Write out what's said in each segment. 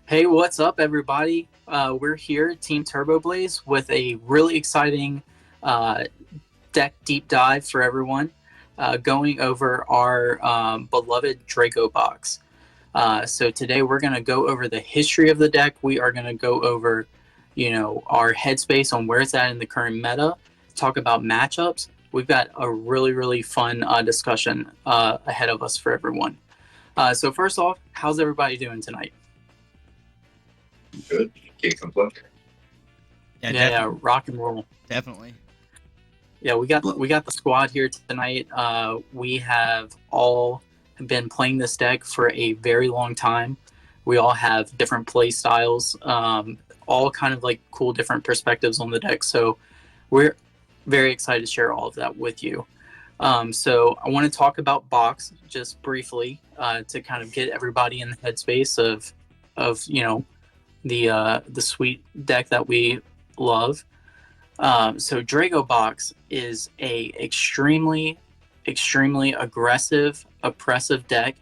Hey, what's up, everybody? We're here, Team Turbo Blaze, with a really exciting uh, deck deep dive for everyone, going over our beloved Draco box. So today we're going to go over the history of the deck. We are going to go over, our headspace on where it's at in the current meta. Talk about matchups. We've got a really fun discussion ahead of us for everyone. So first off, how's everybody doing tonight? Good. Can't complain. Yeah, Yeah, rock and roll. definitely. Yeah, we got the squad here tonight. We have all been playing this deck for a very long time. We all have different play styles, all kind of like cool different perspectives on the deck. So we're very excited to share all of that with you. So I want to talk about box just briefly to kind of get everybody in the headspace of the sweet deck that we love. So DRAGOBOX is a extremely aggressive, oppressive deck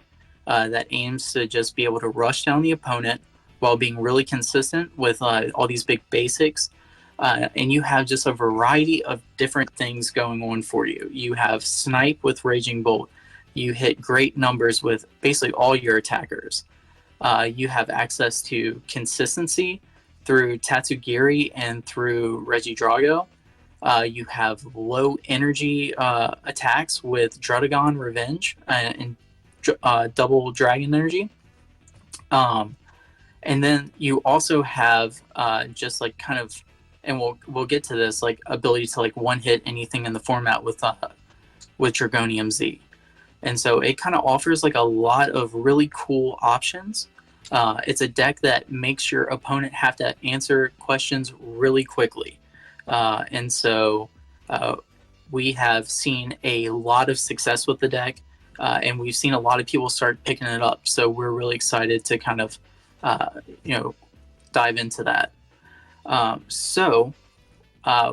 that aims to just be able to rush down the opponent while being really consistent with all these big basics. And you have just a variety of different things going on for you. You have Snipe with Raging Bolt. You hit great numbers with basically all your attackers. You have access to consistency through Tatsugiri and through Regidrago. You have low energy attacks with Drudagon Revenge and double Dragon Energy. And then you also have just like kind of, and we'll get to this, like ability to like one hit anything in the format with Dragonium Z. And so it kind of offers like a lot of really cool options. It's a deck that makes your opponent have to answer questions really quickly. And so we have seen a lot of success with the deck, and we've seen a lot of people start picking it up. So we're really excited to kind of, dive into that. So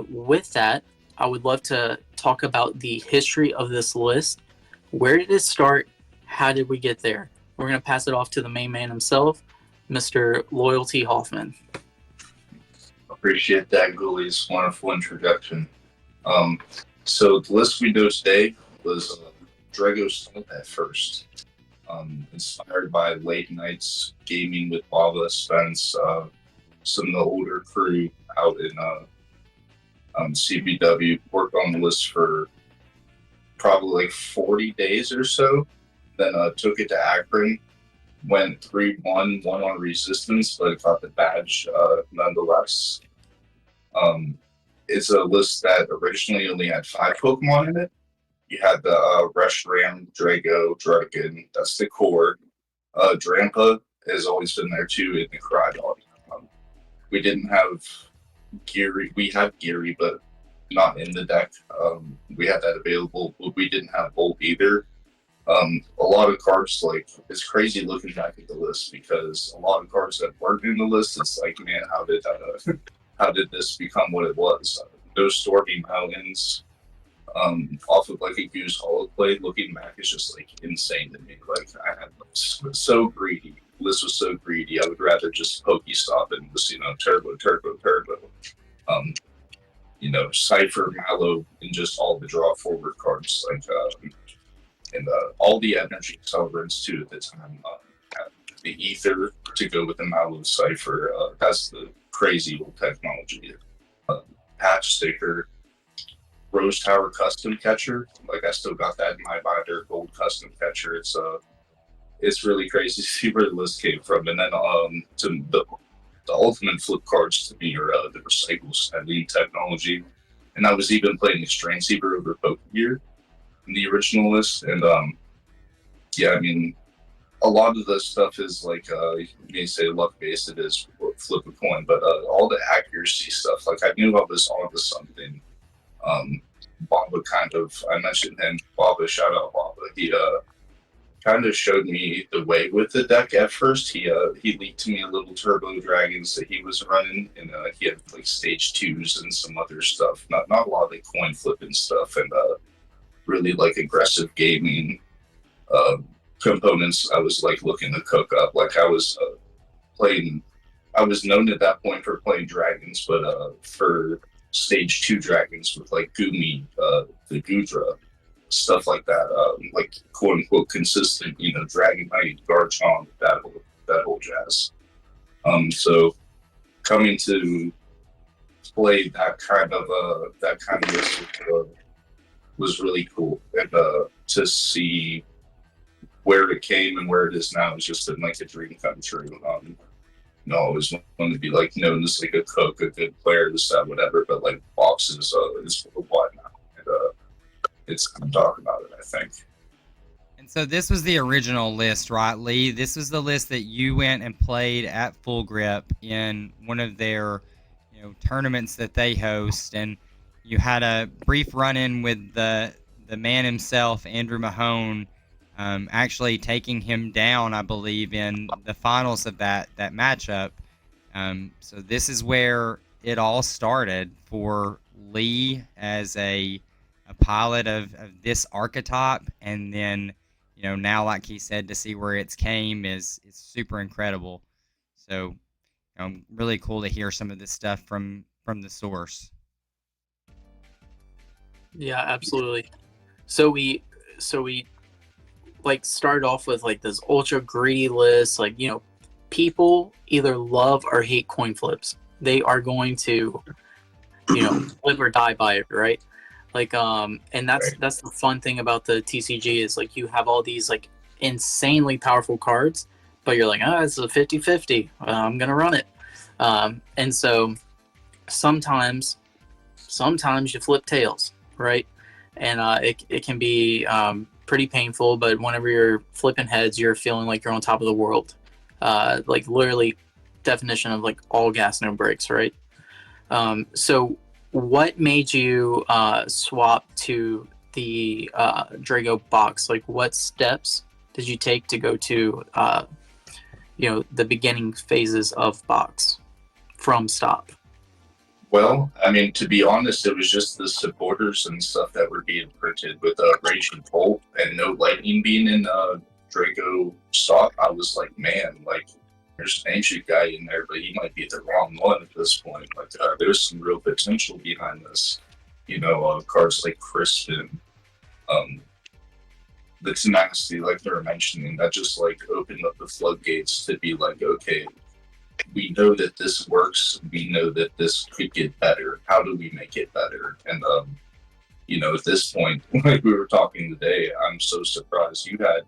with that, I would love to talk about the history of this list. Where did it start? How did we get there? We're going to pass it off to the main man himself, Mr. Loyalty Hoffman. Appreciate that, Ghoulies. Wonderful introduction. So the list we know today was Drago Salt at first. Inspired by late nights gaming with Baba Spence, some of the older crew out in CBW worked on the list for probably like 40 days or so. Then took it to Akron, went 3-1, won on resistance, but got the badge nonetheless. It's a list that originally only had 5 Pokemon in it. You had the Reshiram, Drago, Dragon, that's the core. Drampa has always been there too in the Crydog. We didn't have Geary, we had Geary, but not in the deck. We had that available, but we didn't have Bolt either. A lot of cards, like, it's crazy looking back at the list because a lot of cards that weren't in the list, it's like, man, how did this become what it was? Those Stormy Mountains, off of like a Goose Holoplay, looking back is just like insane to me. Like, I had so greedy. List was so greedy. I would rather just Pokestop and just, turbo. Cypher, Mallow, and just all the draw forward cards, like, and all the energy accelerants too at the time. The Ether to go with the Mallow Cypher, that's the crazy old technology. Patch Sticker, Rose Tower Custom Catcher, like I still got that in my binder. Gold Custom Catcher. It's really crazy to see where the list came from. And then to the ultimate flip cards to me are the Recycles and Lead technology. And I was even playing Extreme Seaver over Pokegear in the original list. And yeah, I mean, a lot of this stuff is like, you may say luck based, it is flip a coin, but all the accuracy stuff, like I knew I was onto something. Baba I mentioned him, Baba, shout out Baba. He kind of showed me the way with the deck at first. He leaked to me a little Turbo Dragons that he was running, and he had like stage 2s and some other stuff. Not a lot of like coin flipping stuff, and really like aggressive gaming components. I was like looking to cook up. Like I was playing. I was known at that point for playing dragons, but for stage 2 dragons with like Gumi, the Gudra, stuff like that, like quote unquote consistent, Dragon Knight, Garchomp, that whole jazz. So coming to play that kind of list was really cool, and to see where it came and where it is now is just like a dream come true. I always wanted to be like known as like a cook, a good player, this, that, whatever. But like boxes is worldwide now, and it's time to talk about it, I think. And so this was the original list, right, Lee? This was the list that you went and played at Full Grip in one of their, tournaments that they host, and you had a brief run-in with the man himself, Andrew Mahone, actually taking him down, I believe, in the finals of that matchup. So this is where it all started for Lee as a pilot of this archetype, and then now, like he said, to see where it's came is super incredible. So really cool to hear some of this stuff from the source. Yeah, absolutely. So we like started off with like this ultra greedy list. Like, people either love or hate coin flips. They are going to, live or die by it, right? Like, and that's the fun thing about the TCG is like you have all these like insanely powerful cards, but you're like, it's a 50-50. I'm gonna run it. And so sometimes you flip tails, right? And it can be pretty painful, but whenever you're flipping heads, you're feeling like you're on top of the world. Like literally definition of like all gas, no brakes, right? So what made you swap to the DRAGOBOX? Like what steps did you take to go to the beginning phases of box from stop? Well, I mean, to be honest, it was just the supporters and stuff that were being printed with Raging Bolt and no lightning being in Draco stock. I was like, man, like there's an ancient guy in there, but he might be the wrong one at this point. Like there's some real potential behind this. Cards like Crispin, the tenacity, like they were mentioning, that just like opened up the floodgates to be like, okay, we know that this works. We know that this could get better. How do we make it better? And at this point, like we were talking today, I'm so surprised you had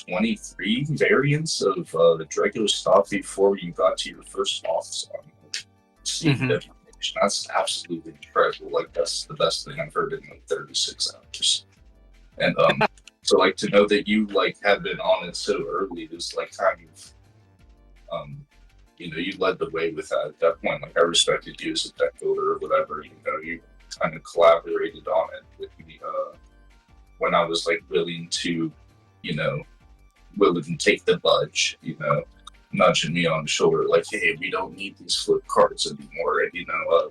23 variants of the Draco stop before you got to your first box song. That's absolutely incredible. Like that's the best thing I've heard in like 36 hours. And so like to know that you like have been on it so early is like kind of you led the way with that at that point. Like I respected you as a deck builder or whatever. You kind of collaborated on it with me when I was like willing to take the budge, nudging me on the shoulder, like, hey, we don't need these flip cards anymore, and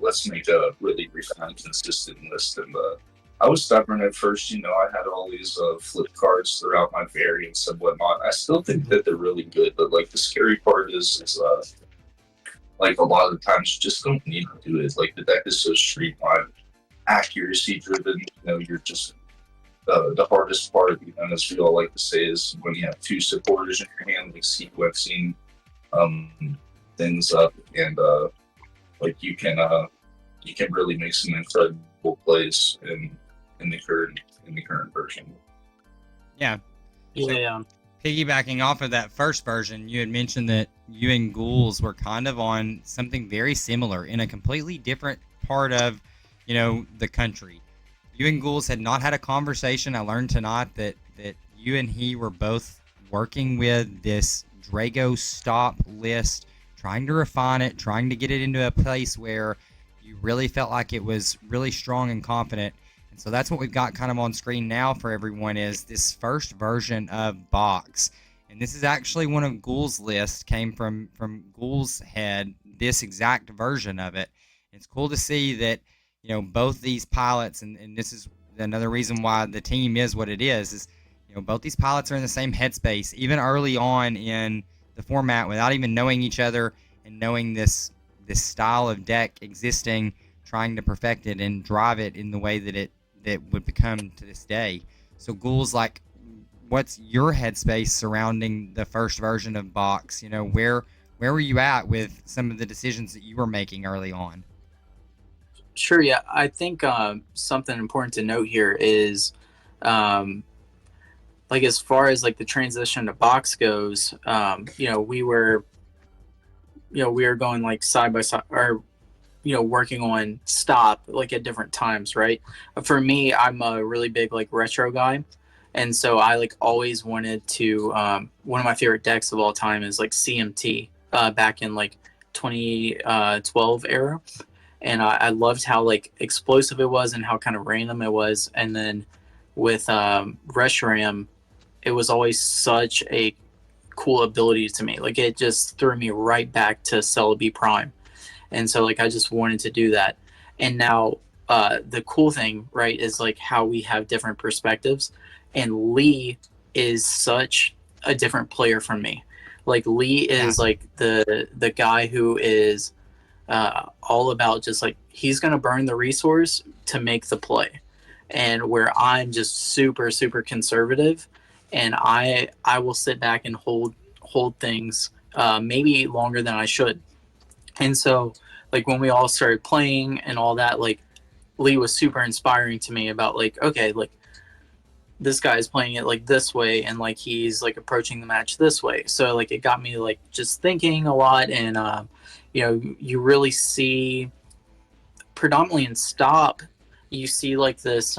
let's make a really refined, consistent list. And I was stubborn at first, I had all these flip cards throughout my variants and whatnot. I still think that they're really good, but like the scary part is like a lot of the times you just don't need to do it. Like the deck is so streamlined, accuracy driven. You're just the hardest part, as we all like to say, is when you have two supporters in your hand, like sequencing things up, and like you can really make some incredible plays in the current version. Yeah. Yeah. Piggybacking off of that first version, you had mentioned that you and Ghouls were kind of on something very similar in a completely different part of, the country. You and Ghouls had not had a conversation. I learned tonight that you and he were both working with this Drago stop list, trying to refine it, trying to get it into a place where you really felt like it was really strong and confident. And so that's what we've got kind of on screen now for everyone is this first version of Box. And this is actually one of Ghoul's lists, came from Ghoul's head, this exact version of it. It's cool to see that, both these pilots, and this is another reason why the team is what it is both these pilots are in the same headspace. Even early on in the format without even knowing each other and knowing this style of deck existing, trying to perfect it and drive it in the way that would become to this day. So Ghouls, like, what's your headspace surrounding the first version of Box? You know, where were you at with some of the decisions that you were making early on? Sure, yeah. I think something important to note here is, like, as far as like the transition to Box goes, we were going like side by side, or working on stop like at different times, right? For me, I'm a really big like retro guy, and so I like always wanted to. One of my favorite decks of all time is like CMT, back in like 2012 era, and I loved how like explosive it was and how kind of random it was. And then with Reshiram, it was always such a cool ability to me. Like it just threw me right back to Celebi Prime, and so like I just wanted to do that. And now the cool thing, right, is like how we have different perspectives, and Lee is such a different player from me. Like Lee is like the guy who is all about just like he's gonna burn the resource to make the play, and where I'm just super conservative, and I will sit back and hold things maybe longer than I should. And so like when we all started playing and all that, like Lee was super inspiring to me about like, okay, like this guy is playing it like this way, and like he's like approaching the match this way. So like it got me like just thinking a lot. And you really see, predominantly in stop, you see like this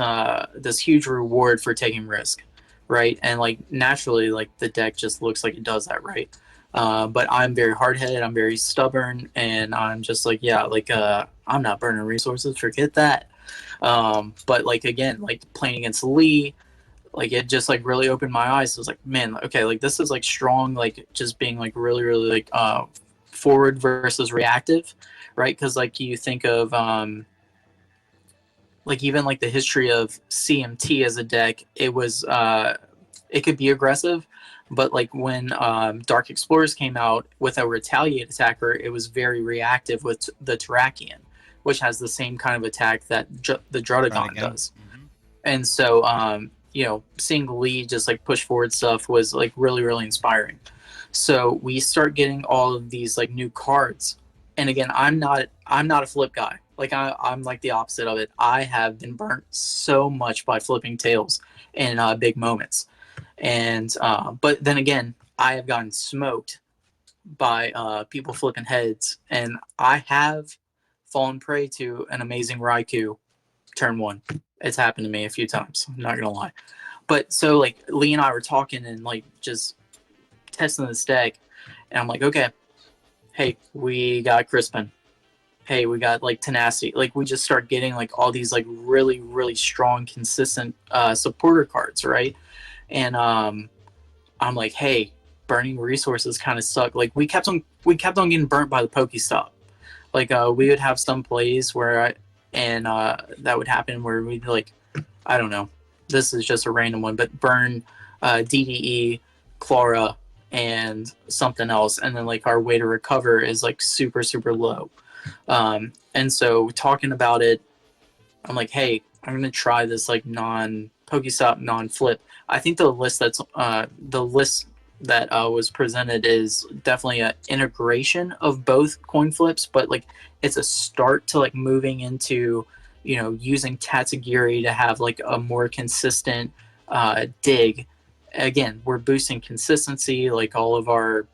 huge reward for taking risk, right? And like naturally like the deck just looks like it does that, right? But I'm very hard-headed, I'm very stubborn, and I'm just like, yeah, like I'm not burning resources, forget that. But like again, like playing against Lee, like it just like really opened my eyes. I was like, man, okay, like this is like strong, like just being like really like forward versus reactive, right? Because like you think of like even like the history of CMT as a deck, it was it could be aggressive, but like when Dark Explorers came out with a retaliate attacker, it was very reactive with the Terrakion, which has the same kind of attack that the Drudagon does. Mm-hmm. And so seeing Lee just like push forward stuff was like really inspiring. So we start getting all of these like new cards, and again, I'm not a flip guy. Like I'm like the opposite of it. I have been burnt so much by flipping tails in big moments, and but then again, I have gotten smoked by people flipping heads, and I have fallen prey to an amazing Raikou turn one. It's happened to me a few times, I'm not gonna lie. But so like Lee and I were talking and like just testing this deck, and I'm like, okay, hey, we got Crispin, hey, we got like Tenacity. Like we just start getting like all these like really strong, consistent supporter cards, right? And I'm like, hey, burning resources kind of suck. Like we kept on getting burnt by the Pokestop. Like we would have some plays where that would happen where we'd like, I don't know, this is just a random one, but burn DDE, Clara, and something else, and then like our way to recover is like super low. And so talking about it, I'm like, hey, I'm gonna try this like non-Pokestop, non-flip. I think the list that was presented is definitely an integration of both coin flips, but like it's a start to like moving into using Tatsugiri to have like a more consistent dig. Again, we're boosting consistency, like all of our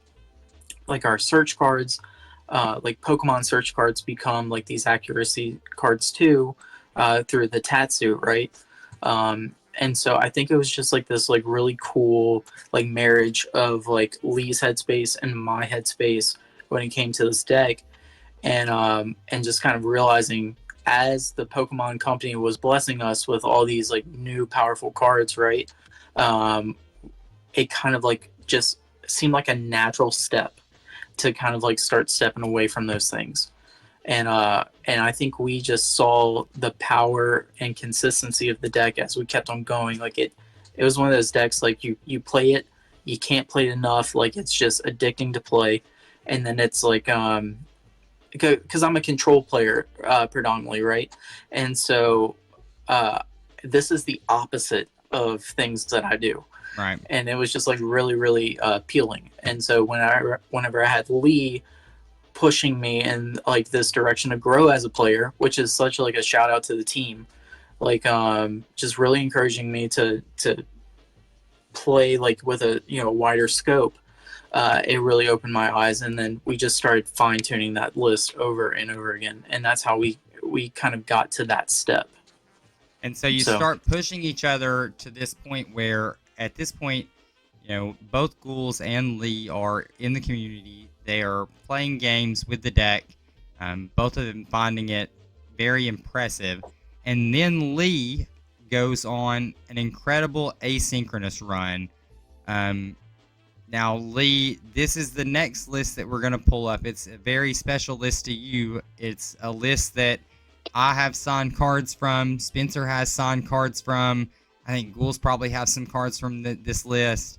search cards, like Pokemon search cards become like these accuracy cards too, through the Tatsu, right? And so I think it was just like this like really cool like marriage of like Lee's headspace and my headspace when it came to this deck, and just kind of realizing as the Pokemon company was blessing us with all these like new powerful cards, right? It kind of like just seemed like a natural step to kind of like start stepping away from those things. And I think we just saw the power and consistency of the deck as we kept on going. Like it was one of those decks like you play it, you can't play it enough. Like, it's just addicting to play. And then it's like, because I'm a control player predominantly, right? And so this is the opposite of things that I do. Right. And it was just like really, really appealing. And so whenever I had Lee pushing me in like this direction to grow as a player, which is such like a shout out to the team, like just really encouraging me to play like with a wider scope. It really opened my eyes, and then we just started fine tuning that list over and over again, and that's how we kind of got to that step. And so you start pushing each other to this point where, at this point, both Ghouls and Lee are in the community. They are playing games with the deck, both of them finding it very impressive. And then Lee goes on an incredible asynchronous run. Now, Lee, this is the next list that we're going to pull up. It's a very special list to you. It's a list that I have signed cards from. Spencer has signed cards from. I think Ghouls probably have some cards from this list.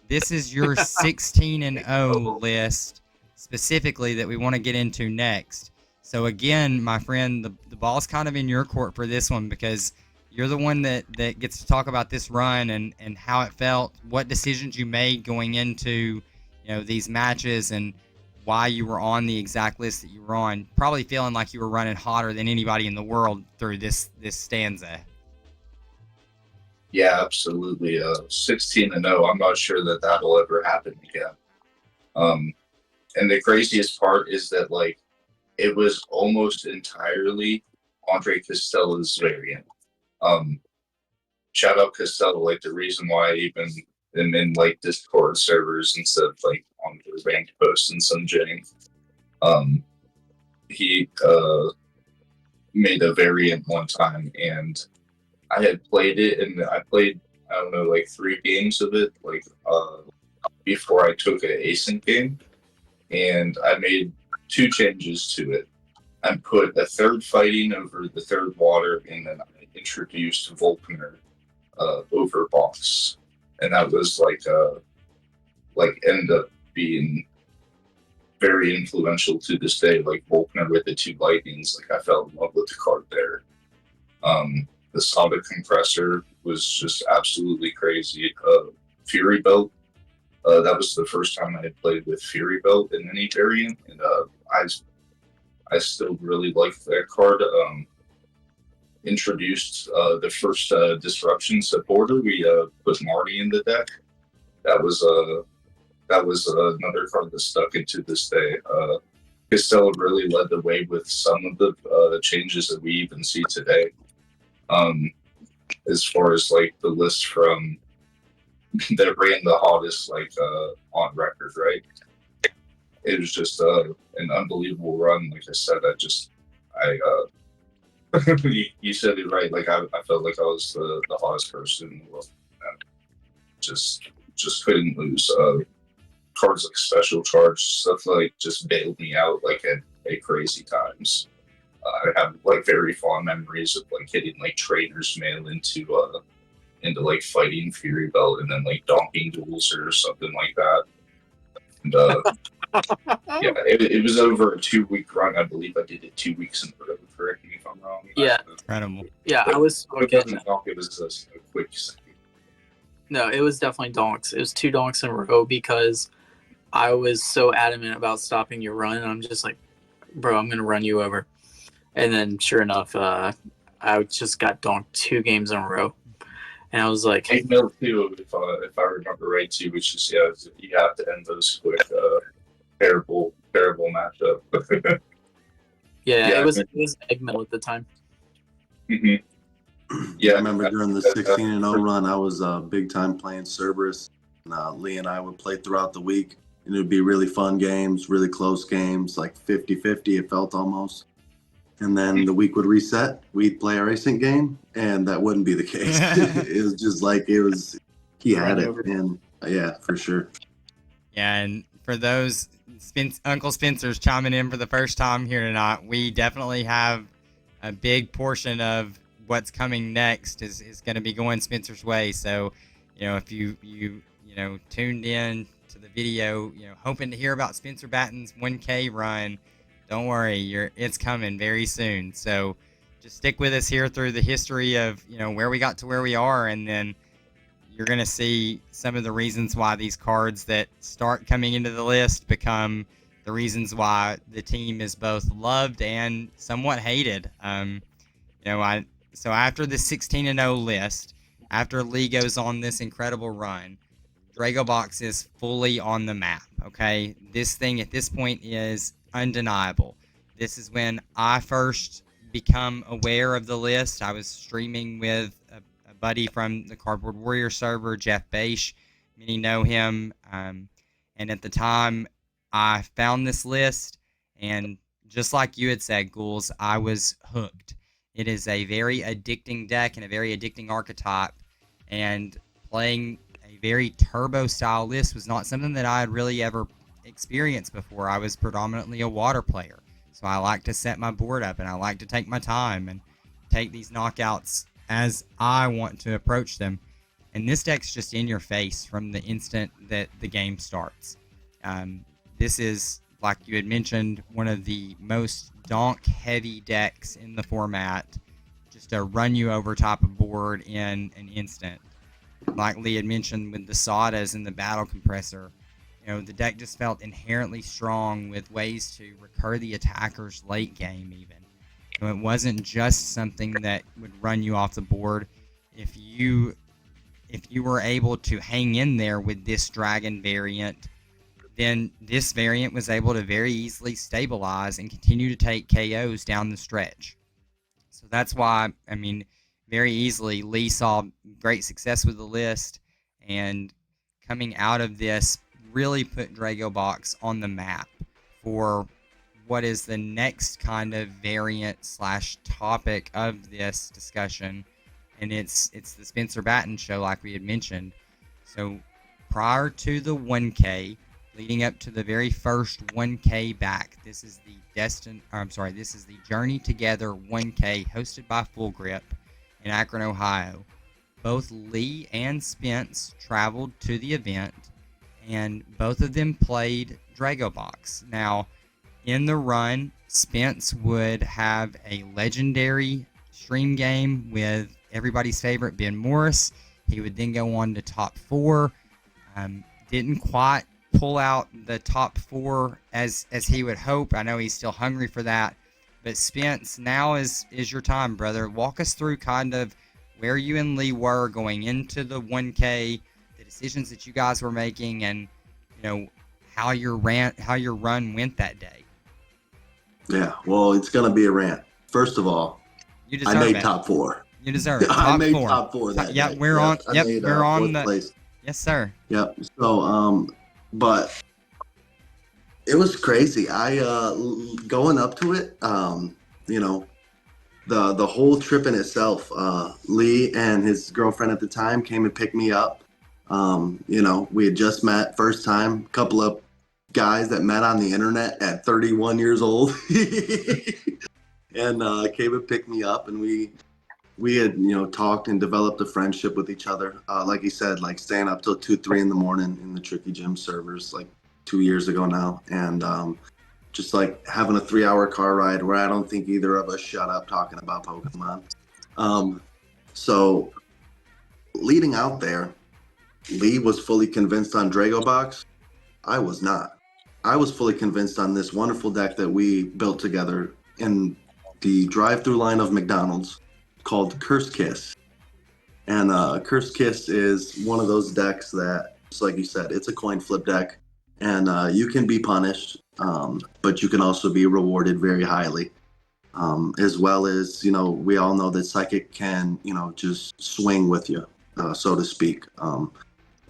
This is your 16-0 list specifically that we want to get into next. So again, my friend, the ball's kind of in your court for this one, because you're the one that gets to talk about this run and how it felt, what decisions you made going into these matches, and why you were on the exact list that you were on. Probably feeling like you were running hotter than anybody in the world through this stanza. Yeah, absolutely. 16-0. I'm not sure that that'll ever happen again. And the craziest part is that like it was almost entirely Andre Costella's variant. Shout out Costello, like the reason why I even am in like Discord servers instead of like on the ranked posts and some jing. He made a variant one time, and I had played it, and I played, I don't know, like 3 games of it, like before I took an async game, and I made 2 changes to it. I put a 3rd fighting over the 3rd water, and then I introduced Volkner over box, and that was like ended up being very influential to this day. Like Volkner with the 2 lightnings, like I fell in love with the card there. The Sonic Compressor was just absolutely crazy. Fury Belt, that was the first time I had played with Fury Belt in any variant, and I still really liked that card. Introduced the first Disruption supporter. We put Marty in the deck. That was another card that stuck into this day. Costello really led the way with some of the changes that we even see today. As far as like the list from that ran the hottest like on record, right? It was just an unbelievable run. Like I said, you said it right. Like I felt like I was the hottest person in the world. Just couldn't lose. Cards like Special Charge, stuff like just bailed me out like at crazy times. I have like very fond memories of like hitting like Trainer's Mail into like fighting Fury Belt, and then like donking Duels or something like that. And yeah, it was over a 2-week run. I believe I did it 2 weeks in a row. Correct me if I'm wrong. Yeah. Incredible. Yeah, I was. It was a quick second. No, it was definitely donks. It was 2 donks in a row because I was so adamant about stopping your run. And I'm just like, bro, I'm going to run you over. And then sure enough, I just got donked 2 games in a row. And I was like... 8 mil too, if I remember right too, which is, yeah, you have to end those quick, terrible matchup. yeah, it was egg mill at the time. Mm-hmm. Yeah, I remember during the 16-0 run, I was big time playing Cerberus. And, Lee and I would play throughout the week, and it would be really fun games, really close games, like 50-50, it felt almost. And then the week would reset, we'd play our async game, and that wouldn't be the case. It was just like, he had it, and yeah, for sure. Yeah, and for those Uncle Spencer's chiming in for the first time here tonight, we definitely have a big portion of what's coming next is going to be going Spencer's way. So, if you tuned in to the video, hoping to hear about Spencer Batten's 1K run, don't worry, it's coming very soon. So just stick with us here through the history of, where we got to where we are, and then you're going to see some of the reasons why these cards that start coming into the list become the reasons why the team is both loved and somewhat hated. So after the 16-0 list, after Lee goes on this incredible run, DRAGOBOX is fully on the map, okay? This thing at this point is undeniable. This is when I first become aware of the list. I was streaming with a buddy from the Cardboard Warrior server, Jeff Bache. Many know him. And at the time, I found this list, and just like you had said, Ghouls, I was hooked. It is a very addicting deck and a very addicting archetype, and playing a very turbo-style list was not something that I had really ever experienced before. I was predominantly a water player, so I like to set my board up, and I like to take my time and take these knockouts as I want to approach them. And this deck's just in your face from the instant that the game starts. This is, like you had mentioned, one of the most donk-heavy decks in the format, just to run you over top of board in an instant. Like Lee had mentioned with the Sadas and the Battle Compressor, the deck just felt inherently strong with ways to recur the attackers late game even. It wasn't just something that would run you off the board. If you were able to hang in there with this Dragon variant, then this variant was able to very easily stabilize and continue to take KOs down the stretch. So that's why, very easily, Lee saw great success with the list, and coming out of this really put DRAGOBOX on the map for what is the next kind of variant / topic of this discussion, and it's the Spencer Batten show, like we had mentioned. So prior to the 1K, leading up to the very first 1K back, this is the Journey Together 1K hosted by Full Grip in Akron, Ohio. Both Lee and Spence traveled to the event, and both of them played DRAGOBOX. Now, in the run, Spence would have a legendary stream game with everybody's favorite Ben Morris. He would then go on to top 4. Didn't quite pull out the top 4 as he would hope. I know he's still hungry for that. But Spence, now is your time, brother. Walk us through kind of where you and Lee were going into the 1K, the decisions that you guys were making, and how your run went that day. Yeah, well, it's gonna be a rant. First of all, You deserve I made it. top 4. You deserve it. I made 4. top 4 that Yeah, day. we're on. I Yep, made, we're on fourth the. place. Yes, sir. Yep. So, but it was crazy. I going up to it, the whole trip in itself. Lee and his girlfriend at the time came and picked me up. We had just met, first time. Couple of guys that met on the internet at 31 years old, and came and picked me up, and we had talked and developed a friendship with each other. Like he said, like staying up till 2-3 in the morning in the Tricky Gym servers, like 2 years ago now, and just like having a 3-hour car ride where I don't think either of us shut up talking about Pokemon. So leading out there, Lee was fully convinced on DRAGOBOX. I was not. I was fully convinced on this wonderful deck that we built together in the drive-through line of McDonald's called Curse Kiss. And Curse Kiss is one of those decks that, just like you said, it's a coin flip deck. And you can be punished, but you can also be rewarded very highly. As well as, we all know that Psychic can, just swing with you, so to speak.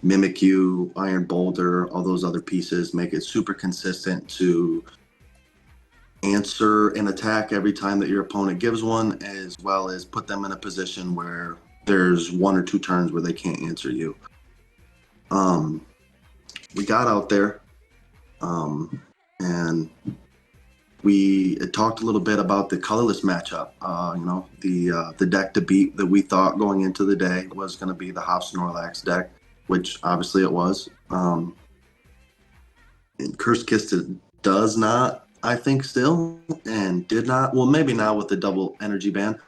Mimic you, Iron Boulder, all those other pieces make it super consistent to answer an attack every time that your opponent gives one, as well as put them in a position where there's 1 or 2 turns where they can't answer you. We got out there, and we talked a little bit about the colorless matchup. The deck to beat that we thought going into the day was going to be the Hoff Snorlax deck. which obviously it was. And Curse Kiss does not, I think, still, and did not. Well, maybe now with the double energy ban,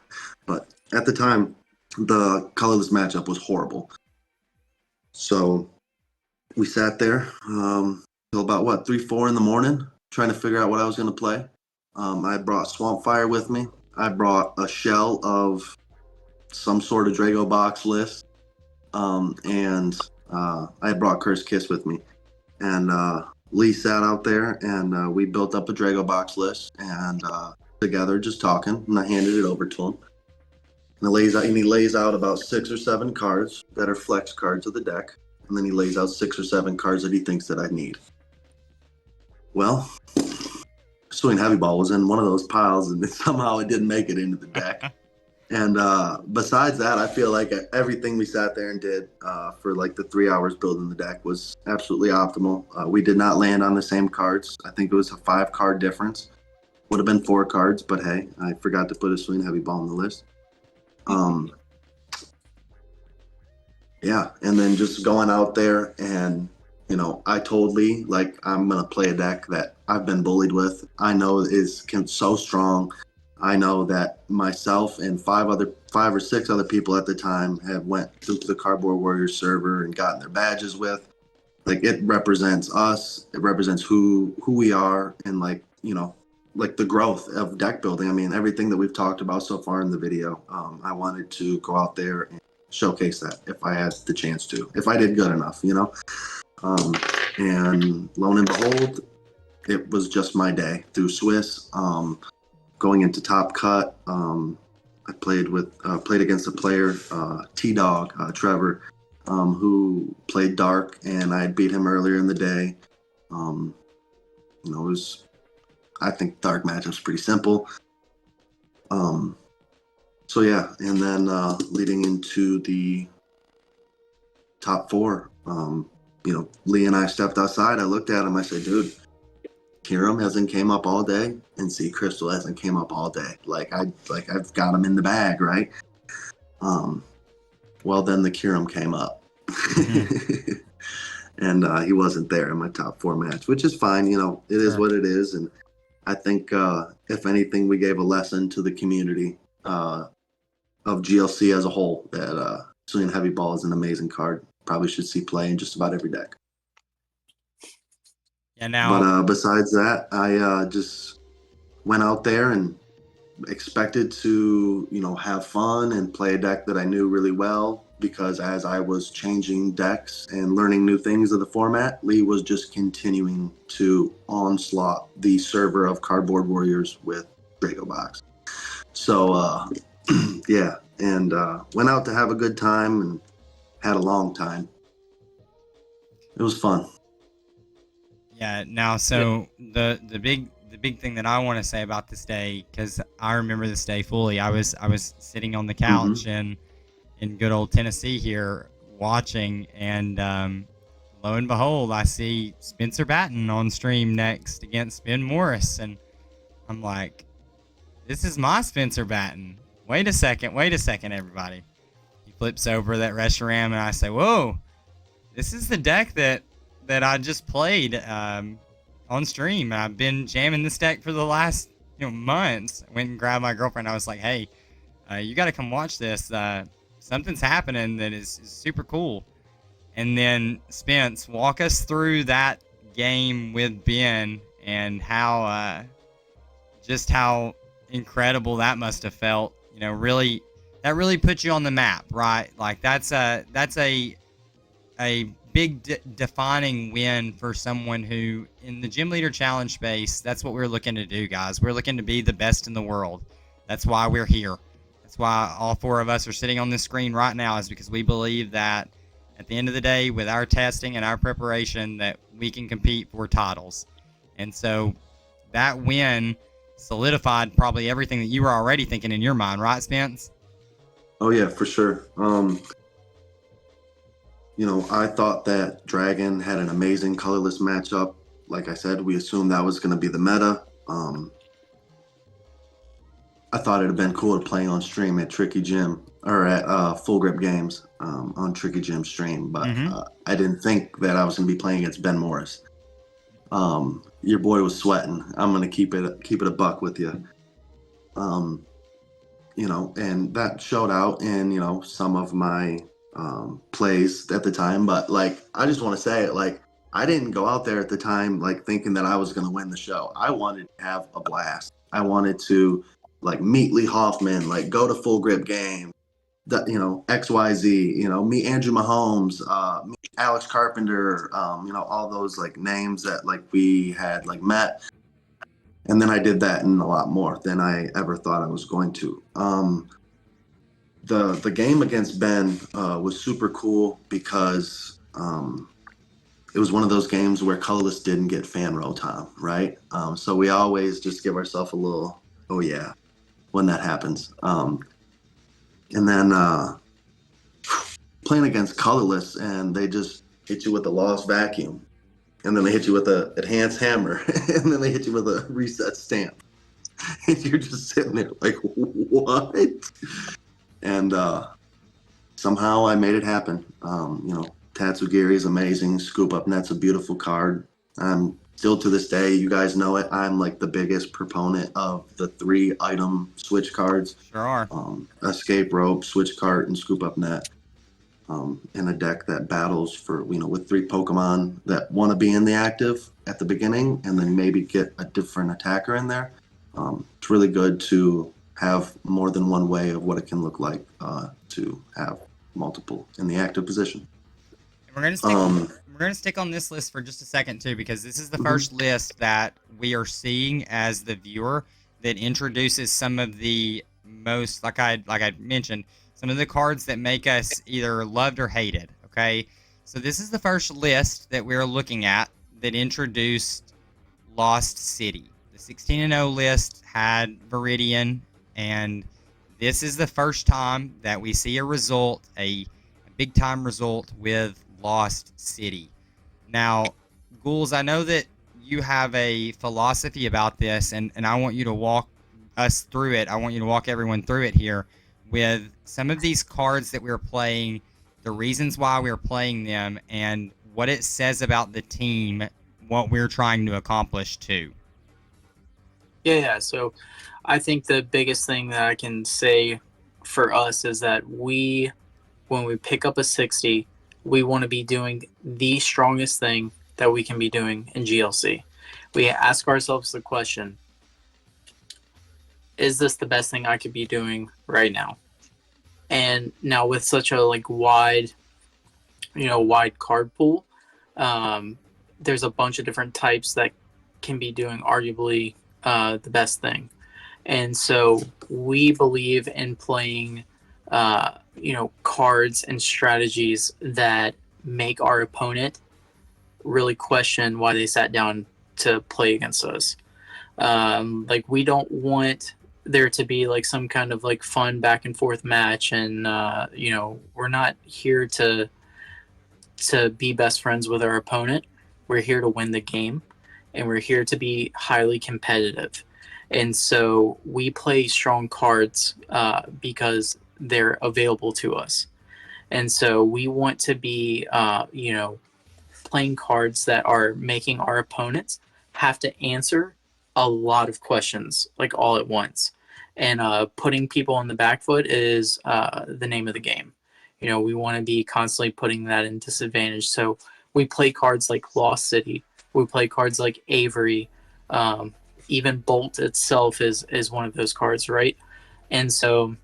but at the time, the colorless matchup was horrible. So we sat there till about 3-4 in the morning, trying to figure out what I was going to play. I brought Swamp Fire with me. I brought a shell of some sort of DRAGOBOX list, and I brought Curse Kiss with me. And Lee sat out there, and we built up a DRAGOBOX list, and together, just talking, and I handed it over to him. And he lays out about 6 or 7 cards that are flex cards of the deck, and then he lays out 6 or 7 cards that he thinks that I need. Well, Swing Heavy Ball was in one of those piles, and somehow it didn't make it into the deck. And besides that, I feel like everything we sat there and did for like the 3 hours building the deck was absolutely optimal. We did not land on the same cards. I think it was a 5-card difference. Would have been 4 cards, but hey, I forgot to put a Swing Heavy Ball on the list. Yeah, and then just going out there and, I told Lee, like, I'm going to play a deck that I've been bullied with. I know is so strong. I know that myself and 5 or 6 other people at the time have went to the Cardboard Warriors server and gotten their badges with. Like, it represents us. It represents who we are, and like the growth of deck building. I mean, everything that we've talked about so far in the video. I wanted to go out there and showcase that if I had the chance to, if I did good enough, and lo and behold, it was just my day through Swiss. Going into Top Cut, I played against a player, T-Dog, Trevor, who played Dark, and I had beat him earlier in the day. It was, I think, Dark matchup's pretty simple. So yeah, and then leading into the top 4, Lee and I stepped outside. I looked at him. I said, "Dude, Kyurem hasn't came up all day, and Sea Crystal hasn't came up all day. I've got him in the bag, right?" Well, then the Kyurem came up, and he wasn't there in my top 4 match, which is fine. It is what it is, and I think if anything, we gave a lesson to the community of GLC as a whole that Swing Heavy Ball is an amazing card. Probably should see play in just about every deck. Yeah. Now, but besides that, I just went out there and expected to, have fun and play a deck that I knew really well, because as I was changing decks and learning new things of the format, Lee was just continuing to onslaught the server of Cardboard Warriors with DRAGOBOX. So, yeah, and went out to have a good time and had a long time. It was fun. Yeah. Now, so the big thing that I want to say about this day, because I remember this day fully. I was sitting on the couch in good old Tennessee here watching, and lo and behold, I see Spencer Batten on stream next against Ben Morris, and I'm like, this is my Spencer Batten. Wait a second, everybody. He flips over that Reshiram, and I say, whoa, this is the deck that I just played on stream. I've been jamming this deck for the last months. I went and grabbed my girlfriend. I was like, hey, you got to come watch this. Something's happening that is super cool. And then Spence, walk us through that game with Ben and how incredible that must have felt. Really, that really put you on the map, right? Like that's a big defining win for someone who, in the Gym Leader Challenge space, that's what we're looking to do, guys. We're looking to be the best in the world. That's why we're here. That's why all 4 of us are sitting on this screen right now, is because we believe that at the end of the day, with our testing and our preparation, that we can compete for titles. And so that win solidified probably everything that you were already thinking in your mind, right, Spence? Oh yeah, for sure. I thought that Dragon had an amazing colorless matchup. Like I said, we assumed that was going to be the meta. I thought it'd have been cool to play on stream at Tricky Gym or at Full Grip Games on Tricky Gym stream, but I didn't think that I was gonna be playing against Ben Morris. Your boy was sweating. I'm gonna keep it a buck with you. You know, and that showed out in, you know, some of my plays at the time. But like, I just want to say it, like, I didn't go out there at the time like thinking that I was going to win the show. I wanted to have a blast. I wanted to like meet Lee Hoffman, like go to Full Grip Game, you know, XYZ, you know, meet Andrew Mahomes, meet Alex Carpenter, you know, all those like names that like we had like met. And then I did that and a lot more than I ever thought I was going to. The game against Ben was super cool because it was one of those games where colorless didn't get fan row time, right? So we always just give ourselves a little, oh yeah, when that happens. And then playing against colorless and they just hit you with a lost vacuum. And then they hit you with a enhanced hammer. And then they hit you with a reset stamp. And you're just sitting there like, what? And somehow I made it happen. You know, Tatsugiri is amazing. Scoop Up Net's a beautiful card. Still to this day, you guys know it, I'm like the biggest proponent of the 3-item switch cards. Sure are. Escape Rope, Switch Cart, and Scoop Up Net. In a deck that battles for, you know, with 3 Pokemon that want to be in the active at the beginning and then maybe get a different attacker in there. It's really good to have more than one way of what it can look like to have multiple in the active position. We're gonna stick on this list for just a second too, because this is the first list that we are seeing as the viewer that introduces some of the most, like I mentioned, some of the cards that make us either loved or hated. Okay, so this is the first list that we're looking at that introduced Lost City. The 16-0 list had Viridian, and this is the first time that we see a result, a big time result with Lost City. Now, Ghouls, I know that you have a philosophy about this, and I want you to walk us through it. I want you to walk everyone through it here with some of these cards that we're playing, the reasons why we're playing them, and what it says about the team, what we're trying to accomplish too. Yeah. So I think the biggest thing that I can say for us is that when we pick up a 60, we want to be doing the strongest thing that we can be doing in GLC. We ask ourselves the question, is this the best thing I could be doing right now? And now with such a like wide card pool, there's a bunch of different types that can be doing arguably the best thing. And so we believe in playing cards and strategies that make our opponent really question why they sat down to play against us. Like, we don't want there to be like some kind of like fun back and forth match, and we're not here to be best friends with our opponent. We're here to win the game, and we're here to be highly competitive. And so we play strong cards because they're available to us. And so we want to be playing cards that are making our opponents have to answer a lot of questions like all at once. And putting people on the back foot is the name of the game. We want to be constantly putting that in disadvantage. So we play cards like Lost City. We play cards like Avery. Even Bolt itself is one of those cards, right? And so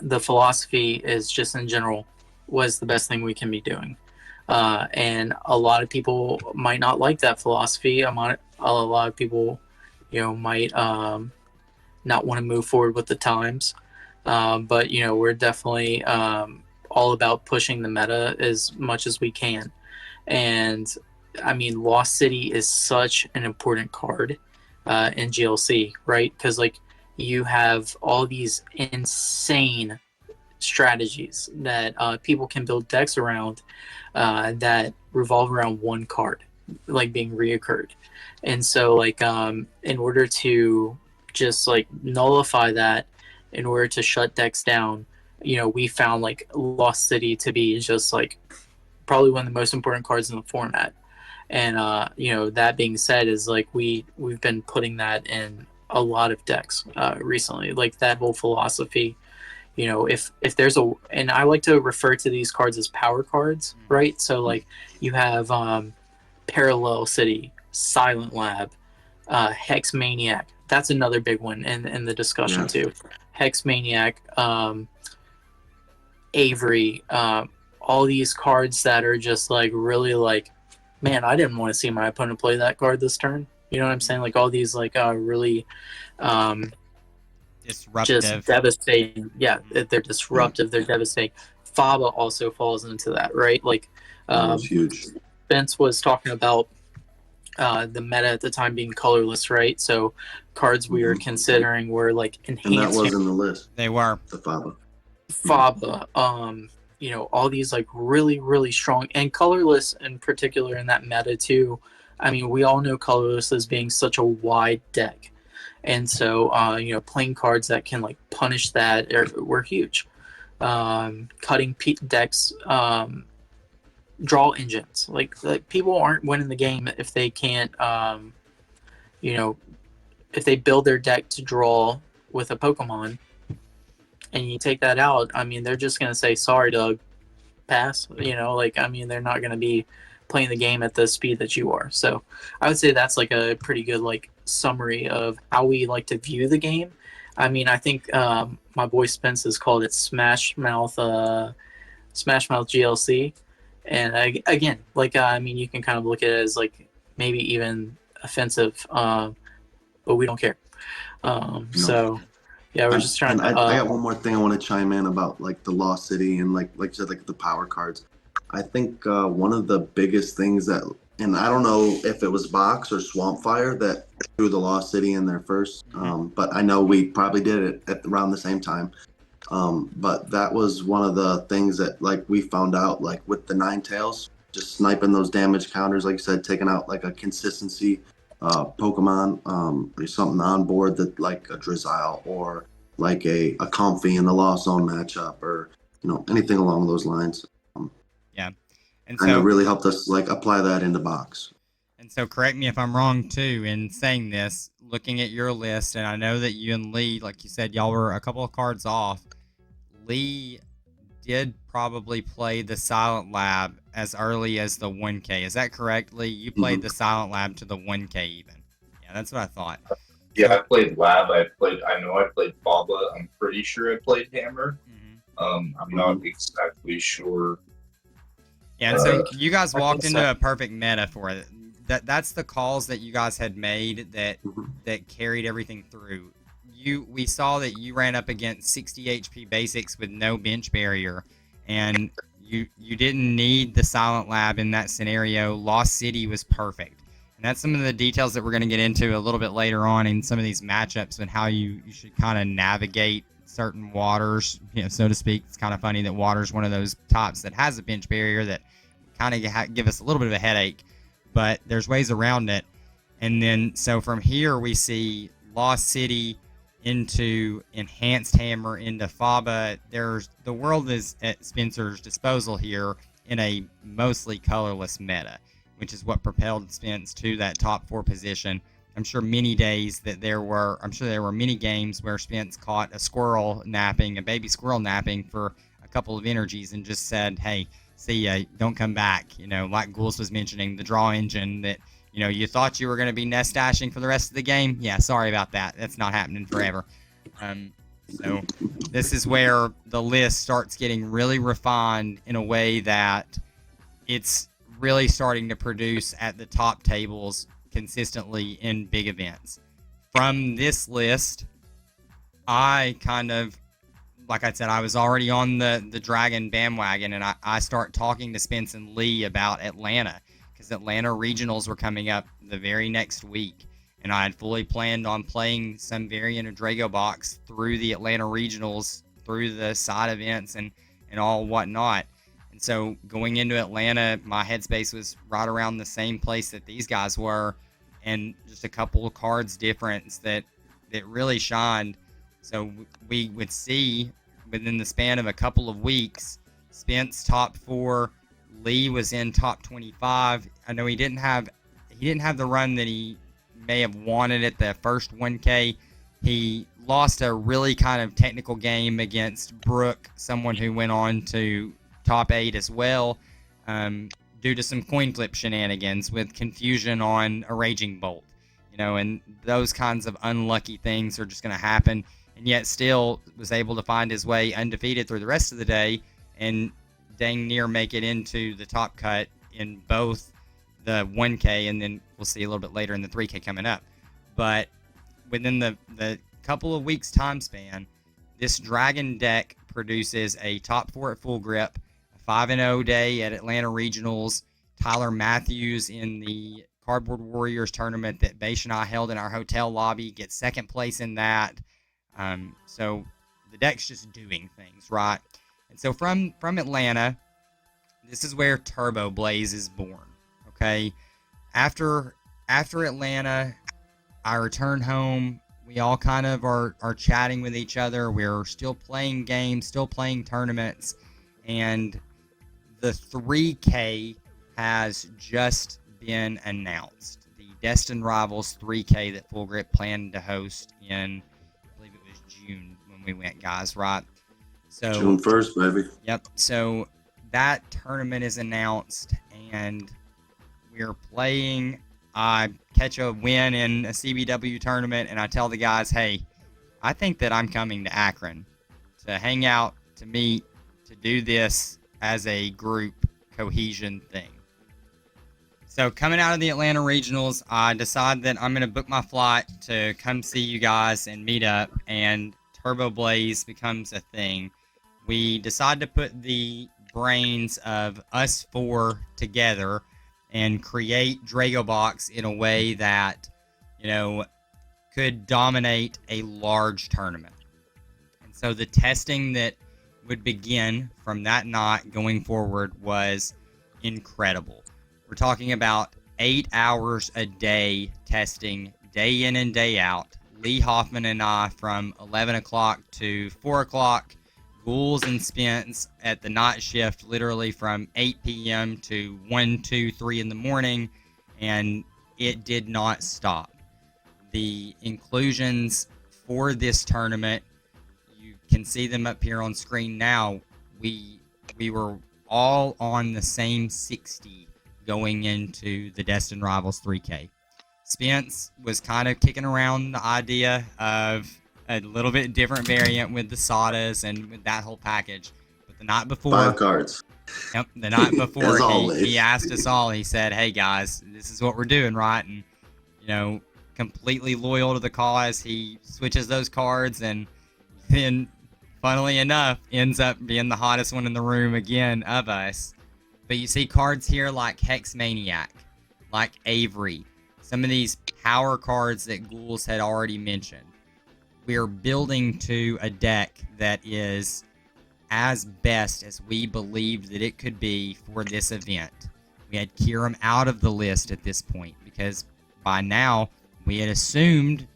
the philosophy is just in general, what's the best thing we can be doing? And a lot of people might not like that philosophy. A lot of people, might not want to move forward with the times. But, we're definitely all about pushing the meta as much as we can. And, I mean, Lost City is such an important card in GLC, right? Because, like, you have all these insane strategies that people can build decks around that revolve around one card, like being reoccurred. And so, like, in order to just like nullify that in order to shut decks down, we found like Lost City to be just like probably one of the most important cards in the format. And that being said, is like we've been putting that in a lot of decks recently, like that whole philosophy. If there's and I like to refer to these cards as power cards, right? So like you have Parallel City, Silent Lab, Hex Maniac. That's another big one in the discussion too. Hex Maniac, Avery, all these cards that are just like really like, man, I didn't want to see my opponent play that card this turn. You know what I'm saying? Like all these like really disruptive, just devastating. Yeah, they're disruptive. They're devastating. Faba also falls into that, right? Like That was huge. Vince was talking about the meta at the time being colorless, right? So cards we were considering were like enhanced. And that was in the list. They were. The Faba. All these like really, really strong, and colorless in particular in that meta too. I mean, we all know colorless as being such a wide deck. And so, playing cards that can like punish that were huge. Cutting decks, draw engines. Like people aren't winning the game if they can't, if they build their deck to draw with a Pokemon, and you take that out. I mean, they're just gonna say, "Sorry, Doug, pass." They're not gonna be playing the game at the speed that you are. So I would say that's like a pretty good like summary of how we like to view the game. I mean, I think my boy Spence has called it Smash Mouth GLC, and again, like you can kind of look at it as like maybe even offensive, but we don't care. So yeah, we're just trying to. I got one more thing I want to chime in about like the Lost City and like you said, like the power cards. I think one of the biggest things that, and I don't know if it was Box or Swampfire that threw the Lost City in there first, but I know we probably did it at around the same time. But that was one of the things that like we found out, like with the Ninetales, just sniping those damage counters, like you said, taking out like a consistency Pokemon, or something on board that like a Drizzile or like a Comfy in the Lost Zone matchup, or anything along those lines. And it really helped us like apply that into Box. And so correct me if I'm wrong too in saying this, looking at your list, and I know that you and Lee, like you said, y'all were a couple of cards off. Lee did probably play the Silent Lab as early as the 1K. Is that correct, Lee? You played the Silent Lab to the 1K even. Yeah, that's what I thought. Yeah, I played Lab. I know I played Faba. I'm pretty sure I played Hammer. I'm not exactly sure. Yeah, and so you guys walked into a perfect meta for it. That's the calls that you guys had made that carried everything through. We saw that you ran up against 60 HP basics with no bench barrier, and you didn't need the Silent Lab in that scenario. Lost City was perfect. And that's some of the details that we're going to get into a little bit later on in some of these matchups and how you should kind of navigate certain waters, so to speak. It's kind of funny that water's one of those tops that has a bench barrier that kind of give us a little bit of a headache, but there's ways around it. And then, so from here, we see Lost City into Enhanced Hammer into Faba. The world is at Spencer's disposal here in a mostly colorless meta, which is what propelled Spence to that top 4 position. I'm sure there were many games where Spence caught a baby squirrel napping for a couple of energies and just said, "Hey, see ya, don't come back." Like Ghouls was mentioning, the draw engine that, you thought you were going to be nest dashing for the rest of the game. Yeah, sorry about that. That's not happening forever. So this is where the list starts getting really refined in a way that it's really starting to produce at the top tables consistently in big events. From this list, I kind of, like I said, I was already on the Dragon bandwagon, and I start talking to Spence and Lee about Atlanta, because Atlanta regionals were coming up the very next week, and I had fully planned on playing some variant of DRAGOBOX through the Atlanta regionals, through the side events and all whatnot. And so going into Atlanta, my headspace was right around the same place that these guys were, and just a couple of cards difference that that really shined. So we would see within the span of a couple of weeks, Spence top 4, Lee was in top 25. I know he didn't have the run that he may have wanted at the first 1K. He lost a really kind of technical game against Brooke, someone who went on to top 8 as well, due to some coin flip shenanigans with confusion on a Raging Bolt. And those kinds of unlucky things are just going to happen. And yet still was able to find his way undefeated through the rest of the day and dang near make it into the top cut in both the 1K, and then we'll see a little bit later in the 3K coming up. But within the couple of weeks time span, this Dragon deck produces a top 4 at Full Grip, a 5-0 day at Atlanta Regionals, Tyler Matthews in the Cardboard Warriors tournament that Bash and I held in our hotel lobby, gets second place in that. So the deck's just doing things, right? And so from Atlanta, this is where Turbo Blaze is born, okay? After Atlanta, I return home. We all kind of are chatting with each other. We're still playing games, still playing tournaments. And the 3K has just been announced. The Destined Rivals 3K that Full Grip planned to host in, I believe it was June when we went, guys, right? So June 1st, baby. Yep. So that tournament is announced, and we're playing. I catch a win in a CBW tournament, and I tell the guys, hey, I think that I'm coming to Akron to hang out, to meet, to do this as a group cohesion thing. So coming out of the Atlanta Regionals, I decide that I'm going to book my flight to come see you guys and meet up, and Turbo Blaze becomes a thing. We decide to put the brains of us 4 together and create DRAGOBOX in a way that, could dominate a large tournament. And so the testing that would begin from that night going forward was incredible. We're talking about 8 hours a day testing, day in and day out. Lee Hoffman and I from 11 o'clock to 4 o'clock. Ghouls and Spence at the night shift, literally from 8 p.m. to 1, 2, 3 in the morning, and it did not stop. The inclusions for this tournament, you can see them up here on screen now. We were all on the same 60 going into the Destined Rivals 3K. Spence was kind of kicking around the idea of a little bit different variant with the sodas and with that whole package. But the night before... 5 cards. Yep, the night before As always. he asked us all, he said, hey guys, this is what we're doing, right? And, completely loyal to the cause, he switches those cards and then, funnily enough, ends up being the hottest one in the room again of us. But you see cards here like Hex Maniac, like Avery, some of these power cards that Ghouls had already mentioned. We're building to a deck that is as best as we believed that it could be for this event. We had Kyurem out of the list at this point because by now we had assumed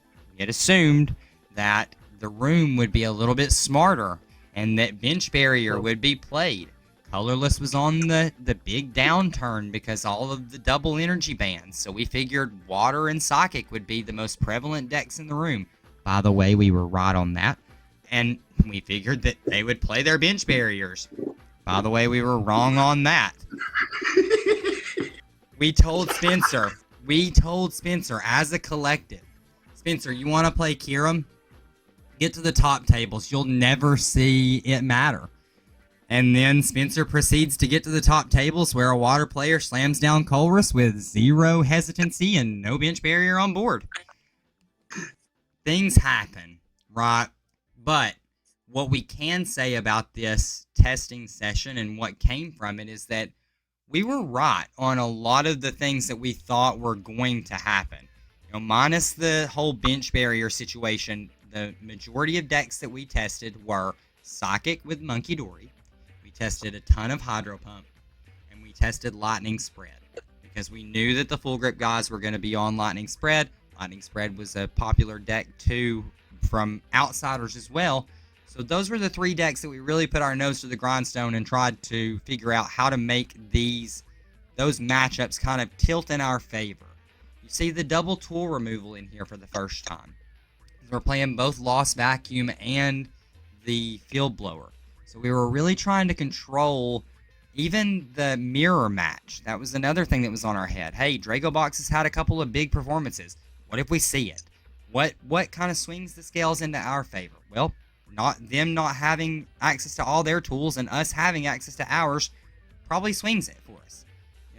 that the room would be a little bit smarter and that bench barrier would be played. Colorless was on the big downturn because all of the double energy bans. So we figured Water and Psychic would be the most prevalent decks in the room. By the way, we were right on that. And we figured that they would play their bench barriers. By the way, we were wrong on that. We told Spencer as a collective, Spencer, you want to play Kyurem? Get to the top tables. You'll never see it matter. And then Spencer proceeds to get to the top tables where a Water player slams down Colress with zero hesitancy and no bench barrier on board. Things happen, right? But what we can say about this testing session and what came from it is that we were right on a lot of the things that we thought were going to happen. Minus the whole bench barrier situation, the majority of decks that we tested were Psychic with Monkey Dory. We tested a ton of Hydro Pump, and we tested Lightning Spread because we knew that the Full Grip guys were going to be on Lightning Spread. Lightning Spread was a popular deck too from outsiders as well. So those were the 3 decks that we really put our nose to the grindstone and tried to figure out how to make those matchups kind of tilt in our favor. You see the double tool removal in here for the first time. We're playing both Lost Vacuum and the Field Blower. So we were really trying to control even the mirror match. That was another thing that was on our head. Hey, DRAGOBOX has had a couple of big performances. What if we see it? What kind of swings the scales into our favor? Well, not having access to all their tools and us having access to ours probably swings it for us.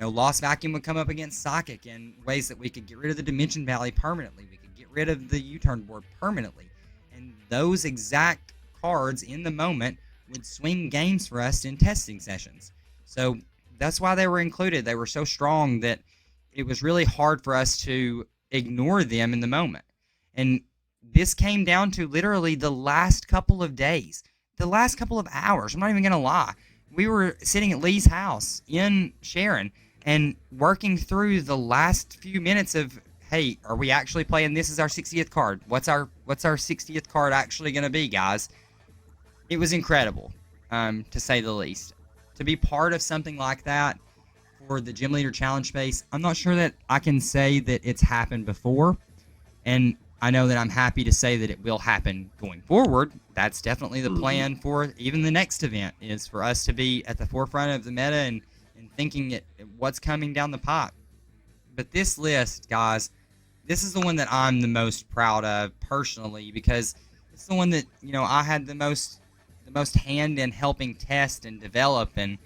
Lost Vacuum would come up against Psychic in ways that we could get rid of the Dimension Valley permanently. We could get rid of the U-turn board permanently. And those exact cards in the moment would swing games for us in testing sessions. So that's why they were included. They were so strong that it was really hard for us to ignore them in the moment. And this came down to literally the last couple of days, the last couple of hours. I'm not even going to lie. We were sitting at Lee's house in Sharon and working through the last few minutes of, hey, are we actually playing this as our 60th card? What's our 60th card actually going to be, guys? It was incredible, to say the least. To be part of something like that for the Gym Leader Challenge space, I'm not sure that I can say that it's happened before. And I know that I'm happy to say that it will happen going forward. That's definitely the plan for even the next event, is for us to be at the forefront of the meta and thinking at what's coming down the pipe. But this list, guys, this is the one that I'm the most proud of personally, because it's the one that, I had the most hand in helping test and develop and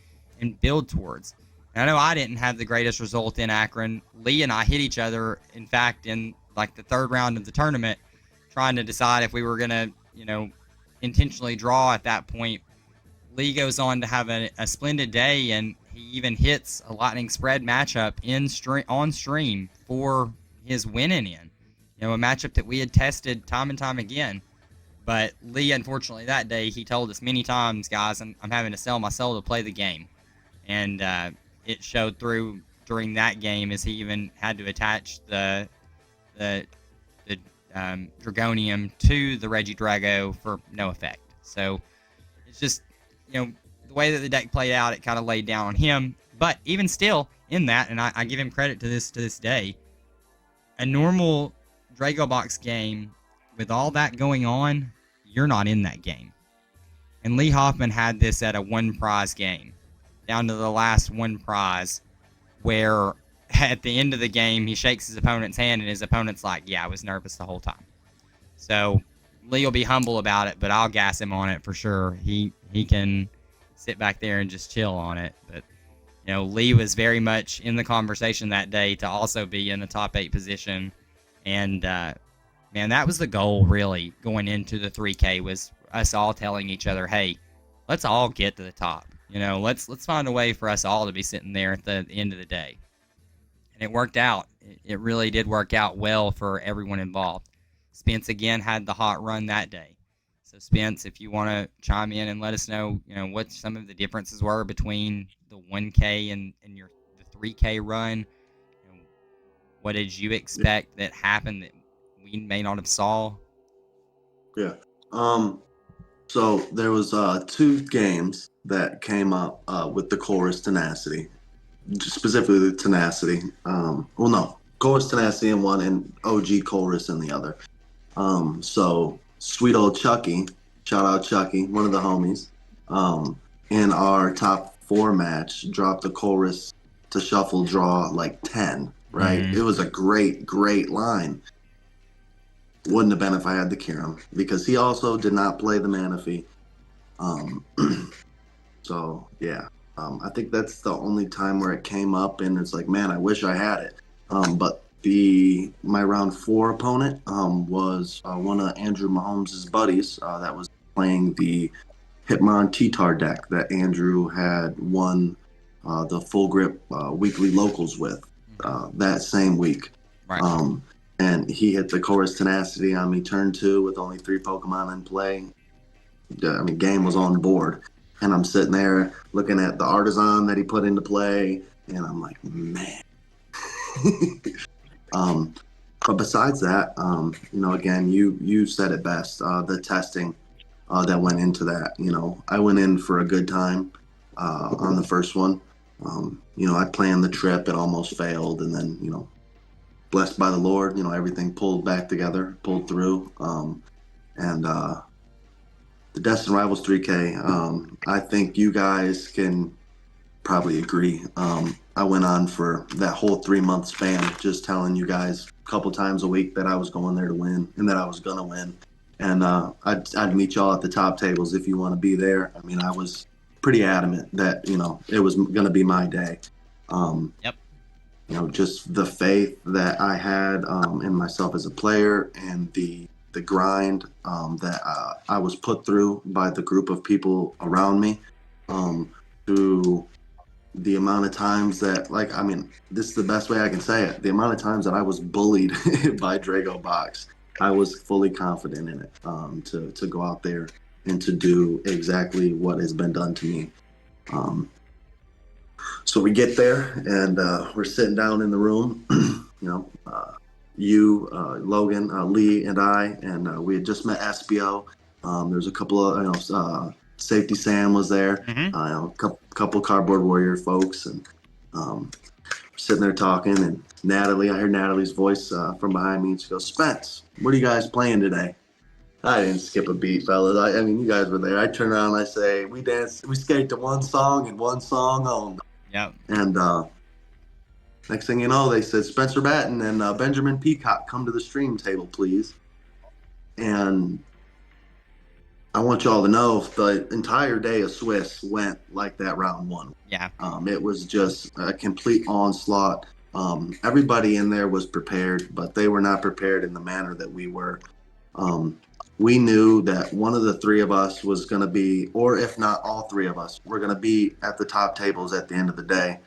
build towards. And I know I didn't have the greatest result in Akron. Lee and I hit each other, in fact, in like the 3rd round of the tournament, trying to decide if we were going to, intentionally draw at that point. Lee goes on to have a splendid day, and he even hits a Lightning Spread matchup on stream for his winning in. A matchup that we had tested time and time again. But Lee, unfortunately, that day, he told us many times, guys, I'm having to sell my soul to play the game. And it showed through during that game, as he even had to attach the Dragonium to the Regidrago for no effect. So it's just, the way that the deck played out, it kind of laid down on him. But even still, in that, and I give him credit to this day, a normal DRAGOBOX game with all that going on, you're not in that game. And Lee Hoffman had this at a 1-prize game, down to the last 1 prize, where at the end of the game, he shakes his opponent's hand, and his opponent's like, yeah, I was nervous the whole time. So Lee will be humble about it, but I'll gas him on it for sure. He can sit back there and just chill on it. But, Lee was very much in the conversation that day to also be in the top 8 position. And, man, that was the goal, really, going into the 3K, was us all telling each other, hey, let's all get to the top. Let's find a way for us all to be sitting there at the end of the day. And it worked out. It really did work out well for everyone involved. Spence, again, had the hot run that day. So, Spence, if you want to chime in and let us know, what some of the differences were between the 1K and the 3K run. What did you expect that happened that we may not have saw? Yeah. So there was 2 games that came up with the Chorus Tenacity, specifically the Tenacity. Chorus Tenacity in one and OG Chorus in the other. So sweet old Chucky, shout out Chucky, one of the homies, in our top 4 match, dropped the Chorus to shuffle draw like 10, right? It was a great line. Wouldn't have been if I had the Kyurem, because he also did not play the Manaphy. So yeah, I think that's the only time where it came up, and it's like, man, I wish I had it. But my round 4 opponent was one of Andrew Mahomes' buddies that was playing the Hitmon T-Tar deck that Andrew had won the Full Grip weekly locals with that same week. Right. And he hit the Chorus Tenacity on me turn 2 with only 3 Pokemon in play. Game was on board. And I'm sitting there looking at the Artisan that he put into play, and I'm like, man. But besides that, again, you said it best. The testing that went into that. I went in for a good time on the first one. I planned the trip. It almost failed, and then blessed by the Lord, everything pulled back together, pulled through. And the Destin Rivals 3K, I think you guys can probably agree. I went on for that whole 3-month span, just telling you guys a couple times a week that I was going there to win and that I was going to win. And I'd meet y'all at the top tables if you want to be there. I mean, I was pretty adamant that, it was going to be my day. Yep. Just the faith that I had in myself as a player and the grind that I was put through by the group of people around me, through the amount of times that, this is the best way I can say it. The amount of times that I was bullied by DRAGOBOX, I was fully confident in it to go out there and to do exactly what has been done to me. So we get there and we're sitting down in the room, Logan, Lee, and I, and we had just met SBO. There's a couple of, Safety Sam was there, a couple Cardboard Warrior folks, and sitting there talking, and Natalie, I heard Natalie's voice from behind me, and she goes, "Spence, what are you guys playing today?" I didn't skip a beat, fellas. I mean, you guys were there. I turn around and I say, we skate to one song and one song only. Yep. And next thing you know, they said, Spencer Batten and Benjamin Peacock, come to the stream table, please. And I want y'all to know the entire day of Swiss went like that round one. Yeah. It was just a complete onslaught. Everybody in there was prepared, but they were not prepared in the manner that we were. We knew that one of the three of us was going to be, or if not all three of us, were going to be at the top tables at the end of the day.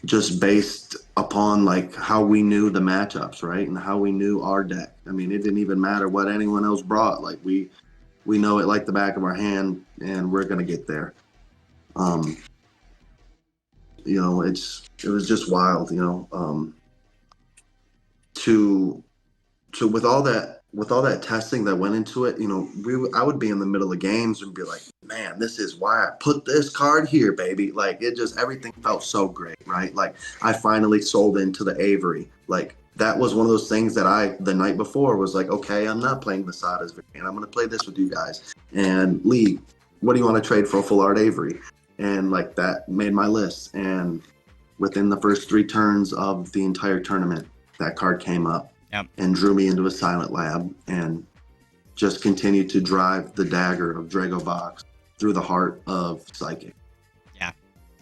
Just based upon how we knew the matchups, right? And how we knew our deck. I mean, it didn't even matter what anyone else brought. We know it like the back of our hand, and we're going to get there. It was just wild, with all that testing that went into it, I would be in the middle of games and be like, man, this is why I put this card here, baby. Everything felt so great, right? I finally sold into the Avery. That was one of those things that the night before was like, okay, I'm not playing Masada's variant. I'm going to play this with you guys. And Lee, what do you want to trade for a full art Avery? And that made my list. And within the first 3 turns of the entire tournament, that card came up. Yep. And drew me into a silent lab and just continued to drive the dagger of DRAGOBOX through the heart of Psychic. Yeah,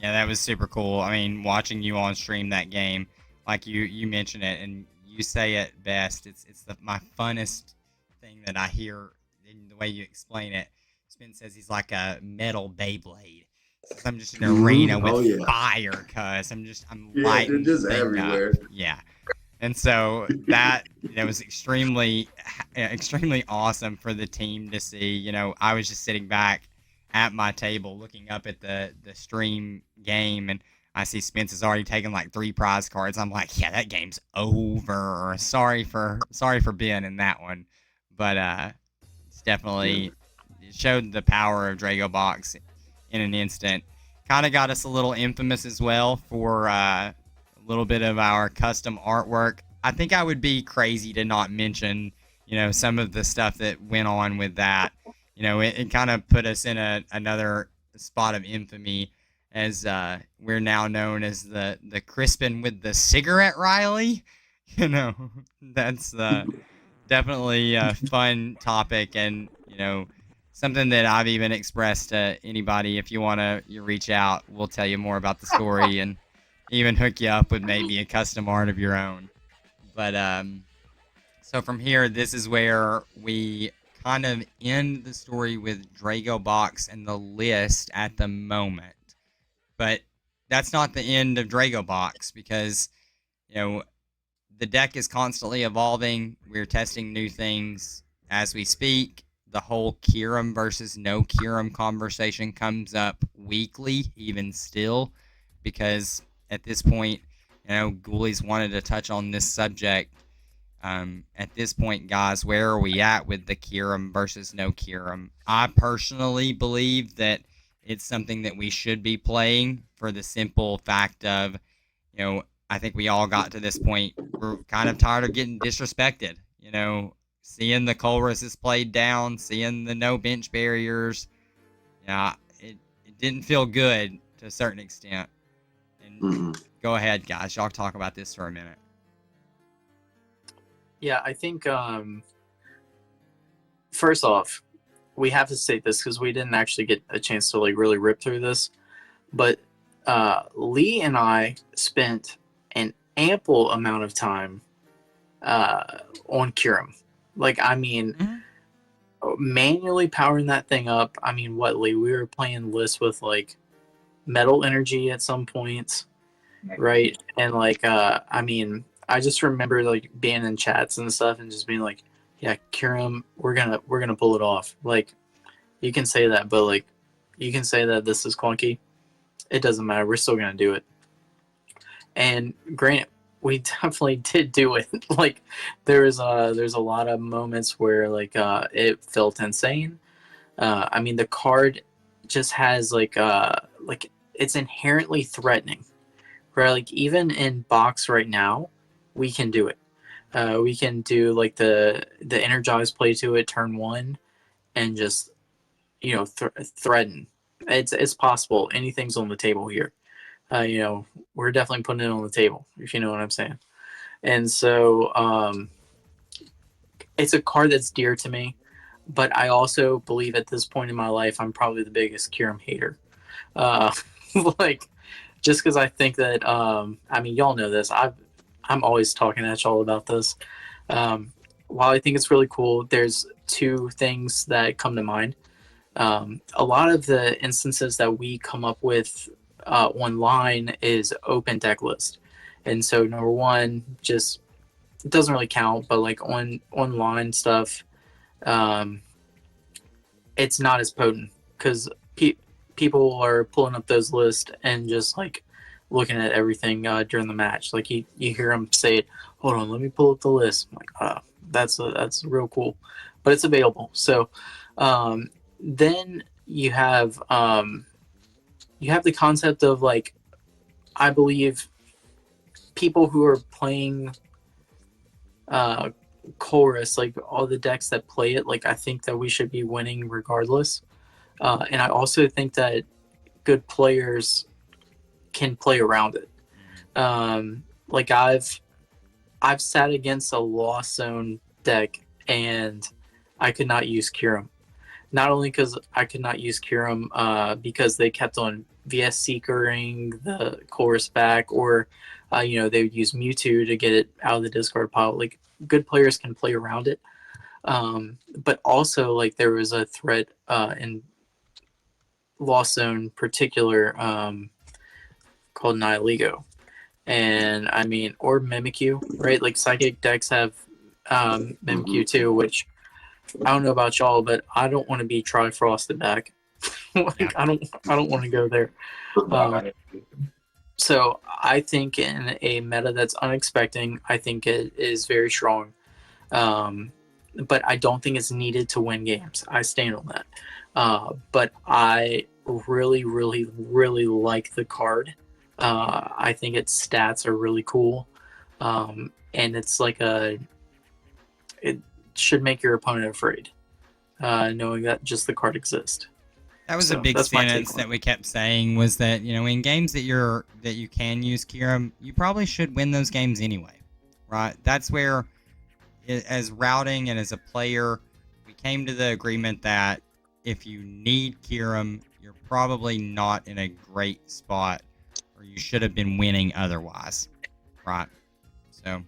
that was super cool. I mean, watching you on stream that game, like you mentioned it, and you say it best. It's my funnest thing that I hear in the way you explain it. Spence says he's like a metal Beyblade. I'm just in an arena with fire, cuz I'm lighting just everywhere. Up. Yeah. And so that was extremely awesome for the team to see. I was just sitting back at my table looking up at the stream game, and I see Spence has already taken 3 prize cards. I'm like, yeah, that game's over. Sorry for being in that one. But it's definitely showed the power of DRAGOBOX in an instant. Kind of got us a little infamous as well for a little bit of our custom artwork. I think I would be crazy to not mention, some of the stuff that went on with that. It kind of put us in another spot of infamy, as we're now known as the Crispin with the cigarette Riley. That's definitely a fun topic, and something that I've even expressed to anybody. If you want to reach out, we'll tell you more about the story and even hook you up with maybe a custom art of your own. But so from here, this is where we kind of end the story with DRAGOBOX and the list at the moment. But that's not the end of DRAGOBOX, because the deck is constantly evolving. We're testing new things as we speak. The whole Kyurem versus no Kyurem conversation comes up weekly, even still, because at this point, Ghoulies wanted to touch on this subject. At this point, guys, where are we at with the Kyurem versus no Kyurem? I personally believe that it's something that we should be playing for the simple fact of, I think we all got to this point. We're kind of tired of getting disrespected. Seeing the Colruses played down, seeing the no bench barriers. It didn't feel good to a certain extent. And go ahead, guys. Y'all talk about this for a minute. Yeah, I think first off, we have to state this because we didn't actually get a chance to really rip through this. But Lee and I spent an ample amount of time on Kyurem. Manually powering that thing up. What, Lee? We were playing lists with metal energy at some points, right? And I just remember being in chats and stuff and just being like, yeah, Kyurem, we're gonna pull it off. You can say that, but you can say that this is clunky. It doesn't matter. We're still gonna do it. And granted, we definitely did do it. There's a lot of moments where it felt insane. The card just has it's inherently threatening. Right? Even in box right now, we can do it. We can do the energized play to it turn 1 and just threaten. It's possible. Anything's on the table here. We're definitely putting it on the table, if you know what I'm saying. And so it's a card that's dear to me, but I also believe at this point in my life I'm probably the biggest Kyurem hater. Just because I think that y'all know this. I'm always talking at y'all about this. While I think it's really cool, there's two things that come to mind. A lot of the instances that we come up with online is open deck list. And so number one, just it doesn't really count, but online stuff, it's not as potent because people are pulling up those lists and just looking at everything during the match. You hear them say it, hold on, let me pull up the list. I'm that's real cool, but it's available. So then you have the concept of I believe people who are playing chorus, all the decks that play it, I think that we should be winning regardless. And I also think that good players can play around it. I've sat against a Lost Zone deck and I could not use Kyurem. Not only because I could not use Kyurem because they kept on VS Seekering the chorus back, or they would use Mewtwo to get it out of the discard pile. Good players can play around it. But also there was a threat in Lost Zone particular called Nihilego. And or Mimikyu, right? Psychic decks have Mimikyu too, which I don't know about y'all, but I don't want to be Trifrosted back. I don't want to go there. So I think in a meta that's unexpected, I think it is very strong. But I don't think it's needed to win games. I stand on that. But I really, really, really like the card. I think its stats are really cool. And it's it should make your opponent afraid, knowing that just the card exists. That was a big sentence that we kept saying, was that, in games that you can use Kyurem, you probably should win those games anyway, right? That's where, as routing and as a player, we came to the agreement that if you need Kyurem, you're probably not in a great spot, or you should have been winning otherwise, right? So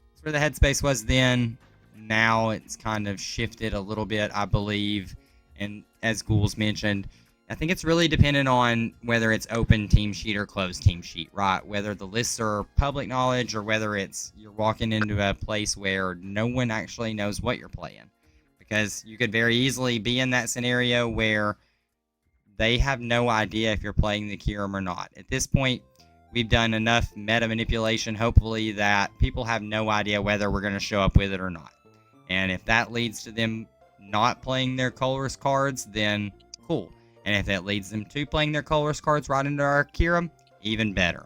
that's where the headspace was then. Now it's kind of shifted a little bit, I believe. And as Ghouls mentioned, I think it's really dependent on whether it's open team sheet or closed team sheet, right? Whether the lists are public knowledge or whether it's you're walking into a place where no one actually knows what you're playing. Because you could very easily be in that scenario where they have no idea if you're playing the Kyurem or not. At this point, we've done enough meta manipulation, hopefully, that people have no idea whether we're going to show up with it or not. And if that leads to them not playing their colorless cards, then cool. And if that leads them to playing their colorless cards right into our Kyurem, even better.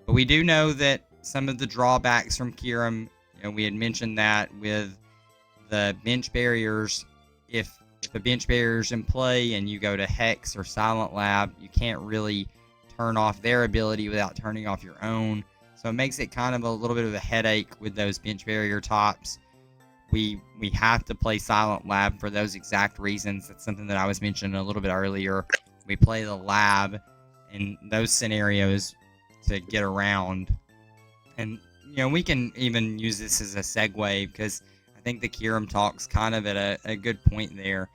But we do know that some of the drawbacks from Kyurem, we had mentioned that with the bench barriers, if a bench barrier's in play and you go to Hex or Silent Lab, you can't really turn off their ability without turning off your own. So it makes it kind of a little bit of a headache with those bench barrier tops. We have to play Silent Lab for those exact reasons. That's something that I was mentioning a little bit earlier. We play the lab in those scenarios to get around. And, we can even use this as a segue, because I think the Kyurem talk's kind of at a good point there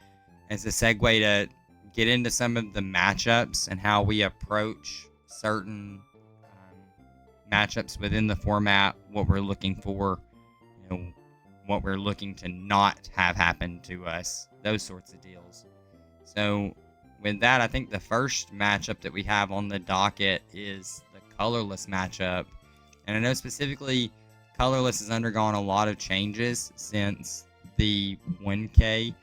as a segue to get into some of the matchups and how we approach certain matchups within the format, what we're looking for, what we're looking to not have happen to us, those sorts of deals. So with that, I think the first matchup that we have on the docket is the colorless matchup. And I know specifically colorless has undergone a lot of changes since the 1K.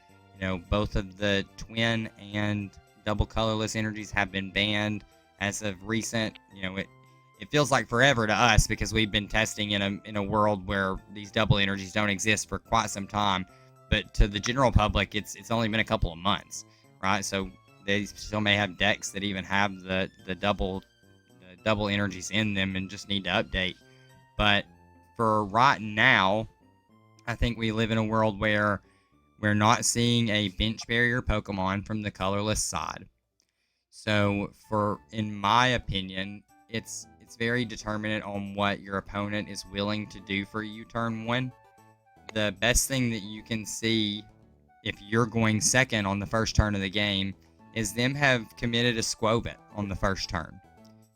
Both of the twin and double colorless energies have been banned as of recent. It feels like forever to us because we've been testing in a world where these double energies don't exist for quite some time. But to the general public, it's only been a couple of months, right? So they still may have decks that even have the double energies in them and just need to update. But for right now, I think we live in a world where we're not seeing a bench barrier Pokemon from the colorless side. So in my opinion, it's very determinant on what your opponent is willing to do for you turn one. The best thing that you can see if you're going second on the first turn of the game is them have committed a Squovit on the first turn.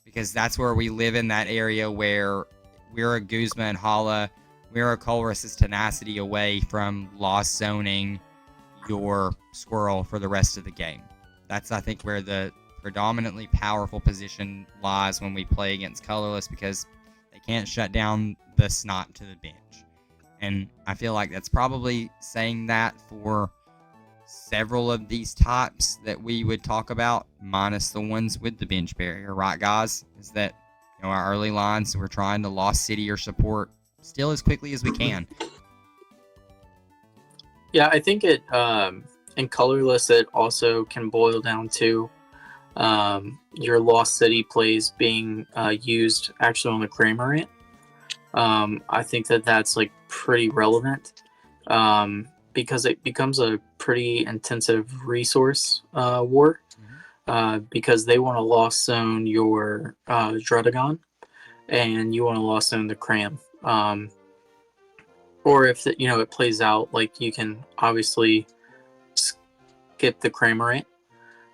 Because that's where we live in that area where we're a Guzma and Hala, we're a Colress's Tenacity away from lost zoning your Squirrel for the rest of the game. That's, I think, where the predominantly powerful position lies when we play against colorless, because they can't shut down the Snot to the bench. And I feel like that's probably saying that for several of these types that we would talk about, minus the ones with the bench barrier, right, guys? Is that our early lines, we're trying to Lost City or support still as quickly as we can. Yeah, I think it in colorless it also can boil down to your Lost City plays being used actually on the Cramorant. I think that's like pretty relevant because it becomes a pretty intensive resource war because they want to Lost Zone your Druddigon and you want to Lost Zone the Cram. Or if it plays out, like you can obviously skip the Cramorant.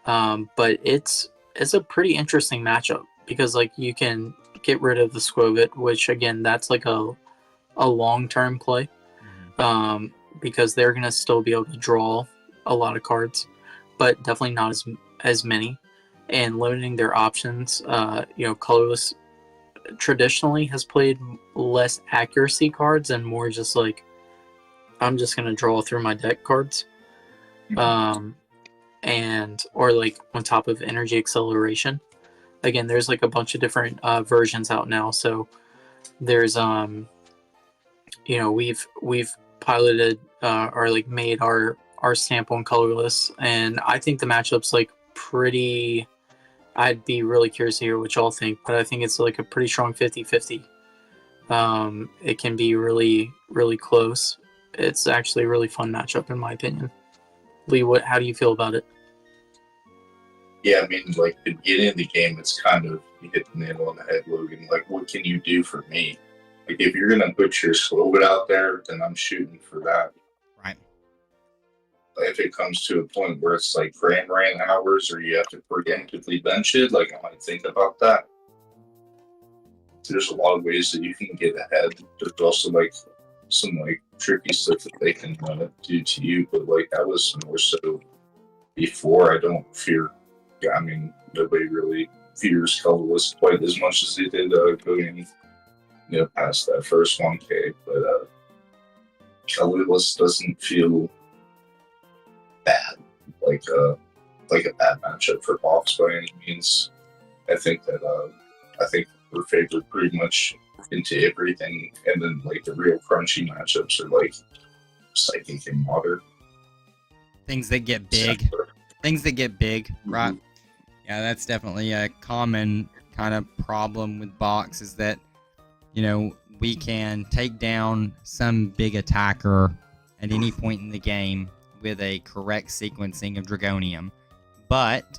But it's a pretty interesting matchup because like you can get rid of the Squovit, which again that's like a long-term play. Because they're gonna still be able to draw a lot of cards, but definitely not as many. And limiting their options, colorless traditionally has played less accuracy cards and more just like I'm just gonna draw through my deck cards, and or like on top of energy acceleration. Again, there's like a bunch of different versions out now. So there's we've piloted or like made our sample in colorless, and I think the matchup's like pretty. I'd be really curious to hear what y'all think, but I think it's like a pretty strong 50-50. It can be really, really close. It's actually a really fun matchup in my opinion. Lee, how do you feel about it? Yeah, I mean, like, the beginning of the game, it's kind of, you hit the nail on the head, Logan. Like, what can you do for me? Like, if you're going to put your Slowbit out there, then I'm shooting for that. Right. If it comes to a point where it's like Cramorant hours or you have to preemptively bench it, like, I might think about that. There's a lot of ways that you can get ahead. There's also, like, some, like, tricky stuff that they can do to you, but, like, that was more so before. I don't fear. I mean, nobody really fears colorless quite as much as they did going past that first 1K, but colorless doesn't feel bad, like a bad matchup for Box by any means. I think we're favored pretty much into everything, and then like the real crunchy matchups are like Psychic and Water. Things that get big. Things that get big, right? Yeah, that's definitely a common kind of problem with Box, is that, we can take down some big attacker at any point in the game with a correct sequencing of Dragonium. But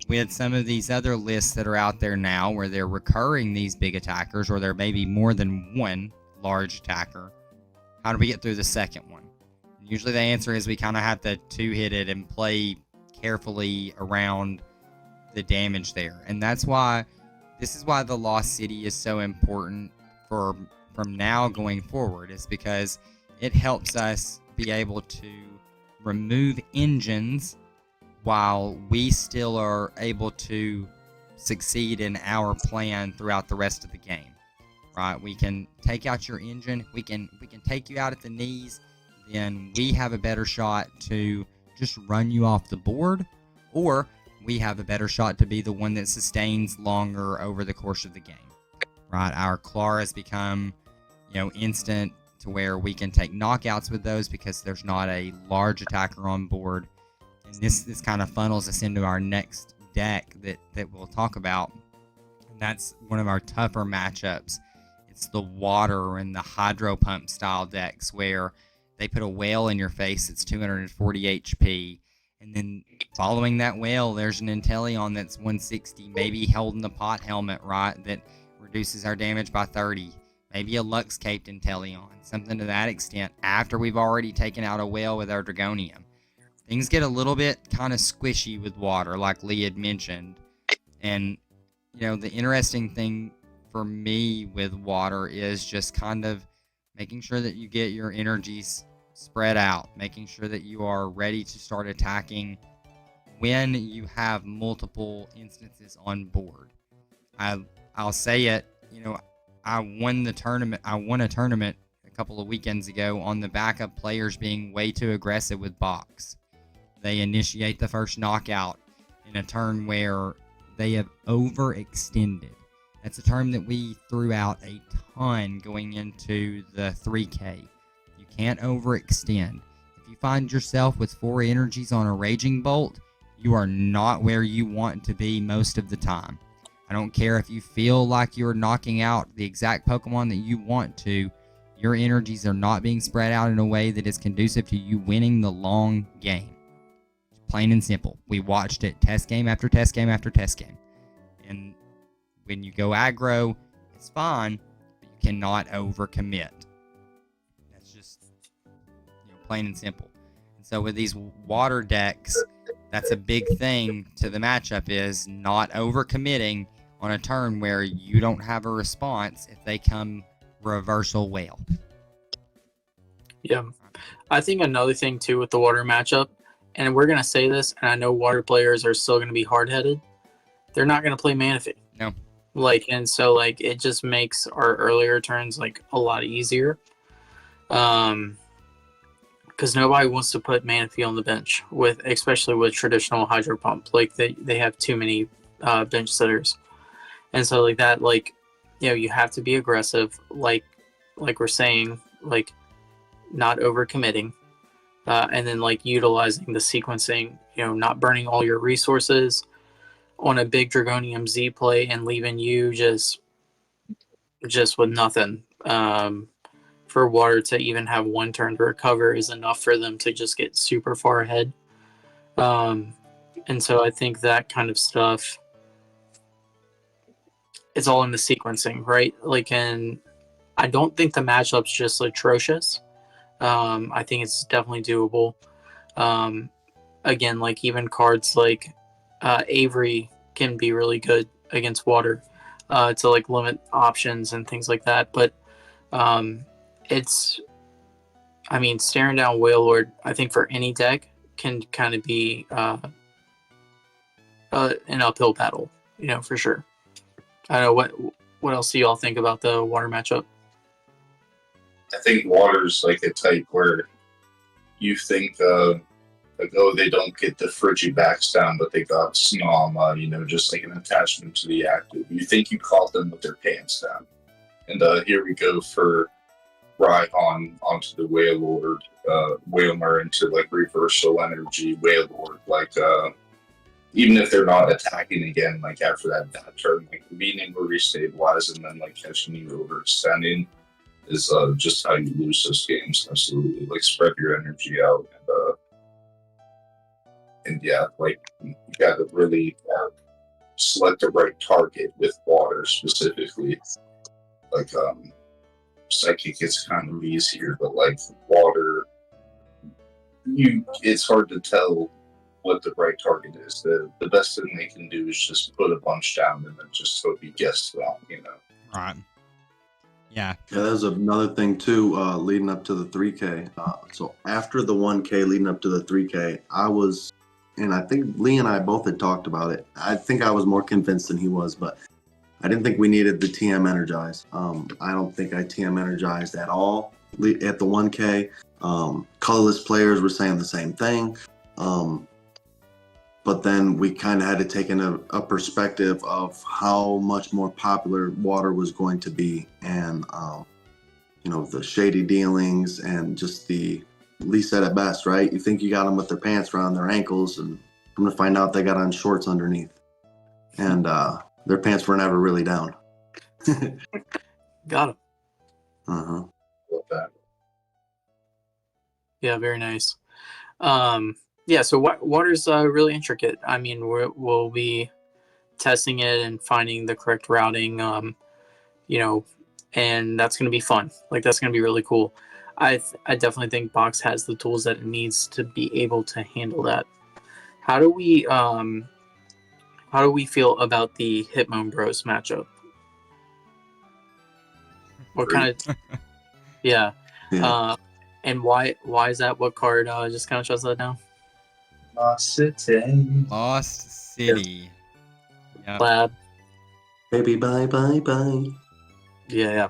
with some of these other lists that are out there now where they're recurring these big attackers, or there may be more than one large attacker, how do we get through the second one? Usually the answer is we kind of have to two-hit it and play carefully around the damage there. And this is why the Lost City is so important from now going forward, is because it helps us be able to remove engines while we still are able to succeed in our plan throughout the rest of the game. Right? We can take out your engine, we can take you out at the knees, then we have a better shot to just run you off the board, or we have a better shot to be the one that sustains longer over the course of the game. Right? Our Clara has become, instant to where we can take knockouts with those because there's not a large attacker on board. And this kind of funnels us into our next deck that we'll talk about. And that's one of our tougher matchups. It's the water and the hydro pump style decks where they put a whale in your face that's 240 HP. And then following that whale, there's an Inteleon that's 160, maybe holding the pot helmet, right, that reduces our damage by 30. Maybe a Lux Caped Inteleon, something to that extent, after we've already taken out a whale with our Dragonium. Things get a little bit kind of squishy with water, like Lee had mentioned. And, the interesting thing for me with water is just kind of making sure that you get your energies spread out, making sure that you are ready to start attacking when you have multiple instances on board. I'll say it, I won a tournament a couple of weekends ago on the back of players being way too aggressive with Box. They initiate the first knockout in a turn where they have overextended. That's a term that we threw out a ton going into the 3K. You can't overextend. If you find yourself with 4 energies on a Raging Bolt, you are not where you want to be most of the time. I don't care if you feel like you're knocking out the exact Pokemon that you want to. Your energies are not being spread out in a way that is conducive to you winning the long game. Plain and simple. We watched it test game after test game after test game. And when you go aggro, it's fine, but you cannot overcommit. That's just plain and simple. And so with these water decks, that's a big thing to the matchup, is not overcommitting on a turn where you don't have a response if they come reversal whale. Yeah. I think another thing too with the water matchup, and we're going to say this, and I know water players are still going to be hard-headed, they're not going to play Manaphy. No. And so it just makes our earlier turns a lot easier. Because nobody wants to put Manaphy on the bench, especially with traditional Hydro Pump. They have too many bench sitters. And so you have to be aggressive, like we're saying, not overcommitting. And then utilizing the sequencing, not burning all your resources on a big Dragonium Z play and leaving you just with nothing. For water to even have one turn to recover is enough for them to just get super far ahead. And so I think that kind of stuff, it's all in the sequencing, right? And I don't think the matchup's just atrocious. I think it's definitely doable. Again, even cards like Avery can be really good against water to limit options and things like that. But staring down Wailord, I think for any deck can kind of be an uphill battle. for sure. I don't know what else do y'all think about the water matchup? I think water's like a type where you think like, oh, they don't get the Frigibacks down, but they got Snom, just like an attachment to the active. You think you caught them with their pants down. And here we go for Rhyhorn onto the Wailord, Wailmer into like reversal energy, Wailord, like even if they're not attacking again, like after that turn, like being able to restabilize and then like catching you overextending is just how you lose those games. Absolutely, like spread your energy out and yeah, like you got to really select the right target with water specifically. Like psychic is kind of easier, but like water, it's hard to tell what the right target is. The best thing they can do is just put a bunch down and then just hope you guess wrong. Right. Yeah. Yeah, there's another thing too, leading up to the 3K. So after the 1K leading up to the 3K, and I think Lee and I both had talked about it. I think I was more convinced than he was, but I didn't think we needed the TM Energize. I don't think I TM Energized at all at the 1K. Colorless players were saying the same thing. But then we kind of had to take in a perspective of how much more popular water was going to be, and the shady dealings and just Lee said it best, right? You think you got them with their pants around their ankles, and I'm gonna find out they got on shorts underneath, and their pants were never really down. Got him. Love that. Yeah, very nice. Yeah, so water's really intricate. I mean, we'll be testing it and finding the correct routing, and that's going to be fun. Like, that's going to be really cool. I definitely think Box has the tools that it needs to be able to handle that. How do we feel about the Hitmon Bros matchup? What kind of... Yeah. And why is that? What card just kind of shuts that down? Lost City. Lost City. Yep. Lab. Baby, bye, bye, bye. Yeah.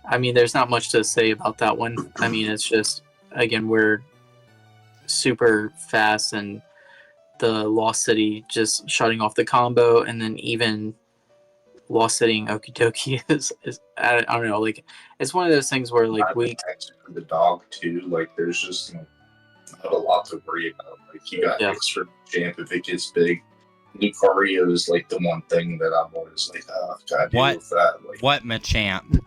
I mean, there's not much to say about that one. I mean, it's just, again, we're super fast, and the Lost City just shutting off the combo, and then even Lost City and Okidoki is I don't know, like, it's one of those things where, like, for the dog too, like there's just not a lot to worry about. Like you got extra champ if it gets big. Lucario is like the one thing that I'm always like, oh, gotta deal with that. Like, what Machamp,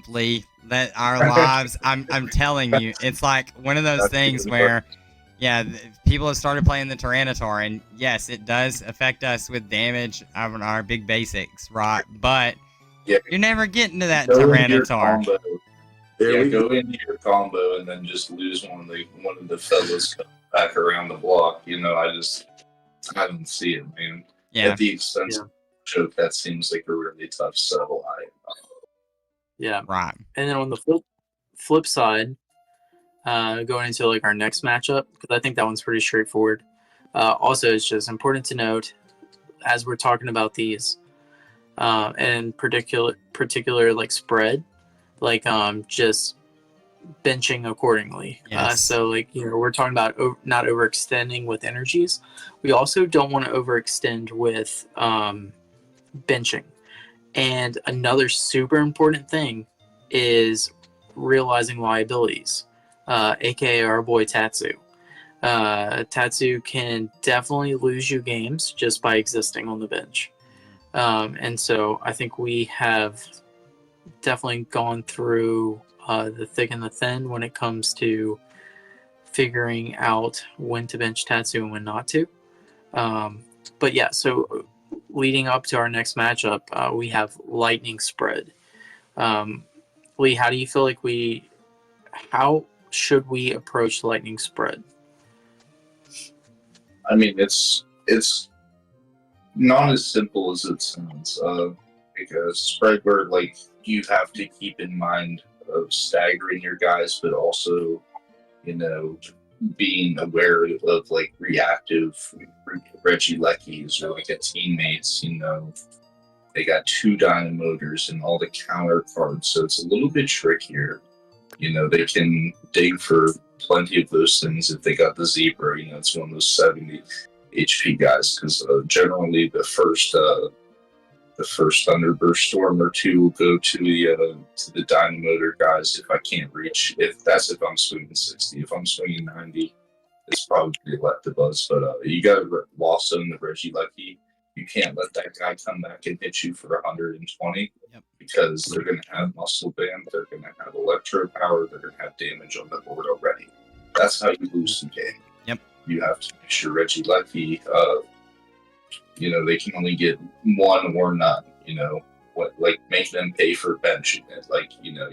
Lee? That our lives, I'm telling you, it's like one of those things where, people have started playing the Tyranitar, and yes, it does affect us with damage on our big basics, right? But you're never getting to that Tyranitar. Go into your combo and then just lose one of the fellas back around the block. I don't see it, man. Yeah. At the expense of choke, that seems like a really tough sell. Yeah. Right. And then on the flip side, going into like our next matchup, because I think that one's pretty straightforward. Also, it's just important to note, as we're talking about these, and particular like spread, like just benching accordingly. Yes. So like we're talking about not overextending with energies. We also don't want to overextend with benching. And another super important thing is realizing liabilities, aka our boy Tatsu. Tatsu can definitely lose you games just by existing on the bench. And so I think we have definitely gone through the thick and the thin when it comes to figuring out when to bench Tatsu and when not to. But yeah, so leading up to our next matchup, we have Lightning Spread. Lee, how do you feel like how should we approach Lightning Spread? I mean, it's not as simple as it sounds. Because spread where like you have to keep in mind of staggering your guys, but also, being aware of like reactive Reggie Leckies or like a teammates, they got 2 Dynamotors and all the counter cards, so it's a little bit trickier. They can dig for plenty of those things if they got the Zebra. It's one of those 70 HP guys, because generally the first Thunderburst Storm or 2 will go to the Dynamotor guys if I can't reach. If I'm swinging 60. If I'm swinging 90, it's probably Electabuzz. But you got to lost on the Reggie Lucky. You can't let that guy come back and hit you for 120, because they're going to have Muscle Band, they're going to have Electro Power, they're going to have damage on the board already. That's how you lose the game. Yep. You have to make sure Reggie Lucky, they can only get 1 or none. Make them pay for benching it.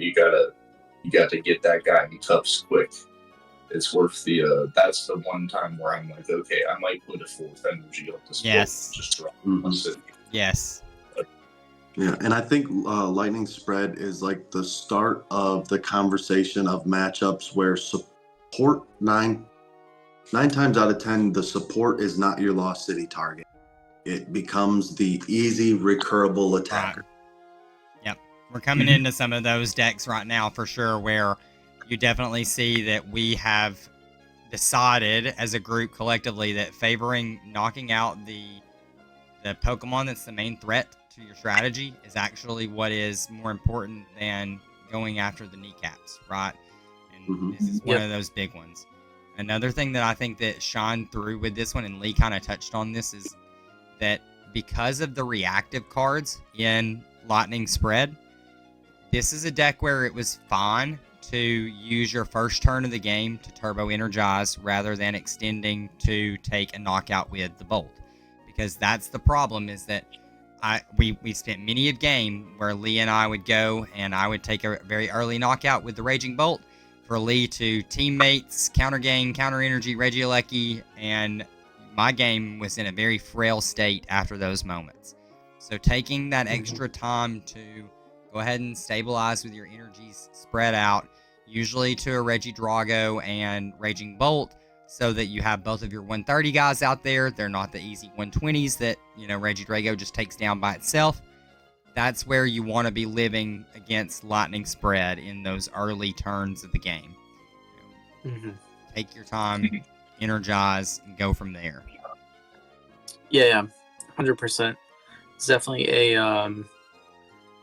You gotta get that guy in cuffs quick. It's worth the. That's the one time where I'm like, okay, I might put a 4th energy up this. Yes. Just drop Mhm. Yes. Yeah, and I think Lightning Spread is like the start of the conversation of matchups where support nine times out of 10, the support is not your Lost City target. It becomes the easy recurable attacker. Right. Yep. We're coming into some of those decks right now for sure, where you definitely see that we have decided as a group collectively that favoring knocking out the Pokemon that's the main threat to your strategy is actually what is more important than going after the kneecaps, right? And this is one of those big ones. Another thing that I think that shined through with this one, and Lee kind of touched on this, is that because of the reactive cards in Lightning Spread, this is a deck where it was fine to use your first turn of the game to turbo energize rather than extending to take a knockout with the Bolt. Because that's the problem, is that we spent many a game where Lee and I would go and I would take a very early knockout with the Raging Bolt for Lee to teammates, counter game, counter energy, Regieleki, and my game was in a very frail state after those moments. So taking that extra time to go ahead and stabilize with your energies spread out, usually to a Regidrago and Raging Bolt, so that you have both of your 130 guys out there. They're not the easy 120s that, Regidrago just takes down by itself. That's where you want to be living against Lightning Spread in those early turns of the game. Take your time, energize, and go from there. Yeah, 100%. It's definitely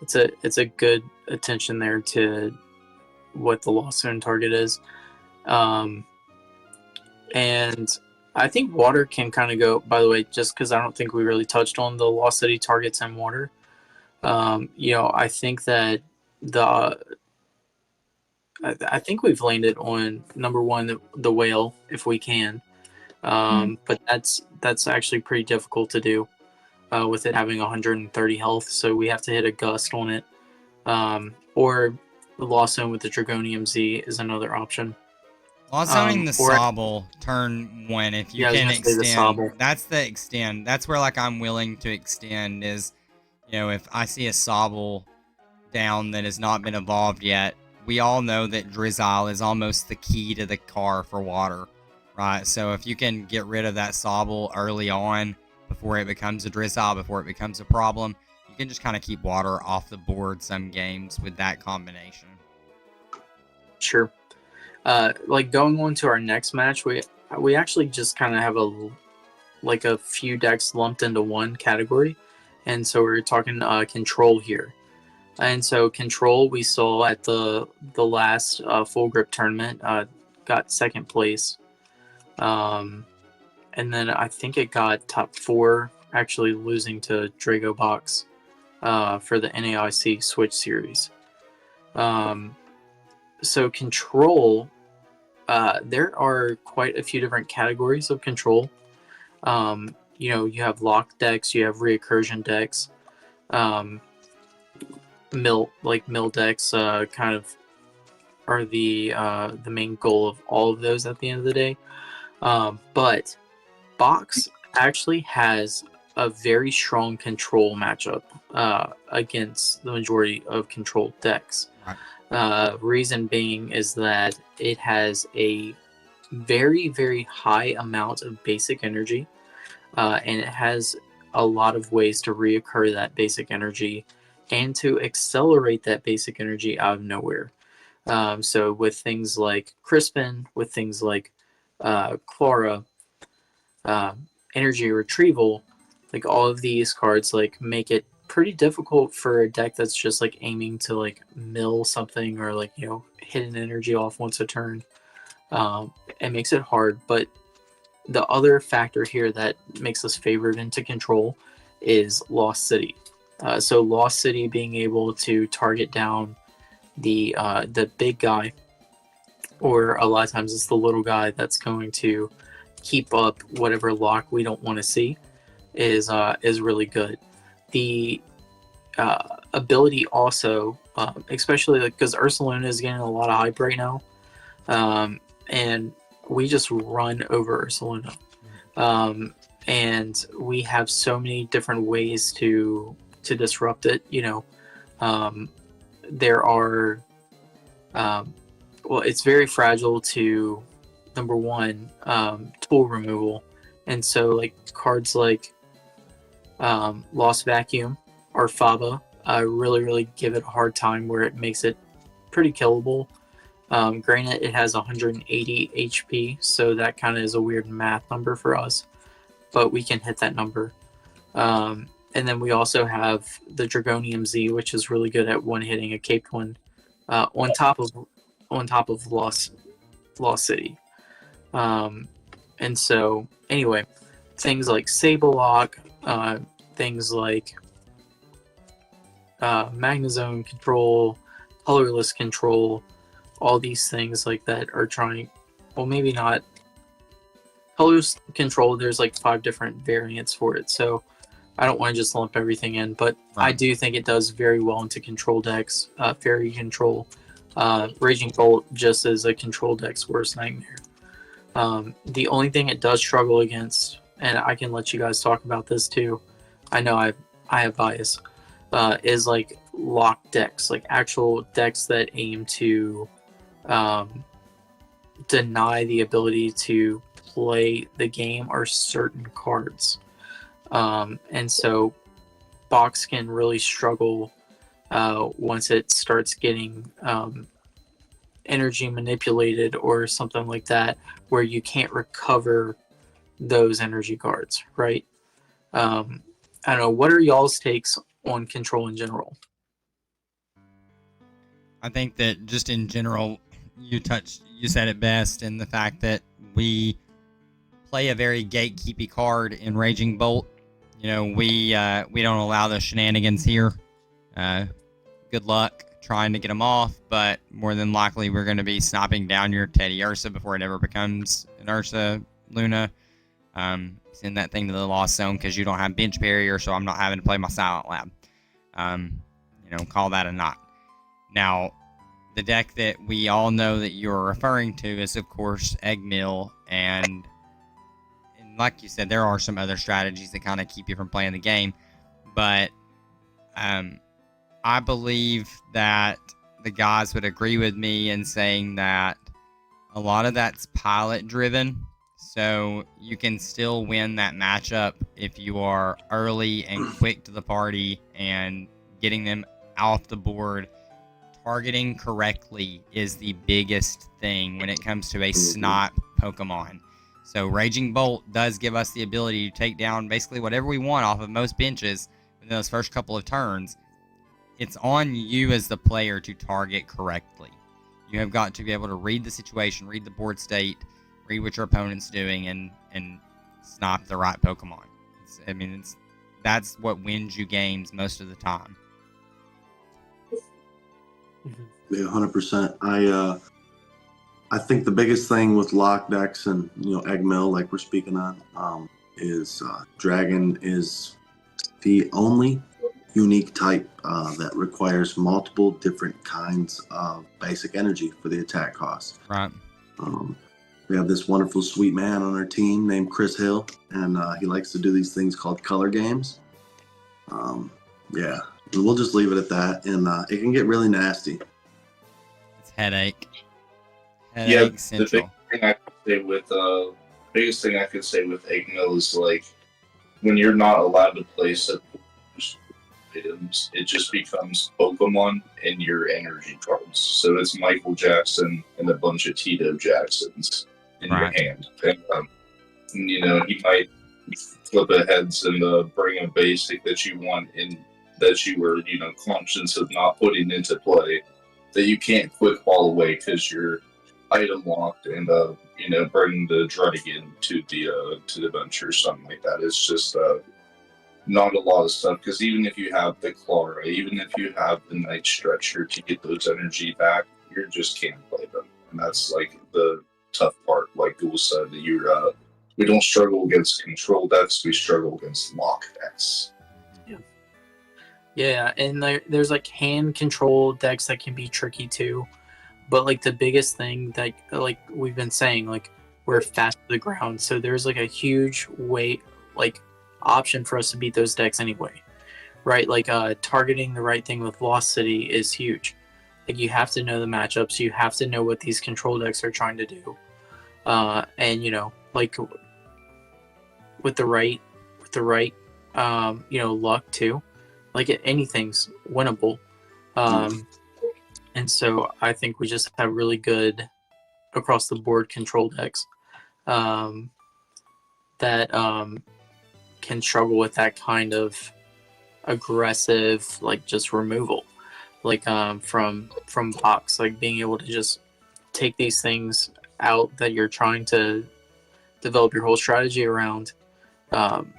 it's a good attention there to what the Lost Zone target is. And I think water can kind of go, by the way, just because I don't think we really touched on the Lost City targets and water. I think that I think we've landed on number 1, the whale, if we can. But that's actually pretty difficult to do with it having 130 health. So we have to hit a gust on it. Or the Lost Zone with the Dragonium Z is another option. Lost Zoning the Sobble turn 1, if you can extend. That's the extend. That's where I'm willing to extend is, if I see a Sobble down that has not been evolved yet, we all know that Drizzile is almost the key to the car for water, right? So if you can get rid of that Sobble early on before it becomes a Drizzile, before it becomes a problem, you can just kind of keep water off the board some games with that combination. Sure. Going on to our next match, we actually just kind of have a few decks lumped into one category, and so we're talking control here. And so control, we saw at the last full grip tournament, got 2nd place, and then I think it got top 4, actually losing to DRAGOBOX for the NAIC Switch Series. So control, there are quite a few different categories of control. You have lock decks, you have recursion decks, mill decks kind of are the main goal of all of those at the end of the day. But Box actually has a very strong control matchup against the majority of control decks. Reason being is that it has a very, very high amount of basic energy. and it has a lot of ways to reoccur that basic energy and to accelerate that basic energy out of nowhere. So with things like Crispin, with things like Chlora, uh, energy retrieval, like all of these cards like make it pretty difficult for a deck that's just like aiming to like mill something or like hit an energy off once a turn. It makes it hard, but the other factor here that makes us favored into control is Lost City. So Lost City being able to target down the big guy, or a lot of times it's the little guy that's going to keep up whatever lock we don't want to see, is really good. The ability also, especially because Ursaluna is getting a lot of hype right now, and we just run over Ursaluna, and we have so many different ways to disrupt it. There are well, it's very fragile to, number one, tool removal, and so like cards like Lost Vacuum or Faba really give it a hard time, where it makes it pretty killable. Granted, it has 180 HP, so that kind of is a weird math number for us, but we can hit that number. And then we also have the Dragonium Z, which is really good at one-hitting a caped one, on top of Lost City. And so, anyway, things like Sableye, things like Magnezone control, colorless control, all these things like that are trying, well, maybe not colorless control. There's like 5 different variants for it, so I don't want to just lump everything in, but right. I do think it does very well into control decks. Fairy control, Raging Bolt just is a control deck's worst nightmare. The only thing it does struggle against, and I can let you guys talk about this too, I know I have bias, is like locked decks, like actual decks that aim to deny the ability to play the game or certain cards. And so Box can really struggle once it starts getting energy manipulated or something like that, where you can't recover those energy cards, right? I don't know. What are y'all's takes on control in general? I think that just in general, you said it best in the fact that we play a very gatekeepy card in Raging Bolt. We don't allow the shenanigans here. Good luck trying to get them off, but more than likely we're going to be sniping down your Teddy Ursa before it ever becomes an Ursa Luna. Send that thing to the Lost Zone because you don't have bench barrier, so I'm not having to play my Silent Lab. Call that a knot. Now, the deck that we all know that you're referring to is, of course, Eggmill, and like you said, there are some other strategies that kind of keep you from playing the game, but I believe that the guys would agree with me in saying that a lot of that's pilot driven, so you can still win that matchup if you are early and quick to the party and getting them off the board. Targeting correctly is the biggest thing when it comes to a snipe Pokemon. So Raging Bolt does give us the ability to take down basically whatever we want off of most benches in those first couple of turns. It's on you as the player to target correctly. You have got to be able to read the situation, read the board state, read what your opponent's doing, and snipe the right Pokemon. That's what wins you games most of the time. Yeah, 100%. I think the biggest thing with lock decks and Eggmill, like we're speaking on, is Dragon is the only unique type that requires multiple different kinds of basic energy for the attack cost. Right. We have this wonderful sweet man on our team named Chris Hill, and he likes to do these things called color games. Yeah, we'll just leave it at that, and it can get really nasty. It's headache. The biggest thing I could say with Eggmill is like when you're not allowed to play set items, it just becomes Pokemon and your energy cards. So it's Michael Jackson and a bunch of Tito Jacksons in your hand. And, he might flip a heads and bring a basic that you want and that you were, conscious of not putting into play, that you can't quick ball away because you're item locked and, bring the Dragon to the bench or something like that. It's just, not a lot of stuff, because even if you have the Clara, even if you have the Night Stretcher to get those energy back, you just can't play them. And that's like the tough part, like Ghoul said, that we don't struggle against control decks, we struggle against lock decks. Yeah, and there's like hand control decks that can be tricky too. But like the biggest thing that like we've been saying, like we're fast to the ground. So there's like a huge way, like option for us to beat those decks anyway, right? Like targeting the right thing with Lost City is huge. Like you have to know the matchups, you have to know what these control decks are trying to do, and like with the right luck too, like anything's winnable. And so I think we just have really good across the board control decks that can struggle with that kind of aggressive, like just removal, like from box, like being able to just take these things out that you're trying to develop your whole strategy around.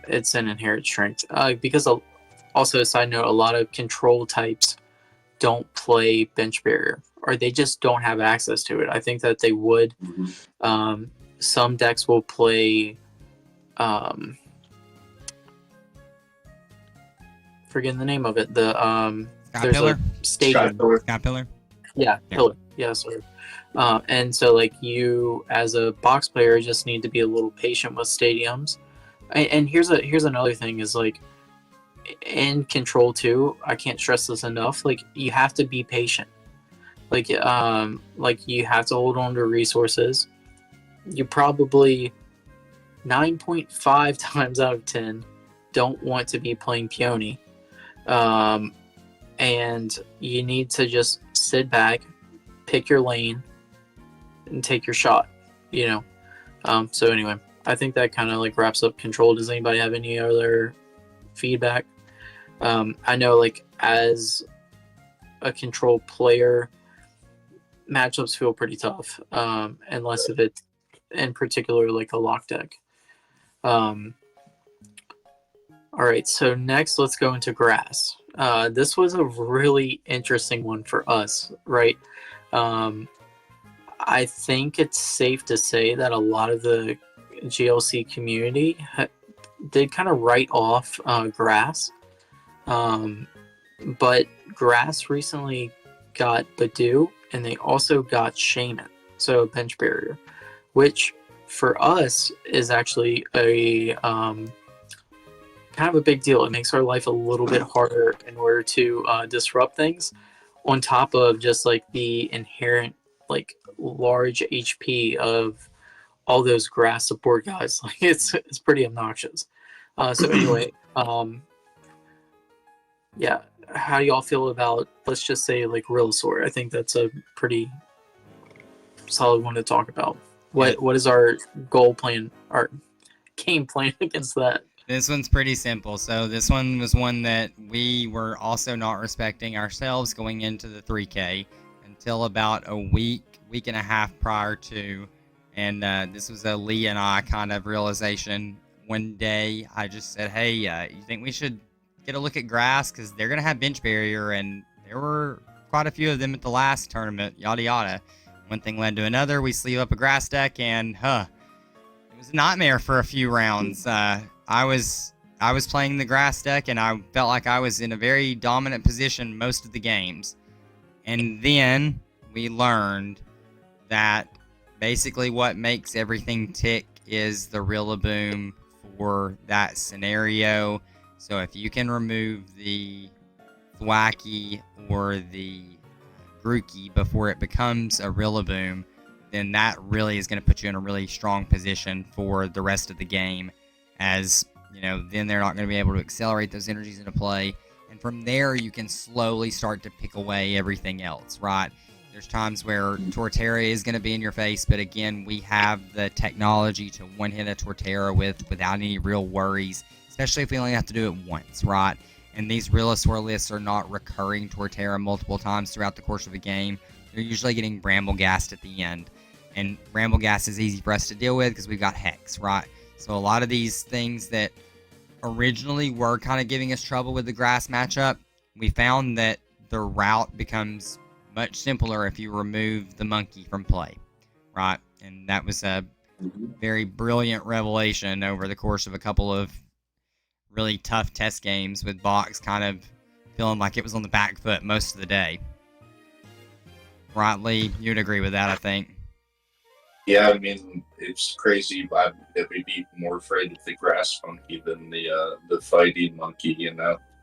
It's an inherent strength, because also a side note, a lot of control types don't play bench barrier, or they just don't have access to it. I think that they would. Some decks will play forgetting the name of it. The there's Pillar? a stadium. Sky Pillar? Yeah, Pillar. Yeah, sorry. And so like you as a box player just need to be a little patient with stadiums. And here's another thing is like in control too, I can't stress this enough, like you have to be patient. Like you have to hold on to resources. You probably 9.5 times out of 10 don't want to be playing Peony. And you need to just sit back, pick your lane, and take your shot, So anyway, I think that kind of like wraps up control. Does anybody have any other feedback? I know like as a control player, matchups feel pretty tough, unless if it's in particular like a lock deck. All right, so next let's go into grass. This was a really interesting one for us, right? I think it's safe to say that a lot of the GLC community did kind of write off grass. But grass recently got Badoo, and they also got Shaman, so bench barrier, which for us is actually a kind of a big deal. It makes our life a little bit harder in order to disrupt things, on top of just like the inherent like large HP of all those grass support guys. Like it's pretty obnoxious. So anyway, yeah, how do y'all feel about, let's just say like Rillasaur? I think that's a pretty solid one to talk about. What is our goal plan, our game plan against that? This one's pretty simple. So this one was one that we were also not respecting ourselves going into the 3K until about a week and a half prior to. And this was a Lee and I kind of realization. One day I just said, hey, you think we should get a look at grass? Because they're going to have bench barrier. And there were quite a few of them at the last tournament, yada yada. One thing led to another. We sleeve up a grass deck and it was a nightmare for a few rounds. I was playing the grass deck, and I felt like I was in a very dominant position most of the games. And then we learned that basically what makes everything tick is the Rillaboom for that scenario. So if you can remove the Thwacky or the Grookey before it becomes a Rillaboom, then that really is going to put you in a really strong position for the rest of the game. As then they're not going to be able to accelerate those energies into play. And from there, you can slowly start to pick away everything else, right? There's times where Torterra is going to be in your face, but again, we have the technology to one-hit a Torterra without any real worries, especially if we only have to do it once, right? And these Realisaur lists are not recurring Torterra multiple times throughout the course of a game. They're usually getting Bramble Gassed at the end. And Bramble Gas is easy for us to deal with because we've got Hex, right? So a lot of these things that originally were kind of giving us trouble with the grass matchup, we found that the route becomes much simpler if you remove the monkey from play, right? And that was a very brilliant revelation over the course of a couple of really tough test games with Box kind of feeling like it was on the back foot most of the day. Right, Lee? You'd agree with that, I think. Yeah, I mean, it's crazy that we'd be more afraid of the grass monkey than the fighting monkey,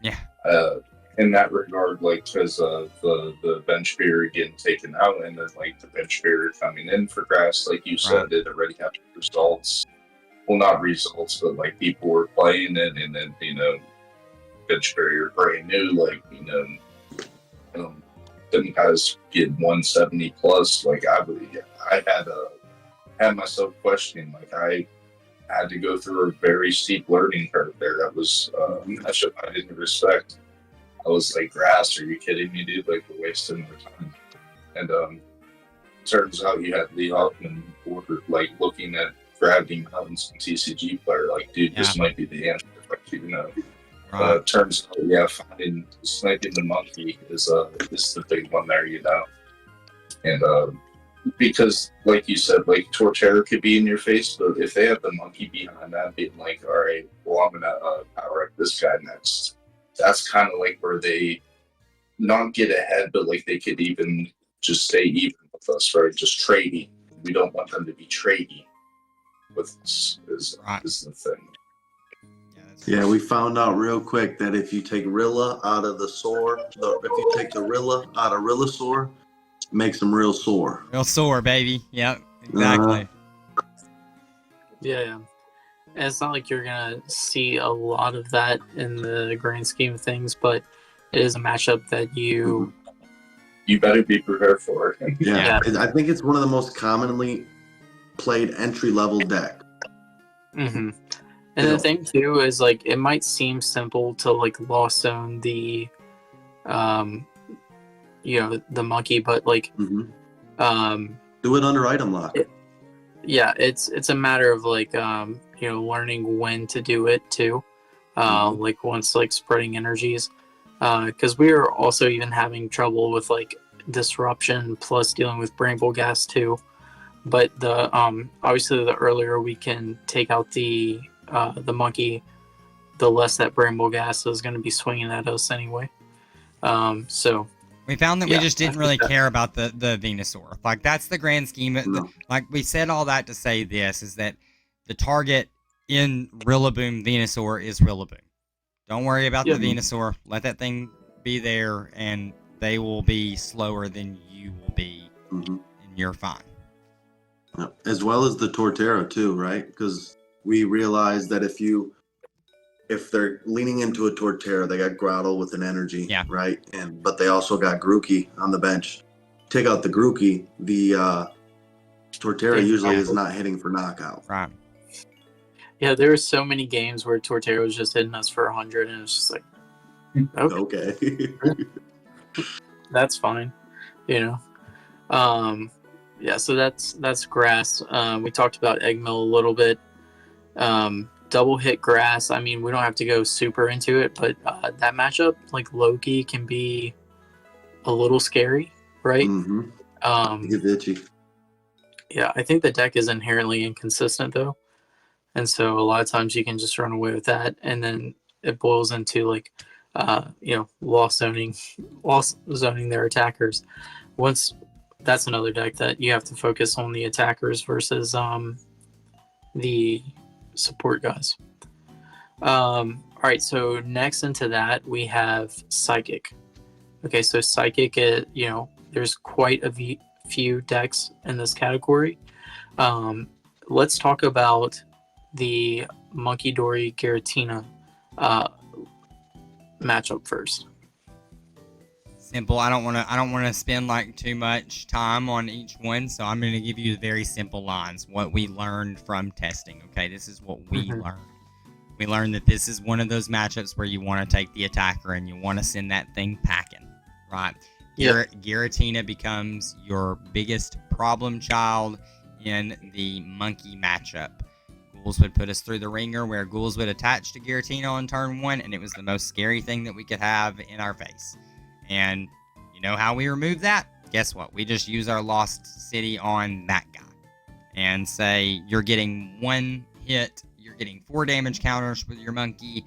Yeah. In that regard, like, because the bench barrier getting taken out and then, like, the bench barrier coming in for grass, like you said, it already had results. Well, not results, but, like, people were playing it, and then, bench barrier brand new, like, them guys get 170 plus. Like, I had myself questioning, like, I had to go through a very steep learning curve there. That was I didn't respect. I was like, grass, are you kidding me, dude? Like, we're wasting our time. And turns out you had Lee Hoffman ordered, like, looking at Gravity Mountains and TCG player, like, dude, this might be the answer. Like, turns out, finding sniping the monkey is the big one there, And because, like you said, like, Torterra could be in your face, but if they have the monkey behind that, being like, all right, well, I'm gonna power up this guy next. That's kind of like where they not get ahead, but like they could even just stay even with us, right? Just trading. We don't want them to be trading with us. Is the thing. Yeah, we found out real quick that if you take Rilla out of the sore, if you take the Rilla out of Realisaur, it makes them real sore. Real sore, baby. Yep, exactly. Yeah. And it's not like you're going to see a lot of that in the grand scheme of things, but it is a matchup that you better be prepared for. Yeah. I think it's one of the most commonly played entry-level deck. Mm-hmm. And the thing, too, is, like, it might seem simple to, like, Lost Zone the, the monkey, but, like, do it under item lock. It's a matter of, like, learning when to do it too, like once like spreading energies, because we are also even having trouble with like disruption plus dealing with Bramble Gas too. But the obviously the earlier we can take out the monkey, the less that Bramble Gas is going to be swinging at us anyway. So we found that we just didn't really care about the Venusaur. Like, that's the grand scheme. Like, we said all that to say this, is that the target in Rillaboom Venusaur is Rillaboom. Don't worry about the Venusaur. Let that thing be there, and they will be slower than you will be, and you're fine. As well as the Torterra, too, right? Because we realized that if they're leaning into a Torterra, they got Groudle with an energy, right? But they also got Grookey on the bench. Take out the Grookey, the Torterra usually is not hitting for knockout. Right. Yeah, there were so many games where Torterra was just hitting us for 100, and it's just like, okay. That's fine, so that's grass. We talked about Eggmill a little bit. Double hit grass. I mean, we don't have to go super into it, but that matchup, like Loki, can be a little scary, right? Get itchy. Yeah, I think the deck is inherently inconsistent though, and so a lot of times you can just run away with that, and then it boils into like, lost zoning their attackers. Once that's another deck that you have to focus on the attackers versus the support guys. All right, so next into that we have Psychic. Okay, so Psychic, there's quite a few decks in this category. Let's talk about the Monkey Dory Giratina matchup first. Simple. I don't want to spend like too much time on each one, so I'm going to give you very simple lines. What we learned from testing. Okay, this is what we learned. We learned that this is one of those matchups where you want to take the attacker and you want to send that thing packing, right? Giratina becomes your biggest problem child in the monkey matchup. Ghouls would put us through the ringer where ghouls would attach to Giratina on turn 1, and it was the most scary thing that we could have in our face. And you know how we remove that? Guess what? We just use our Lost City on that guy and say you're getting 1 hit, you're getting 4 damage counters with your monkey,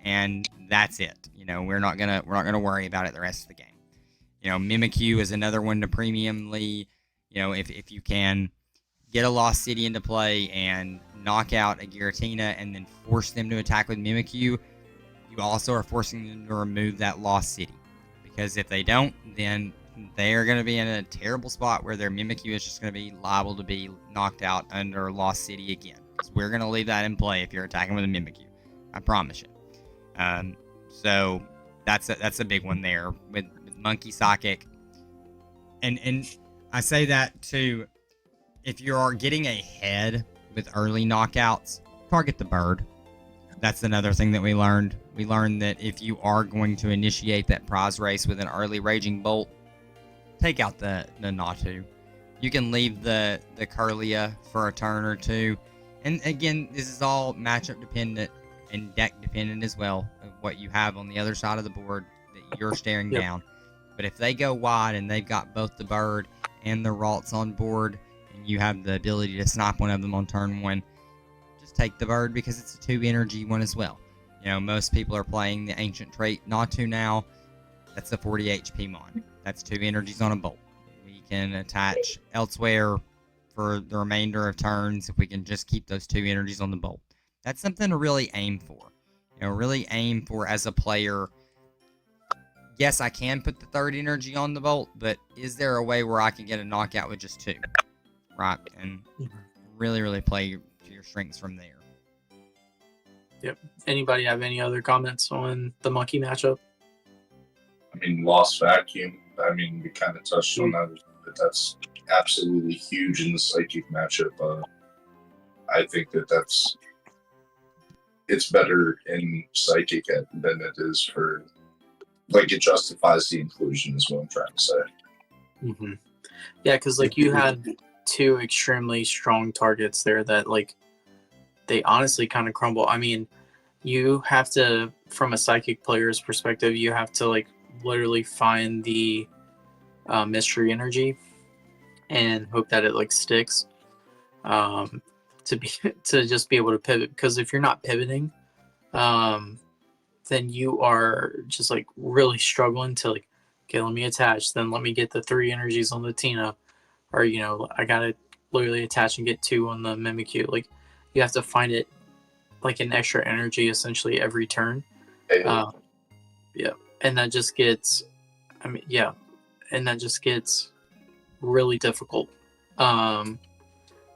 and that's it. You know, we're not gonna worry about it the rest of the game. You know, Mimikyu is another one to premiumly. You know, if you can get a Lost City into play and knock out a Giratina and then force them to attack with Mimikyu, you also are forcing them to remove that Lost City. Because if they don't, then they are going to be in a terrible spot where their Mimikyu is just going to be liable to be knocked out under Lost City again. So we're going to leave that in play if you're attacking with a Mimikyu. I promise you. So that's a big one there with Monkey Psychic. And I say that too, if you are getting ahead with early knockouts, target the bird. That's another thing that we learned. We learned that if you are going to initiate that prize race with an early Raging Bolt, take out the Natu. You can leave the Curlia for a turn or two. And again, this is all matchup dependent and deck dependent as well, of what you have on the other side of the board that you're staring down. But if they go wide and they've got both the bird and the Ralts on board, and you have the ability to snipe one of them on turn 1, just take the bird because it's a 2 energy one as well. You know, most people are playing the ancient trait Natu now. That's a 40 HP mon. That's 2 energies on a bolt. We can attach elsewhere for the remainder of turns if we can just keep those 2 energies on the bolt. That's something to really aim for. You know, really aim for as a player. Yes, I can put the 3rd energy on the bolt, but is there a way where I can get a knockout with just 2? Right, and really play to your strengths from there. Yep. Anybody have any other comments on the monkey matchup? I mean, Lost Vacuum. I mean, we kind of touched on that, but that's absolutely huge in the Psychic matchup. I think it's better in Psychic than it is for, like, it justifies the inclusion is what I'm trying to say. Yeah, because like you had 2 extremely strong targets there that like they honestly kind of crumble. I mean, you have to, from a Psychic player's perspective, you have to like literally find the mystery energy and hope that it like sticks to just be able to pivot. Because if you're not pivoting, then you are just like really struggling to like, okay, let me attach, then let me get the 3 energies on the Tina, or you know, I gotta literally attach and get 2 on the Mimikyu. Like you have to find it like an extra energy essentially every turn. And that just gets, and that just gets really difficult.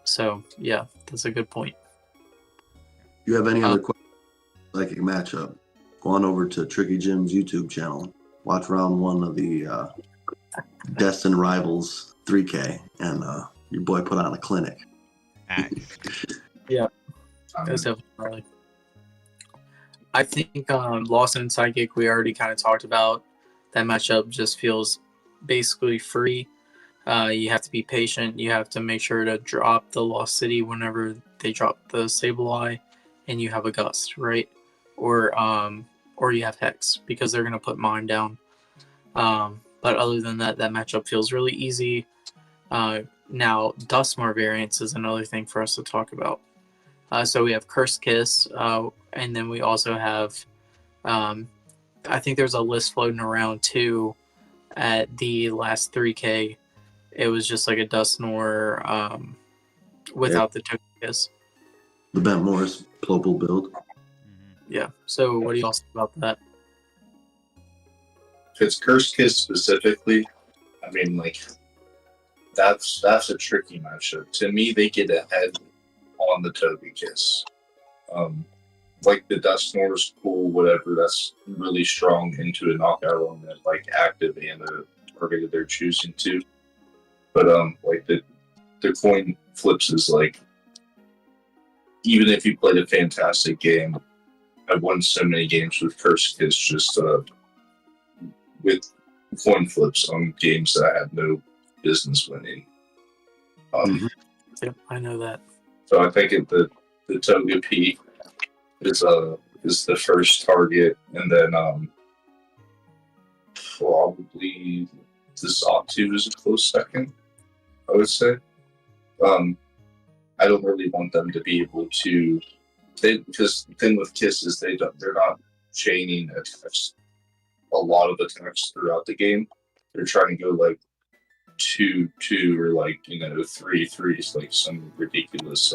So yeah, that's a good point. You have any other questions? Psychic matchup? Go on over to Tricky Jim's YouTube channel. Watch round 1 of the Destined Rivals 3K, and your boy put on a clinic. Yeah, that's definitely. I think Lost in Psychic, we already kind of talked about. That matchup just feels basically free. You have to be patient. You have to make sure to drop the Lost City whenever they drop the Sableye, and you have a Gust, right? Or you have Hex, because they're gonna put Mime down. But other than that, that matchup feels really easy. Now, Dustmar variants is another thing for us to talk about. So we have Cursed Kiss, and then we also have, I think there's a list floating around too at the last 3K. It was just like a Dustmar without the Token Kiss. The Bent Morris Plopal build. Yeah. So what do y'all say about that? If it's Cursed Kiss specifically, I mean, like, that's a tricky matchup. To me, they get ahead on the Toby Kiss. Like the Dust Norse cool, whatever, that's really strong into a knockout on that, like active and a target that they're choosing to. But like the coin flips is like, even if you played a fantastic game, I've won so many games with Curse Kiss just with coin flips on games that I had no business winning. Yeah, I know that. So I think the Togepi is the first target, and then probably the Sawtooth is a close second, I would say. I don't really want them to be able to, because the thing with Kiss is they're not chaining attacks, a lot of attacks throughout the game. They're trying to go like 2-2 or like 3-3, like some ridiculous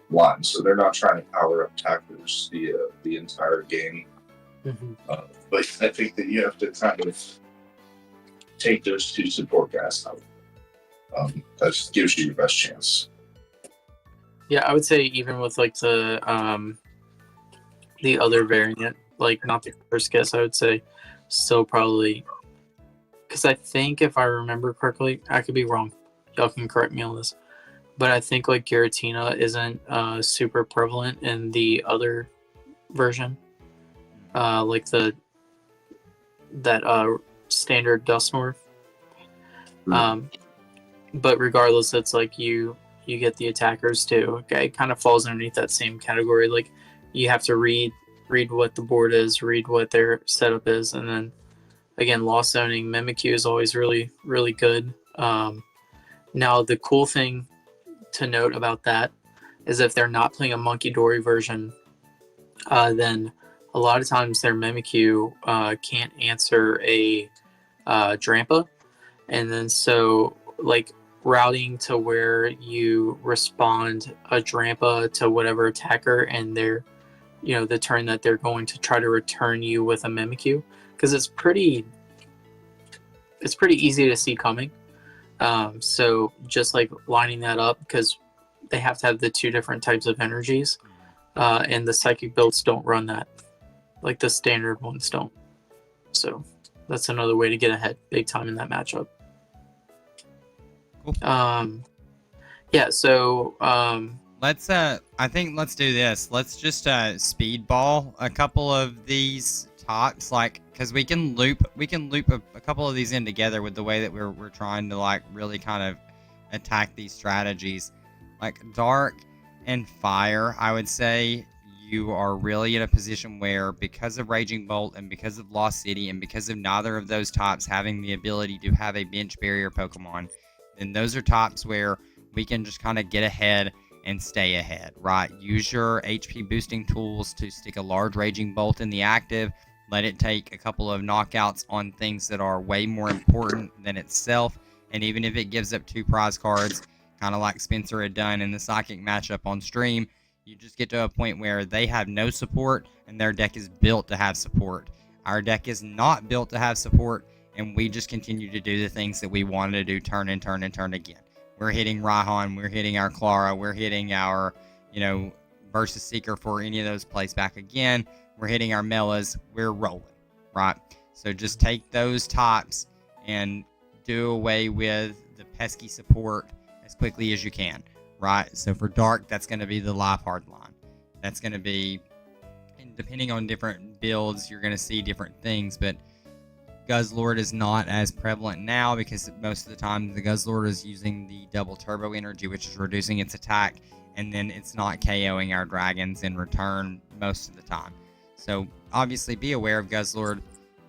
line. So they're not trying to power up attackers the entire game. Mm-hmm. But I think that you have to kind of take those two support guys out. That just gives you your best chance. Yeah, I would say even with like the other variant, like not the first guess, I would say still probably, because I think if I remember correctly, I could be wrong. Y'all can correct me on this, but I think like Giratina isn't super prevalent in the other version, like that standard Dusknoir. But regardless, it's like you get the attackers too. Okay, it kind of falls underneath that same category. Like you have to read what the board is, read what their setup is, and then again, lost zoning Mimikyu is always really, really good. Now the cool thing to note about that is if they're not playing a Monkey Dory version, then a lot of times their Mimikyu can't answer a Drampa, and then so like routing to where you respond a Drampa to whatever attacker, and they're the turn that they're going to try to return you with a Mimikyu, because it's pretty easy to see coming. So just like lining that up, because they have to have the two different types of energies, and the psychic builds don't run that, like the standard ones don't. So that's another way to get ahead big time in that matchup. Cool. Yeah, so let's I think let's do this. Let's just speedball a couple of these tops, like, because we can loop a couple of these in together with the way that we're trying to like really kind of attack these strategies. Like Dark and Fire, I would say you are really in a position where, because of Raging Bolt and because of Lost City and because of neither of those tops having the ability to have a bench barrier Pokemon, then those are tops where we can just kind of get ahead and stay ahead, right? Use your HP boosting tools to stick a large Raging Bolt in the active, let it take a couple of knockouts on things that are way more important than itself, and even if it gives up 2 prize cards, kind of like Spencer had done in the Psychic matchup on stream, you just get to a point where they have no support and their deck is built to have support. Our deck is not built to have support, and we just continue to do the things that we wanted to do turn and turn and turn again. We're hitting Raihan, we're hitting our Clara, we're hitting our, Versus Seeker for any of those plays back again. We're hitting our Melas, we're rolling, right? So just take those tops and do away with the pesky support as quickly as you can, right? So for Dark, that's going to be the Life Hard line. That's going to be, and depending on different builds, you're going to see different things, but Guzzlord is not as prevalent now because most of the time the Guzzlord is using the double turbo energy, which is reducing its attack, and then it's not KOing our dragons in return most of the time. So obviously be aware of Guzzlord.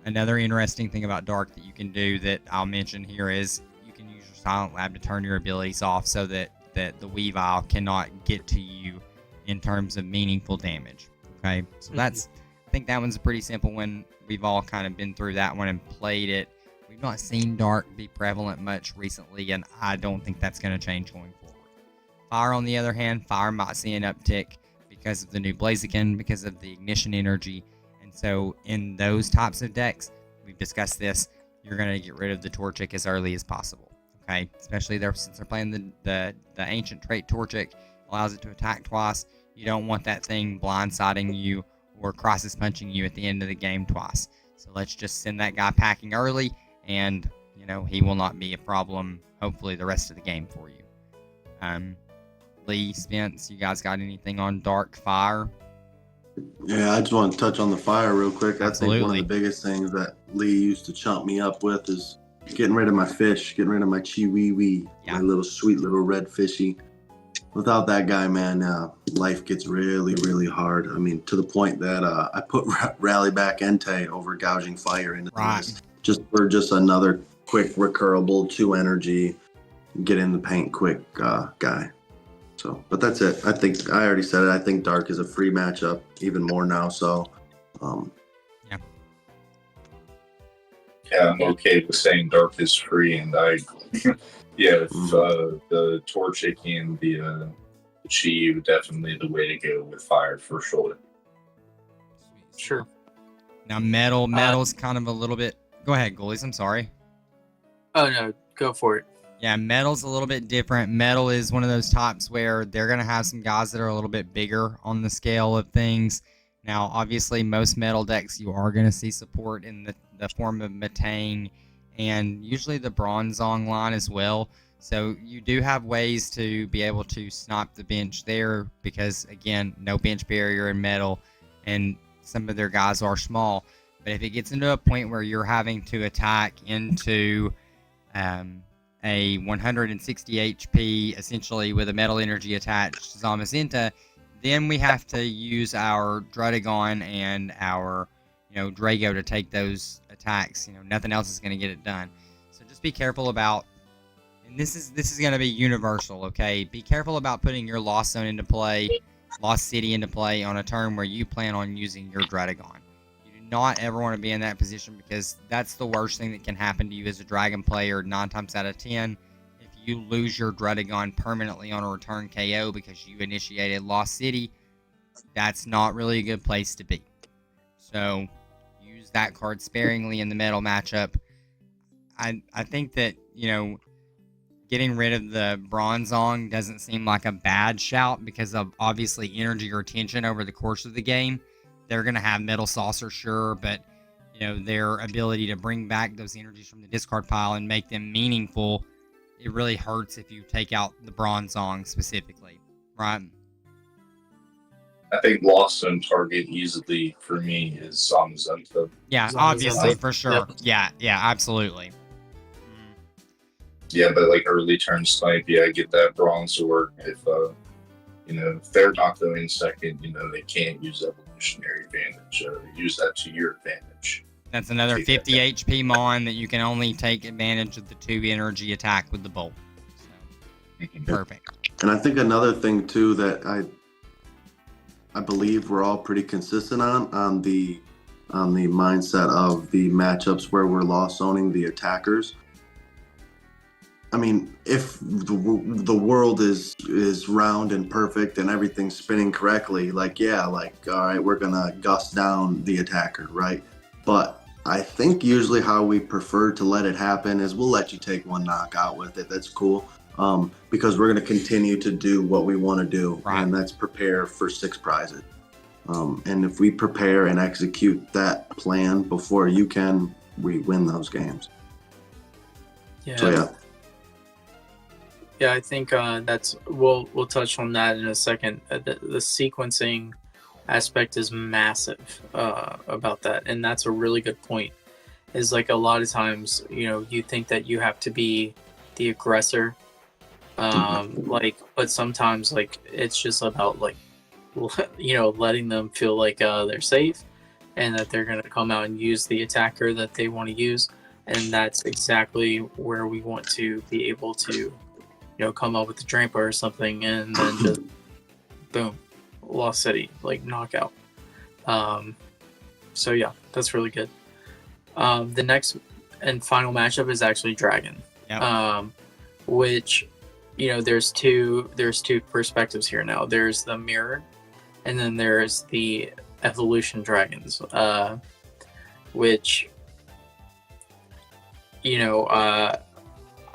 Another interesting thing about Dark that you can do that I'll mention here is you can use your Silent Lab to turn your abilities off so that the Weavile cannot get to you in terms of meaningful damage. Okay, so that's, I think that one's a pretty simple one. We've all kind of been through that one and played it. We've not seen Dark be prevalent much recently, and I don't think that's going to change going forward. Fire, on the other hand, Fire might see an uptick because of the new Blaziken, because of the Ignition energy. And so in those types of decks, we've discussed this, you're going to get rid of the Torchic as early as possible. Okay, especially there since they're playing the ancient trait Torchic, allows it to attack twice. You don't want that thing blindsiding you or crisis punching you at the end of the game twice. So let's just send that guy packing early, and he will not be a problem, hopefully, the rest of the game for you. Lee, Spence, you guys got anything on Dark Fire? Yeah, I just want to touch on the fire real quick. Absolutely. I think one of the biggest things that Lee used to chump me up with is getting rid of my fish, getting rid of my chiwiwi, my little sweet little red fishy. Without that guy, man, life gets really, really hard. I mean, to the point that I put Rally Back Entei over Gouging Fire into the list, just for just another quick recurable 2 energy, get in the paint quick guy. So, but that's it. I think I already said it. I think Dark is a free matchup, even more now. So, yeah, I'm okay with saying Dark is free, and if the Torchic and the Chi are definitely the way to go with fire for sure. Sure. Now, metal's kind of a little bit. Go ahead, goalies. I'm sorry. Oh no, go for it. Yeah, metal's a little bit different. Metal is one of those types where they're going to have some guys that are a little bit bigger on the scale of things. Now, obviously, most metal decks, you are going to see support in the form of Matang and usually the Bronzong line as well. So you do have ways to be able to snipe the bench there because, again, no bench barrier in metal, and some of their guys are small. But if it gets into a point where you're having to attack into a 160 HP, essentially with a metal energy attached Zamazenta, then we have to use our Druddigon and our Drago to take those attacks. Nothing else is going to get it done. So just be careful about, and this is going to be universal, okay? Be careful about putting your Lost Zone into play, Lost City into play on a turn where you plan on using your Druddigon. You do not ever want to be in that position because that's the worst thing that can happen to you as a Dragon player 9 times out of 10. If you lose your Druddigon permanently on a return KO because you initiated Lost City, that's not really a good place to be. So use that card sparingly in the metal matchup. I think that, getting rid of the Bronzong doesn't seem like a bad shout because of obviously energy retention over the course of the game. They're going to have Metal Saucer, sure, but their ability to bring back those energies from the discard pile and make them meaningful, it really hurts if you take out the Bronzong specifically, right? I think Lost Zone target easily for me is Zamazenta. Yeah, obviously, for sure. Yep. Yeah, absolutely. Yeah, but like early turn snipe, get that Bronzor. If they're not going second, they can't use evolutionary advantage. Use that to your advantage. That's another 50 HP Mon that you can only take advantage of the 2 energy attack with the bolt. So, perfect. And I think another thing too that I believe we're all pretty consistent on the mindset of the matchups where we're lost zoning the attackers. I mean, if the world is round and perfect and everything's spinning correctly, all right, we're gonna gust down the attacker, right? But I think usually how we prefer to let it happen is we'll let you take 1 knockout with it. That's cool, because we're gonna continue to do what we want to do, right. And that's prepare for 6 prizes. And if we prepare and execute that plan before you can, we win those games. Yeah. So yeah. Yeah, I think we'll touch on that in a second. The sequencing aspect is massive about that, and that's a really good point. Is like a lot of times, you think that you have to be the aggressor, but sometimes it's just about letting them feel like they're safe, and that they're gonna come out and use the attacker that they want to use, and that's exactly where we want to be able to. Come up with the Drampa or something, and then just boom, Lost City, knockout. So yeah, that's really good. The next and final matchup is actually Dragon. Yep. Which, there's two perspectives here now. There's the mirror, and then there's the evolution dragons, which,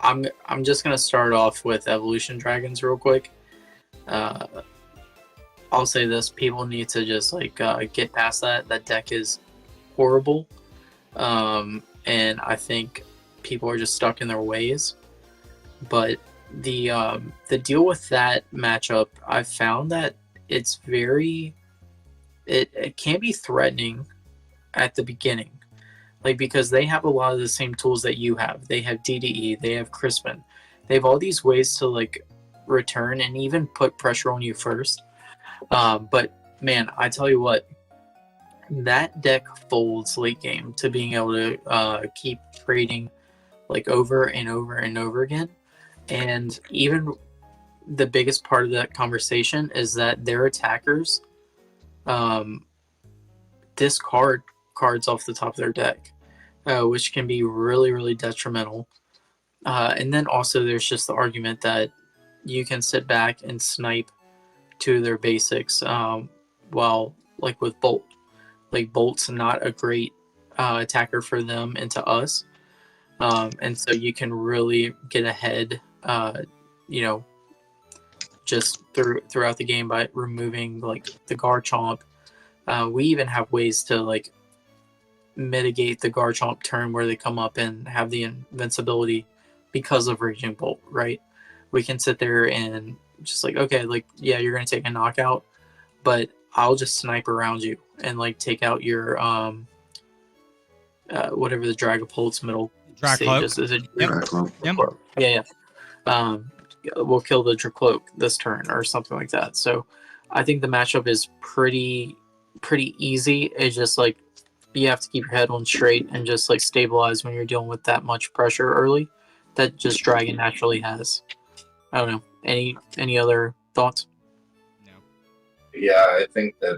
I'm just gonna start off with evolution dragons real quick. I'll say this: people need to just like get past that. That deck is horrible, and I think people are just stuck in their ways. But the deal with that matchup, I found that it's very it can be threatening at the beginning, like because they have a lot of the same tools that you have. They have DDE, they have Crispin, they have all these ways to like return and even put pressure on you first. But man, I tell you what, that deck folds late game to being able to keep trading like over and over and over again. And even the biggest part of that conversation is that their attackers discard cards off the top of their deck, which can be really, really detrimental. And then also there's just the argument that you can sit back and snipe to their basics while like with Bolt. Like Bolt's not a great attacker for them into us. And so you can really get ahead, just throughout the game by removing like the Garchomp. We even have ways to like mitigate the Garchomp turn where they come up and have the invincibility because of Raging Bolt, right? We can sit there and just like, okay, like, yeah, you're going to take a knockout, but I'll just snipe around you and like take out your whatever the Dragapult's middle Draco. stage is. It Yep. Draco. Yep. Yeah. We'll kill the Dracloak this turn or something like that. So I think the matchup is pretty easy. It's just like you have to keep your head on straight and just like stabilize when you're dealing with that much pressure early that just Dragon naturally has. I don't know. Any other thoughts? No. Yeah, I think that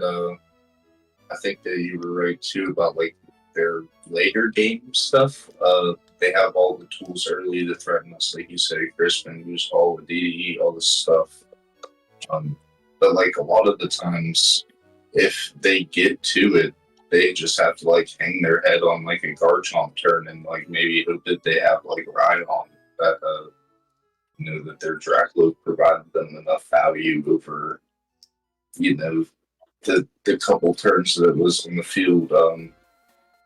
you were right too about like their later game stuff. They have all the tools early to threaten us, like you say, Crispin, use all the DDE, all this stuff. But like a lot of the times, if they get to it, they just have to like hang their head on like a Garchomp turn and like maybe hope that they have like Rhydon that that their Draco provided them enough value over the couple turns that it was on the field.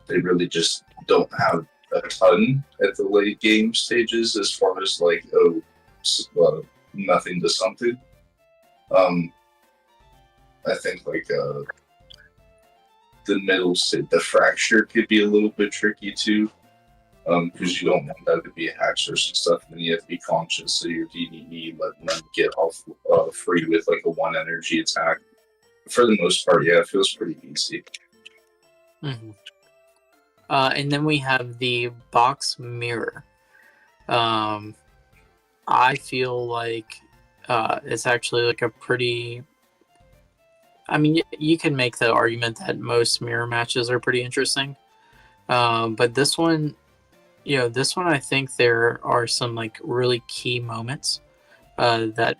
They really just don't have a ton at the late game stages as far as like nothing to something. I think like the middle the fracture could be a little bit tricky too, because you don't want that to be a hack source and stuff. And then you have to be conscious of your DDE, letting them get off free with like a 1 energy attack. For the most part, yeah, it feels pretty easy. Mm-hmm. And then we have the box mirror. I feel like it's actually like a pretty... I mean, you can make the argument that most mirror matches are pretty interesting. But this one, I think there are some like really key moments that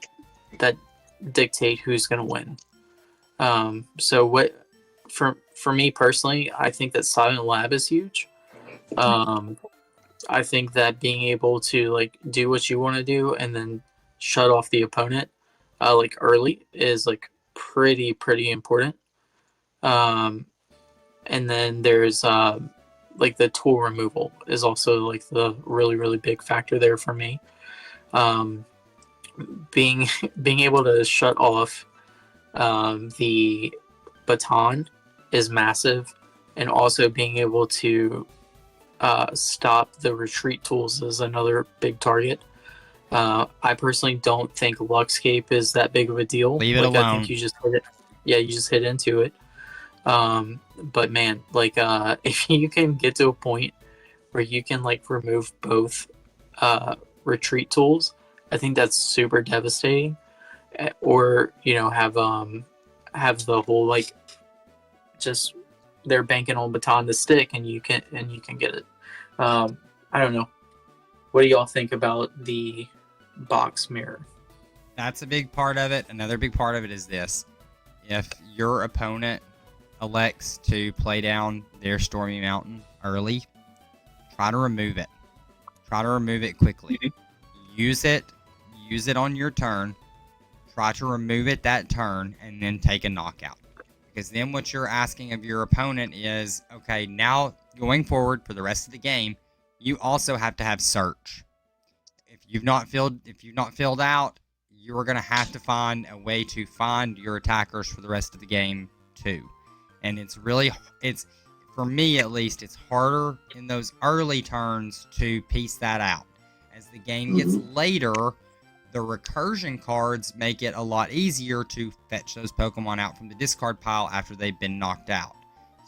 dictate who's going to win. So what... For me personally, I think that Silent Lab is huge. I think that being able to like do what you want to do and then shut off the opponent like early is like pretty important. And then there's like the tool removal is also like the really big factor there for me. Being able to shut off the baton is massive, and also being able to stop the retreat tools is another big target. I personally don't think Luxcape is that big of a deal. Leave it alone. I think you just hit it. Yeah, you just hit into it. But man, like if you can get to a point where you can like remove both retreat tools, I think that's super devastating. Or have the whole like just they're banking on baton to stick and you can get it. I don't know. What do y'all think about the box mirror? That's a big part of it. Another big part of it is this. If your opponent elects to play down their Stormy Mountain early, try to remove it. Try to remove it quickly. Use it on your turn. try to remove it that turn and then take a knockout. Because then what you're asking of your opponent is, okay, now going forward for the rest of the game, you also have to have search. If you've not filled out, you're going to have to find a way to find your attackers for the rest of the game too. And it's for me at least, it's harder in those early turns to piece that out. As the game gets later, the recursion cards make it a lot easier to fetch those Pokemon out from the discard pile after they've been knocked out.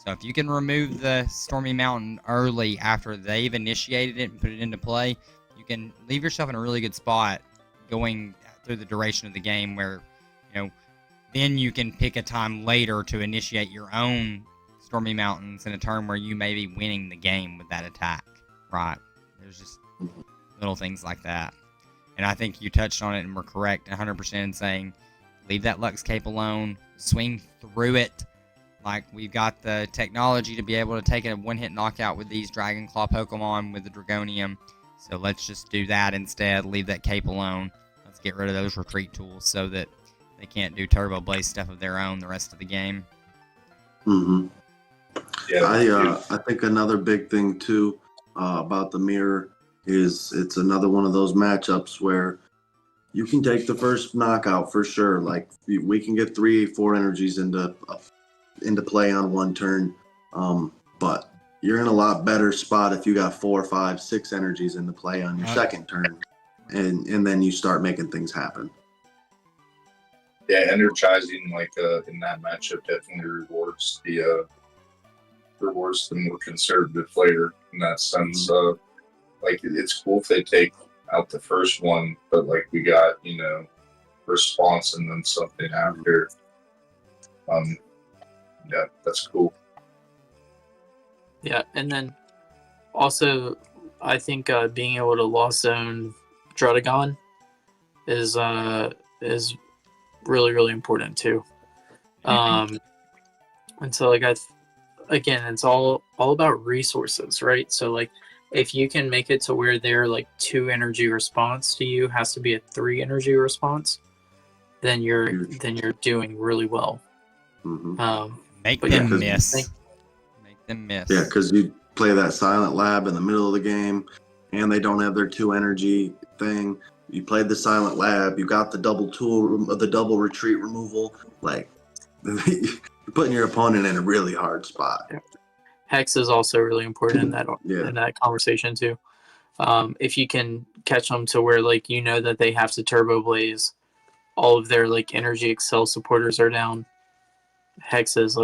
So if you can remove the Stormy Mountain early after they've initiated it and put it into play, you can leave yourself in a really good spot going through the duration of the game where, then you can pick a time later to initiate your own Stormy Mountains in a turn where you may be winning the game with that attack. Right. There's just little things like that. And I think you touched on it and were correct 100% in saying, leave that Lux Cape alone, swing through it. Like, we've got the technology to be able to take a one-hit knockout with these Dragon Claw Pokemon with the Dragonium. So let's just do that instead. Leave that Cape alone. Let's get rid of those retreat tools so that they can't do Turbo Blaze stuff of their own the rest of the game. Yeah, I think another big thing too about the mirror is it's another one of those matchups where you can take the first knockout for sure. Like, we can get 3-4 energies into play on one turn, but you're in a lot better spot if you got 4, 5, 6 energies into play on your second turn, and then you start making things happen. Yeah, energizing in that matchup definitely rewards the more conservative player in that sense. It's cool if they take out the first one, but we got response and then something after. Yeah, that's cool. Yeah, and then also I think being able to Lost Zone Druddigon is really, really important too. And so again, it's all about resources, right? So if you can make it to where their 2 energy response to you has to be a 3 energy response, then you're doing really well. Make them miss. Yeah, because you play that Silent Lab in the middle of the game, and they don't have their 2 energy thing. You played the Silent Lab. You got the double retreat removal. You're putting your opponent in a really hard spot. Yeah. Hex is also really important in that conversation too. If you can catch them to where that they have to Turbo Blaze, all of their energy Excel supporters are down. Hexes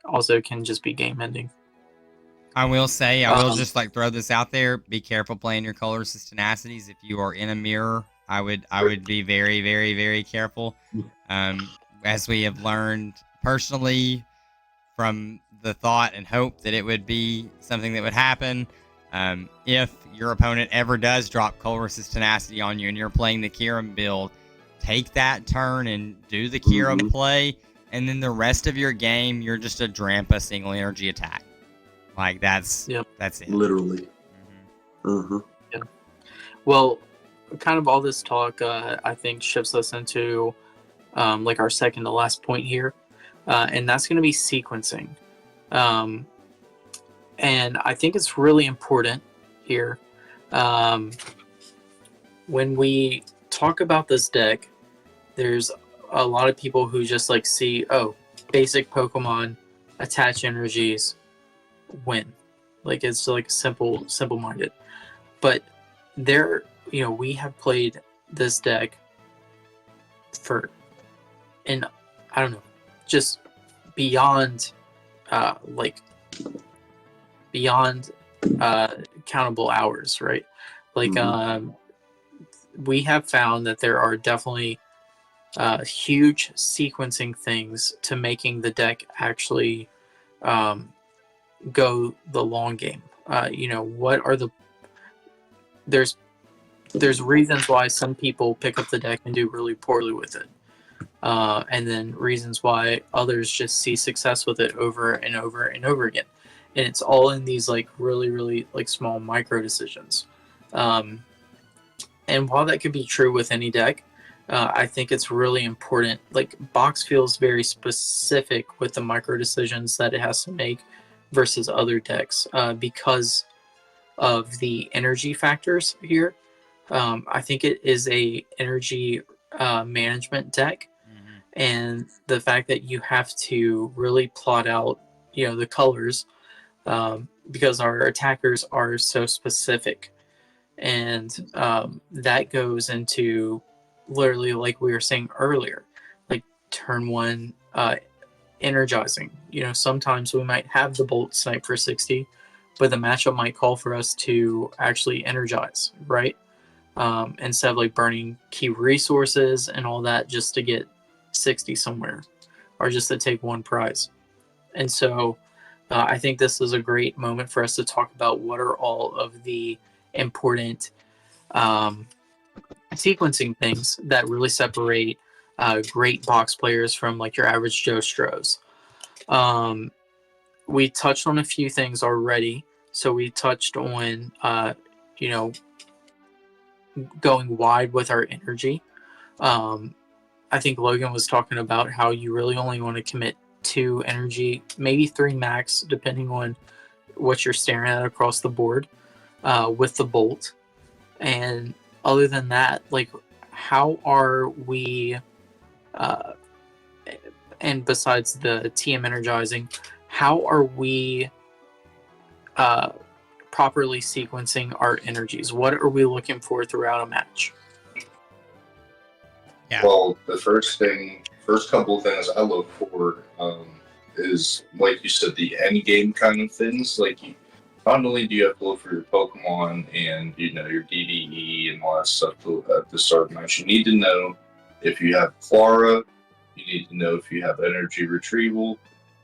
also can just be game ending. I will say, I will just throw this out there. Be careful playing your colorless tenacities. If you are in a mirror, I would be very, very, very careful. As we have learned personally from the thought and hope that it would be something that would happen. If your opponent ever does drop colorless tenacity on you and you're playing the Kyurem build, take that turn and do the Kyurem play, and then the rest of your game, you're just a Drampa single energy attack. That's it. Literally. Yeah. Well, kind of all this talk, I think, shifts us into our second to last point here, and that's going to be sequencing. And I think it's really important here. When we talk about this deck, there's a lot of people who just see, basic Pokemon, attach energies, win. It's simple minded. But we have played this deck I don't know, just beyond countable hours, right? We have found that there are definitely huge sequencing things to making the deck actually go the long game. What are there's reasons why some people pick up the deck and do really poorly with it. And then reasons why others just see success with it over and over and over again. And it's all in these really, really small micro decisions. And while that could be true with any deck, I think it's really important. Like, Box feels very specific with the micro decisions that it has to make versus other decks because of the energy factors here. I think it is a energy management deck, and the fact that you have to really plot out, the colors, because our attackers are so specific, and that goes into literally, like we were saying earlier, like turn one energizing. Sometimes we might have the bolt snipe for 60, but the matchup might call for us to actually energize, right? Instead of like burning key resources and all that just to get 60 somewhere, or just to take one prize. And so I think this is a great moment for us to talk about what are all of the important sequencing things that really separate great box players from like your average Joe Stros. We touched on a few things already. So we touched on, going wide with our energy. I think Logan was talking about how you really only want to commit 2 energy, maybe 3 max, depending on what you're staring at across the board with the bolt. And other than that, like, how are we, and besides the TM energizing, how are we properly sequencing our energies? What are we looking for throughout a match? Yeah. Well, the first couple of things I look for is, like you said, the end game kind of things. Like, not only do you have to look for your Pokemon and your DDE and all that stuff at the start of the match, you need to know if you have Clara, you need to know if you have Energy Retrieval,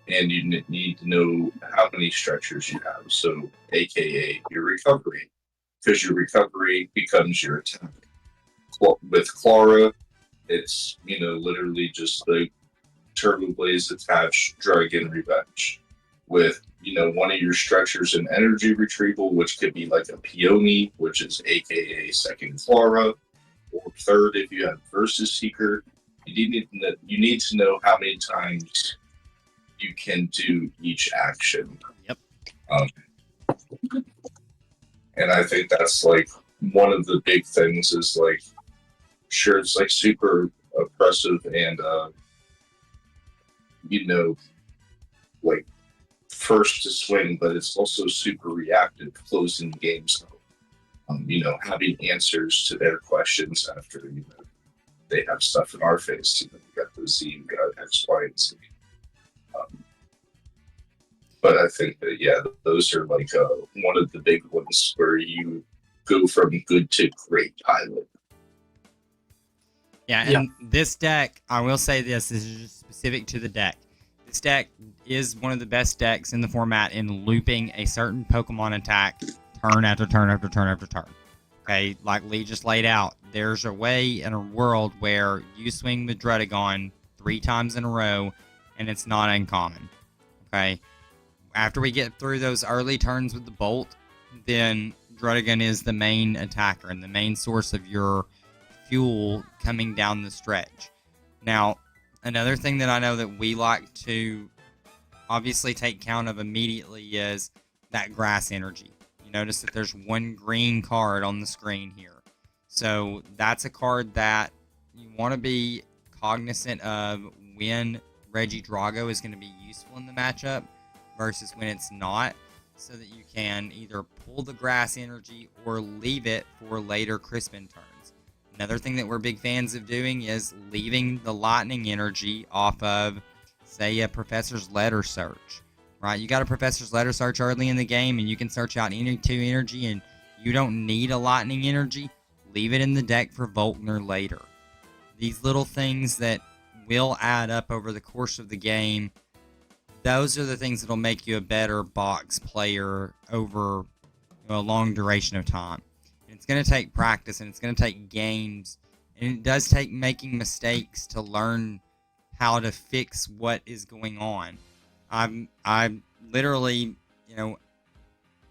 and you need to know how many stretchers you have. So, aka your recovery, because your recovery becomes your attack. With Clara, it's literally just the Turbo Blaze attached Dragon Revenge with one of your stretchers and energy retrieval, which could be like a Peony, which is aka second Clara, or third if you have Versus Seeker. You need to know how many times you can do each action. Yep. And I think that's like one of the big things is like, sure, it's like super oppressive and like first to swing, but it's also super reactive closing games. Having answers to their questions after they have stuff in our face. You got the Z, you got X, Y, and Z. But I think that those are like one of the big ones where you go from good to great pilot. Yeah, and this deck, I will say this is just specific to the deck. This deck is one of the best decks in the format in looping a certain Pokemon attack turn after turn after turn after turn. Okay, like Lee just laid out, there's a way in a world where you swing the Dredagon 3 times in a row, and it's not uncommon. Okay, after we get through those early turns with the Bolt, then Dredagon is the main attacker and the main source of your fuel coming down the stretch. Now, another thing that I know that we like to obviously take count of immediately is that grass energy. You notice that there's 1 green card on the screen here. So that's a card that you want to be cognizant of when Regidrago is going to be useful in the matchup versus when it's not, so that you can either pull the grass energy or leave it for later Crispin turns. Another thing that we're big fans of doing is leaving the lightning energy off of, say, a Professor's Letter search. Right? You got a Professor's Letter search early in the game, and you can search out any 2 energy, and you don't need a lightning energy. Leave it in the deck for Volkner later. These little things that will add up over the course of the game, those are the things that will make you a better box player over a long duration of time. It's going to take practice, and it's going to take games, and it does take making mistakes to learn how to fix what is going on. I literally,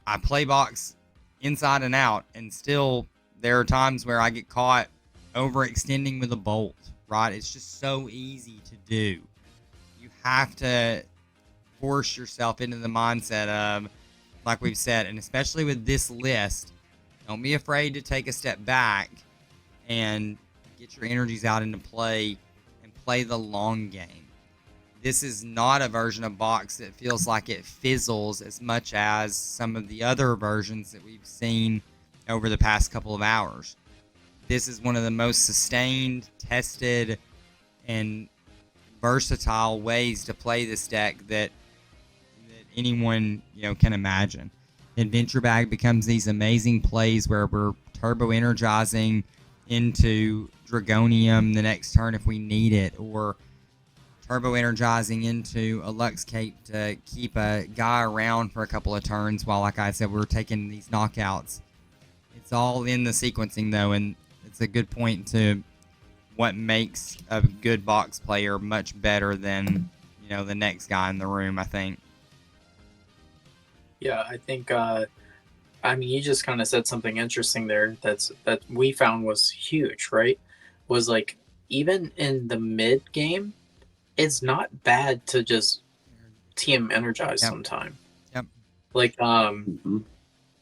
I play box inside and out, and still there are times where I get caught overextending with a bolt, right? It's just so easy to do. You have to force yourself into the mindset of, like we've said, and especially with this list, don't be afraid to take a step back and get your energies out into play and play the long game. This is not a version of box that feels like it fizzles as much as some of the other versions that we've seen over the past couple of hours. This is one of the most sustained, tested, and versatile ways to play this deck that anyone can imagine. Adventure Bag becomes these amazing plays where we're turbo energizing into Dragonium the next turn if we need it, or turbo energizing into a Lux Cape to keep a guy around for a couple of turns while, like I said, we're taking these knockouts. It's all in the sequencing though, and it's a good point to what makes a good box player much better than the next guy in the room, I think. Yeah, I think you just kind of said something interesting there that we found was huge, right? Was like, even in the mid game, it's not bad to just TM energize sometime. Yep. Like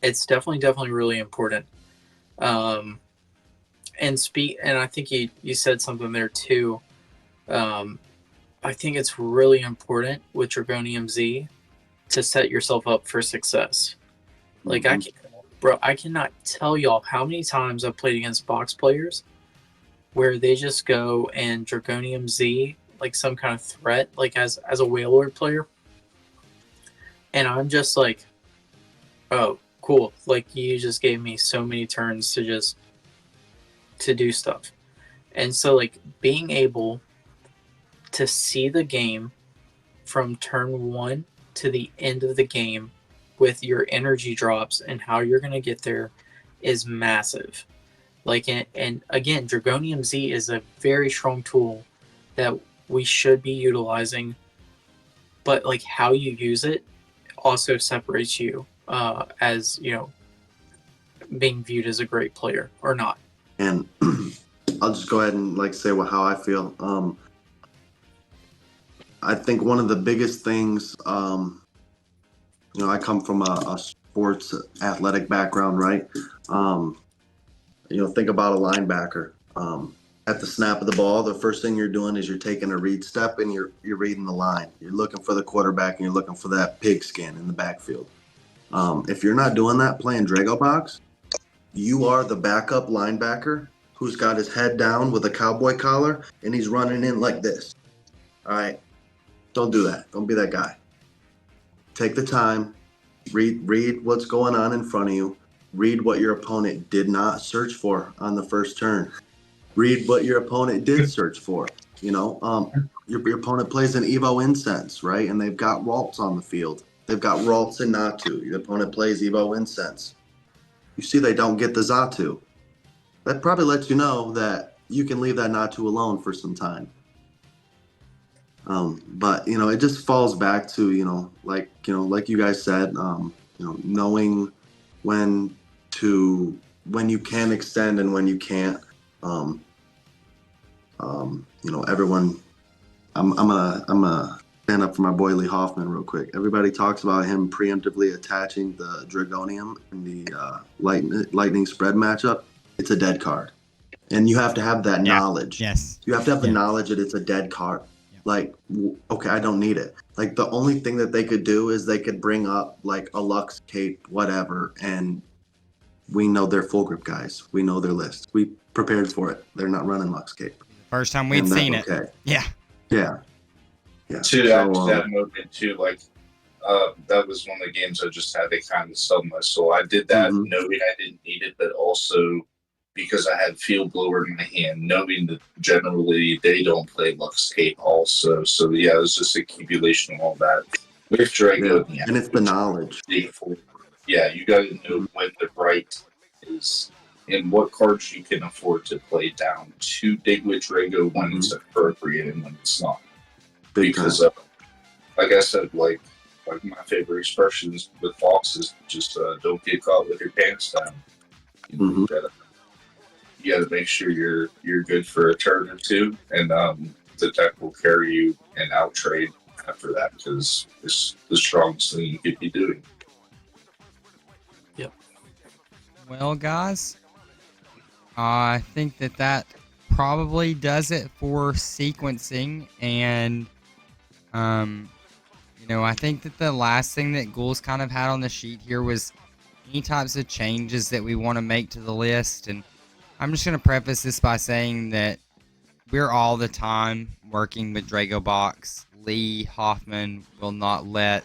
it's definitely really important. And I think you said something there too. I think it's really important with Dragonium Z to set yourself up for success. Like I cannot tell y'all how many times I've played against box players where they just go and Dragonium Z like some kind of threat, like as a Whalelord player, and I'm just like, oh, cool. Like, you just gave me so many turns to do stuff. And so, like, being able to see the game from turn 1 to the end of the game with your energy drops and how you're going to get there is massive. Like, and again, Dragonium Z is a very strong tool that we should be utilizing, but like how you use it also separates you as being viewed as a great player or not. And I'll just go ahead and say how I feel. I think one of the biggest things, I come from a sports athletic background, right? Think about a linebacker. At the snap of the ball, the first thing you're doing is you're taking a read step and you're reading the line. You're looking for the quarterback and you're looking for that pigskin in the backfield. If you're not doing that playing DRAGOBOX, you are the backup linebacker who's got his head down with a cowboy collar and he's running in like this. All right? Don't do that. Don't be that guy. Take the time. Read what's going on in front of you. Read what your opponent did not search for on the first turn. Read what your opponent did search for. Your opponent plays an Evo Incense, right? And they've got Ralts on the field. They've got Ralts and Natu. Your opponent plays Evo Incense. You see they don't get the Xatu. That probably lets you know that you can leave that Natu alone for some time. But it just falls back to like you guys said, knowing when you can extend and when you can't. Everyone. I'm gonna stand up for my boy Lee Hoffman real quick. Everybody talks about him preemptively attaching the Dragonium in the lightning spread matchup. It's a dead card, and you have to have that knowledge. Yes. You have to have the knowledge that it's a dead card. Like, okay, I don't need it. Like, the only thing that they could do is they could bring up like a Lux Cape, whatever, and we know they're full grip guys. We know their list. We prepared for it. They're not running Lux Cape. First time we've seen it. Okay. Yeah. To that moment too, that was one of the games I just had to kind of sell my soul. I did that knowing I didn't need it, but also because I had Field Blower in my hand, knowing that generally they don't play Lux Cape also. So yeah, it was just accumulation of all that. With Draco, and it's the knowledge. Yeah, you got to know when the right is and what cards you can afford to play down to dig with Draco when it's appropriate and when it's not. Because, like I said, like my favorite expressions with Fox is just don't get caught with your pants down. you got to make sure you're good for a turn or two, and the deck will carry you and out trade after that because it's the strongest thing you could be doing. Yep. Well, guys, I think that probably does it for sequencing, and I think that the last thing that Ghouls kind of had on the sheet here was any types of changes that we want to make to the list. And I'm just going to preface this by saying that we're all the time working with DRAGOBOX. Lee Hoffman will not let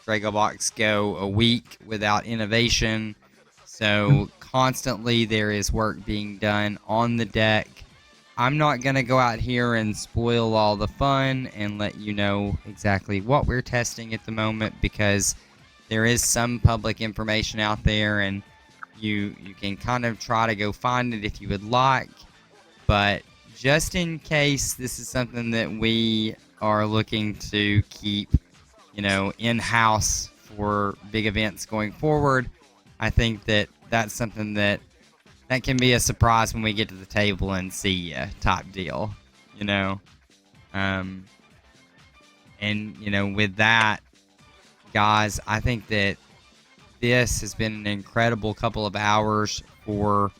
DRAGOBOX go a week without innovation. So constantly there is work being done on the deck. I'm not going to go out here and spoil all the fun and let you know exactly what we're testing at the moment, because there is some public information out there, and you can kind of try to go find it if you would like. But just in case this is something that we are looking to keep, in-house for big events going forward, I think that that's something that can be a surprise when we get to the table and see you, type deal, And, with that, guys, I think that this has been an incredible couple of hours for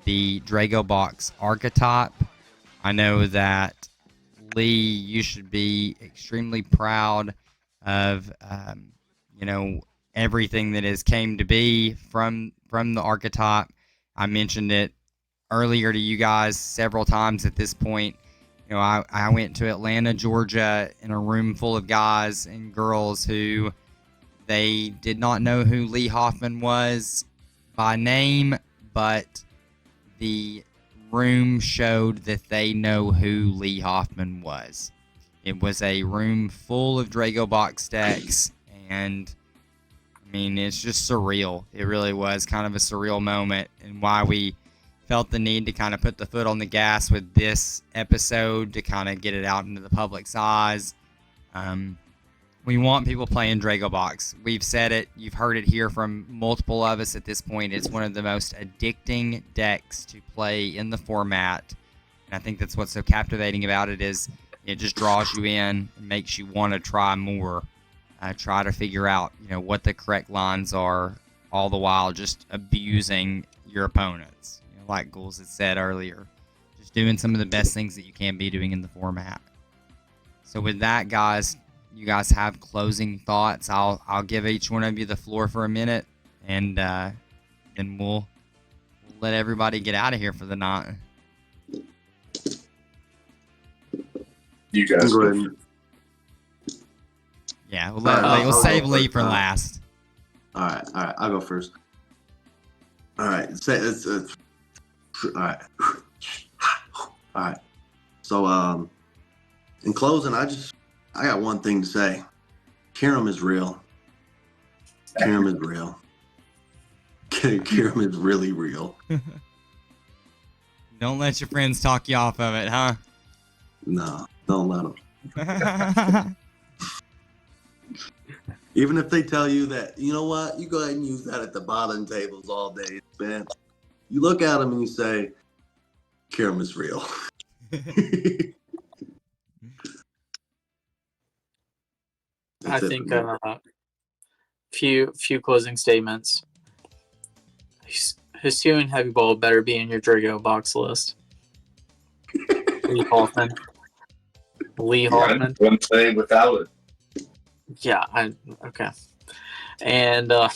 the DRAGOBOX archetype. I know that, Lee, you should be extremely proud of, everything that has came to be from the archetype. I mentioned it earlier to you guys several times at this point. I went to Atlanta, Georgia, in a room full of guys and girls who they did not know who Lee Hoffman was by name, but the room showed that they know who Lee Hoffman was. It was a room full of DRAGOBOX decks, and it's just surreal. It really was kind of a surreal moment, and why we felt the need to kind of put the foot on the gas with this episode to kind of get it out into the public's eyes. We want people playing DRAGOBOX. We've said it. You've heard it here from multiple of us at this point. It's one of the most addicting decks to play in the format, and I think that's what's so captivating about it, is it just draws you in and makes you want to try more. Try to figure out, what the correct lines are, all the while just abusing your opponents. Like Ghouls had said earlier, just doing some of the best things that you can be doing in the format. So with that, guys, you guys have closing thoughts. I'll give each one of you the floor for a minute, and then we'll let everybody get out of here for the night. You guys Go go. ahead. Yeah, I'll save go Lee first. for last. All right, I'll go first. All right, all right, all right. So, in closing, I got one thing to say. Kyurem is real. Kyurem is real. Kyurem is really real. Don't let your friends talk you off of it, huh? No, don't let them. Even if they tell you that, you know what, you go ahead and use that at the bottom tables all day, man. You look at them and you say, Kyurem is real. I That's it think for me. few closing statements. Histu and Heavy Ball better be in your DRAGOBOX list. Lee Hoffman. Lee Hoffman. One play without it. Yeah, okay. And I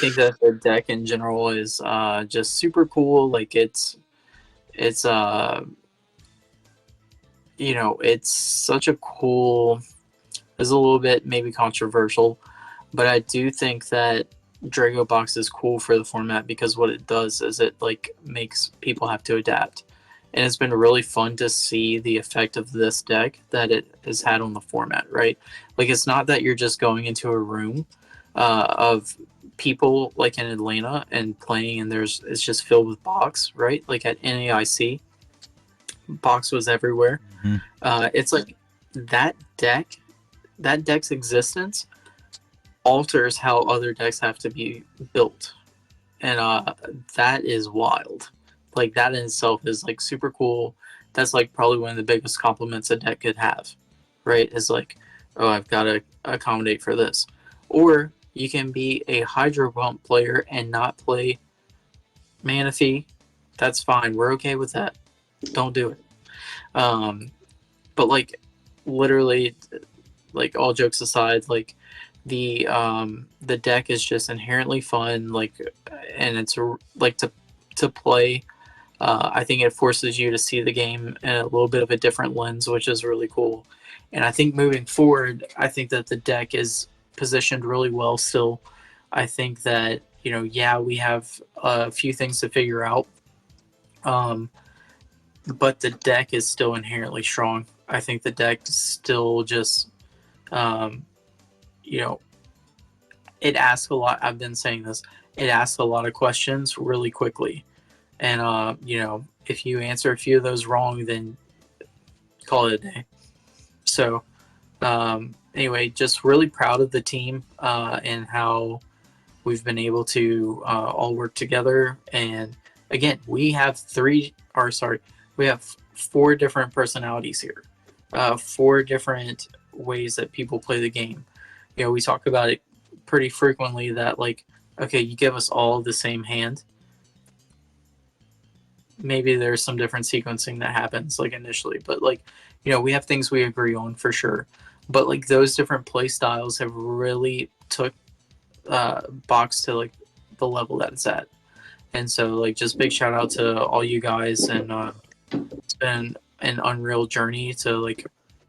think that the deck in general is just super cool. Like it's it's such a cool. It's a little bit maybe controversial, but I do think that DRAGOBOX is cool for the format because what it does is it makes people have to adapt. And it's been really fun to see the effect of this deck that it has had on the format, right? Like, it's not that you're just going into a room of people like in Atlanta and playing, and it's just filled with box, right? Like at NAIC, box was everywhere. Mm-hmm. It's like that deck's existence alters how other decks have to be built. and that is wild. Like that in itself is like super cool. That's like probably one of the biggest compliments a deck could have, right? Is like, oh, I've got to accommodate for this. Or you can be a Hydro Pump player and not play Manaphy. That's fine. We're okay with that. Don't do it. But like literally, like all jokes aside, like the deck is just inherently fun, like, and it's like to play. I think it forces you to see the game in a little bit of a different lens, which is really cool. And I think moving forward, I think that the deck is positioned really well still. I think that, you know, yeah, we have a few things to figure out. But the deck is still inherently strong. I think the deck still just, you know, it asks a lot. I've been saying this. It asks a lot of questions really quickly. And, you know, if you answer a few of those wrong, then call it a day. So, anyway, just really proud of the team and how we've been able to all work together. And again, we have we have 4 different personalities here, 4 different ways that people play the game. You know, we talk about it pretty frequently that, like, okay, you give us all the same hand. Maybe there's some different sequencing that happens, like, initially, but, like, you know, we have things we agree on for sure. But, like, those different play styles have really took Box to, like, the level that it's at. And so, like, just big shout out to all you guys, and it's been an unreal journey to, like,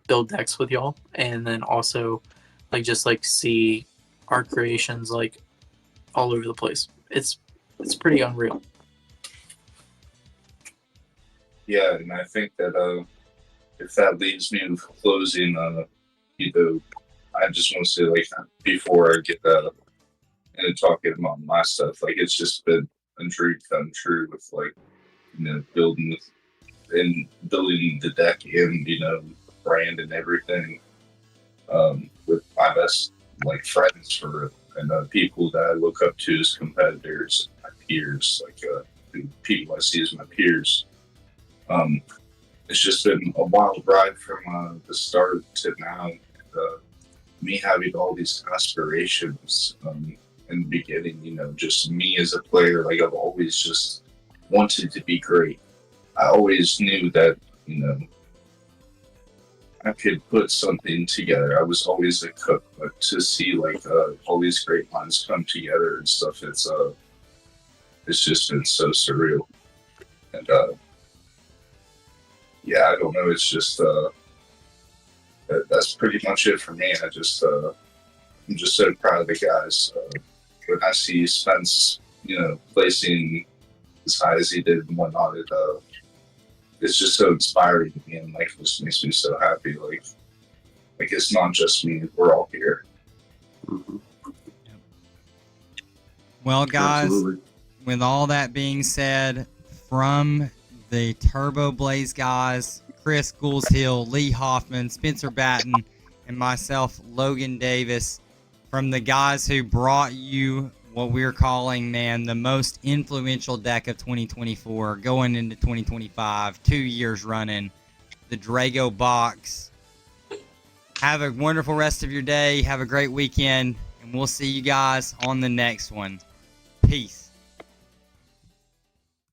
build decks with y'all, and then also, like, just, like, see our creations, like, all over the place. It's pretty unreal. Yeah, and I think that if that leaves me with closing, you know, I just want to say, like, before I get into talking about my stuff, like, it's just been a dream come true with, like, you know, building the deck and, you know, brand and everything, with my best, like, friends for it, and people that I look up to as competitors, my peers, like, people I see as my peers. It's just been a wild ride from the start to now. Me having all these aspirations in the beginning, you know, just me as a player, like, I've always just wanted to be great. I always knew that, you know, I could put something together. I was always a cook, but to see, like, all these great lines come together and stuff, it's just been so surreal. And yeah, I don't know. It's just that's pretty much it for me. I'm just so proud of the guys. When I see Spence, you know, placing as high as he did and whatnot, it's just so inspiring to me, and, like, it just makes me so happy. Like it's not just me; we're all here. Mm-hmm. Well, guys, Absolutely. with all that being said, from the Turbo Blaze guys, Chris Goulshill, Lee Hoffman, Spencer Batten, and myself, Logan Davis, from the guys who brought you what we're calling, man, the most influential deck of 2024 going into 2025, 2 years running, the DRAGOBOX. Have a wonderful rest of your day. Have a great weekend, and we'll see you guys on the next one. Peace.